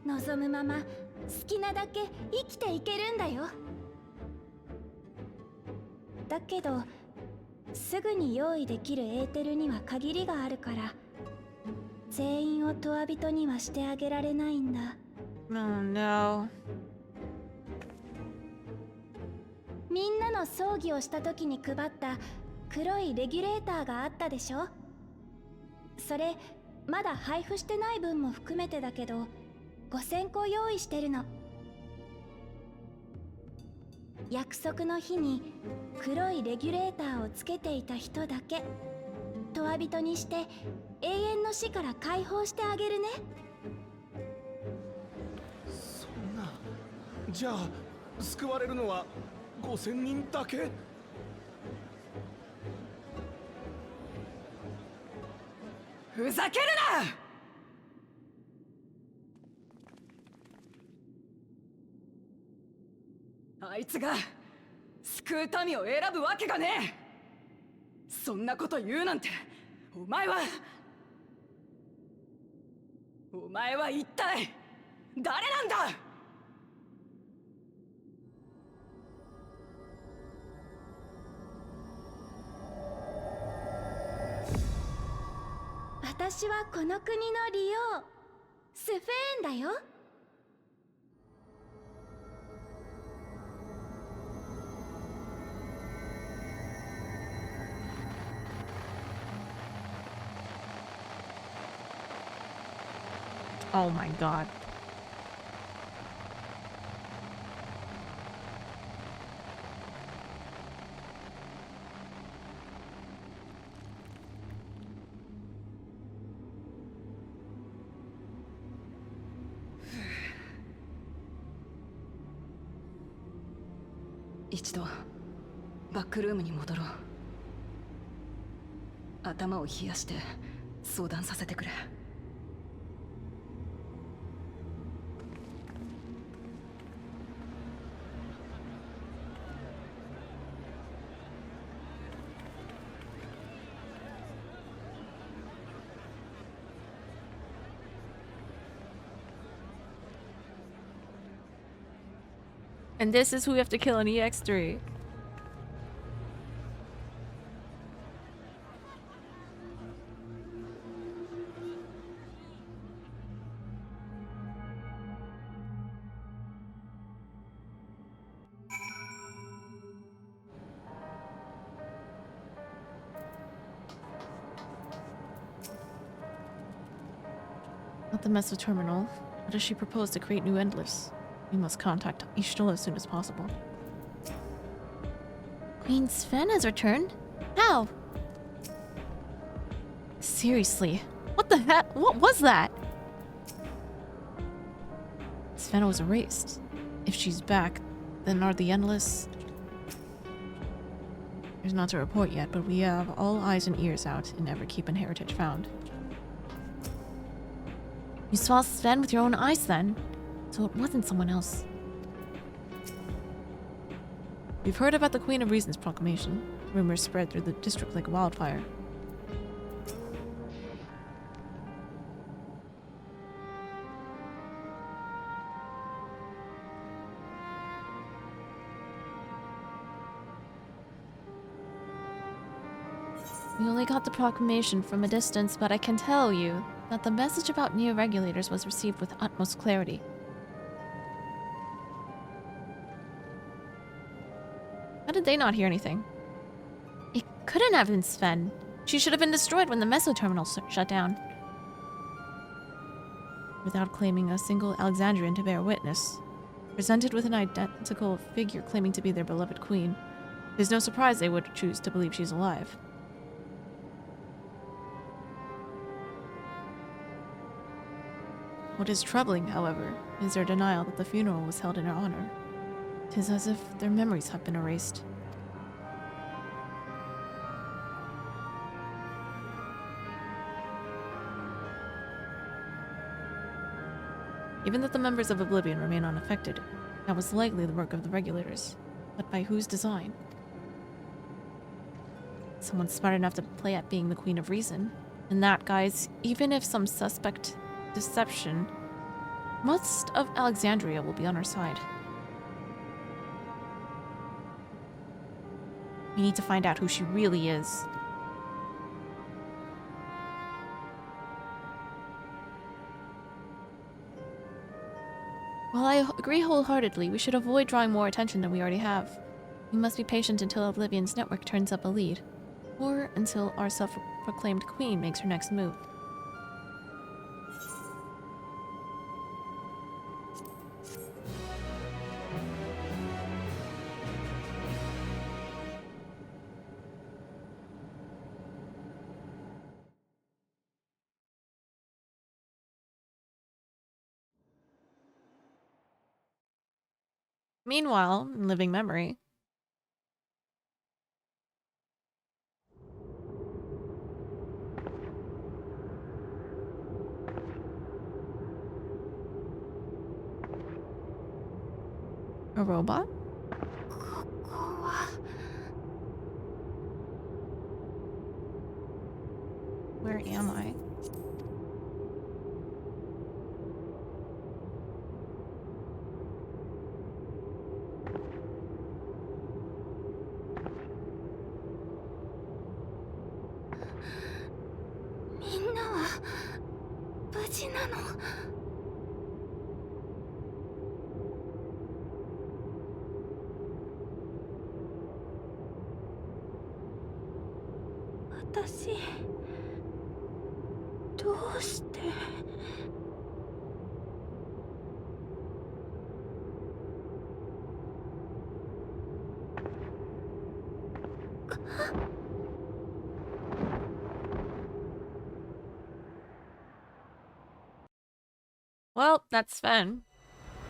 望むまま好きなだけ生きていけるんだよ。だけどすぐに用意できるエーテルには限りがあるから、全員をトワ人にはしてあげられないんだ。 Oh no. みんなの葬儀をした時に配った黒いレギュレーターがあったでしょ。それまだ配布してない分も含めてだけど、5000個用意してるの。約束の日に黒いレギュレーターをつけていた人だけトワ人にして永遠の死から解放してあげるね。そんな。じゃあ救われるのは5000人だけ？ふざけるな！あいつが救う民を選ぶわけがねえ。そんなこと言うなんて、お前は一体誰なんだ！私はこの国の利用、スフェーンだよ。Oh my god.一度バックルームに戻ろう。頭を冷やして相談させてくれ。And this is who we have to kill in EX3. Not the Meso terminal. How does she propose to create new endless? We must contact Ishtola as soon as possible. Queen Sven has returned? How? Seriously, what the heck? What was that? Sven was erased. If she's back, then are the endless... There's not a report yet, but we have all eyes and ears out in Everkeep and Heritage found. You saw Sven with your own eyes then? So it wasn't someone else. We've heard about the Queen of Reason's proclamation. Rumors spread through the district like wildfire. We only got the proclamation from a distance, but I can tell you that the message about new regulators was received with utmost clarity. How did they not hear anything? It couldn't have been Sven. She should have been destroyed when the Meso terminal shut down. Without claiming a single Alexandrian to bear witness. Presented with an identical figure claiming to be their beloved queen, it is no surprise they would choose to believe she's alive. What is troubling, however, is their denial that the funeral was held in her honor. 'Tis as if their memories have been erased. Even though the members of Oblivion remain unaffected, that was likely the work of the regulators. But by whose design? Someone smart enough to play at being the Queen of Reason. And that, guys, even if some suspect deception, most of Alexandria will be on our side. We need to find out who she really is. While I agree wholeheartedly, we should avoid drawing more attention than we already have. We must be patient until Oblivion's network turns up a lead, or until our self-proclaimed queen makes her next move. Meanwhile, in living memory, a robot? Where am I? Well, that's Sven.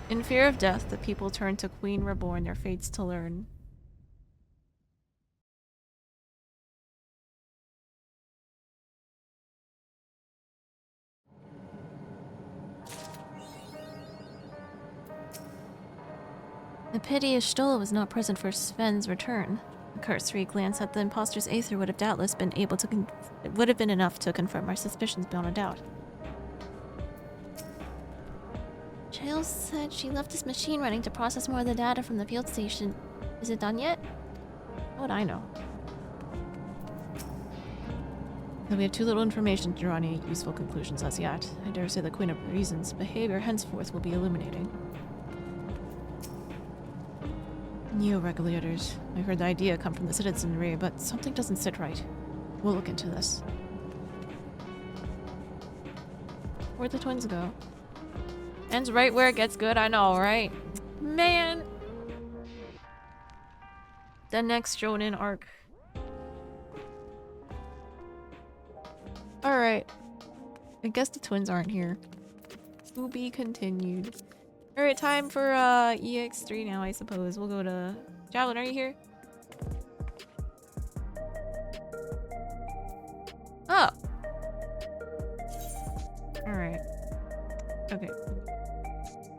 In fear of death, the people turn to Queen Reborn, their fates to learn. A pity Stola was not present for Sven's return. A cursory glance at the imposter's aether would have doubtless been able to would have been enough to confirm our suspicions beyond a doubt. Giles said she left his machine running to process more of the data from the field station. Is it done yet? How would I know? Though we have too little information to draw any useful conclusions as yet, I dare say the Queen of Reason's behavior henceforth will be illuminating. Neo-regulators. I heard the idea come from the citizenry, but something doesn't sit right. We'll look into this. Where'd the twins go? Ends right where it gets good, I know, right? Man! The next Jonin arc. Alright. I guess the twins aren't here. To be continued. Alright, time for EX3 now, I suppose. We'll go to... Javelin, are you here? Oh! Alright. Okay.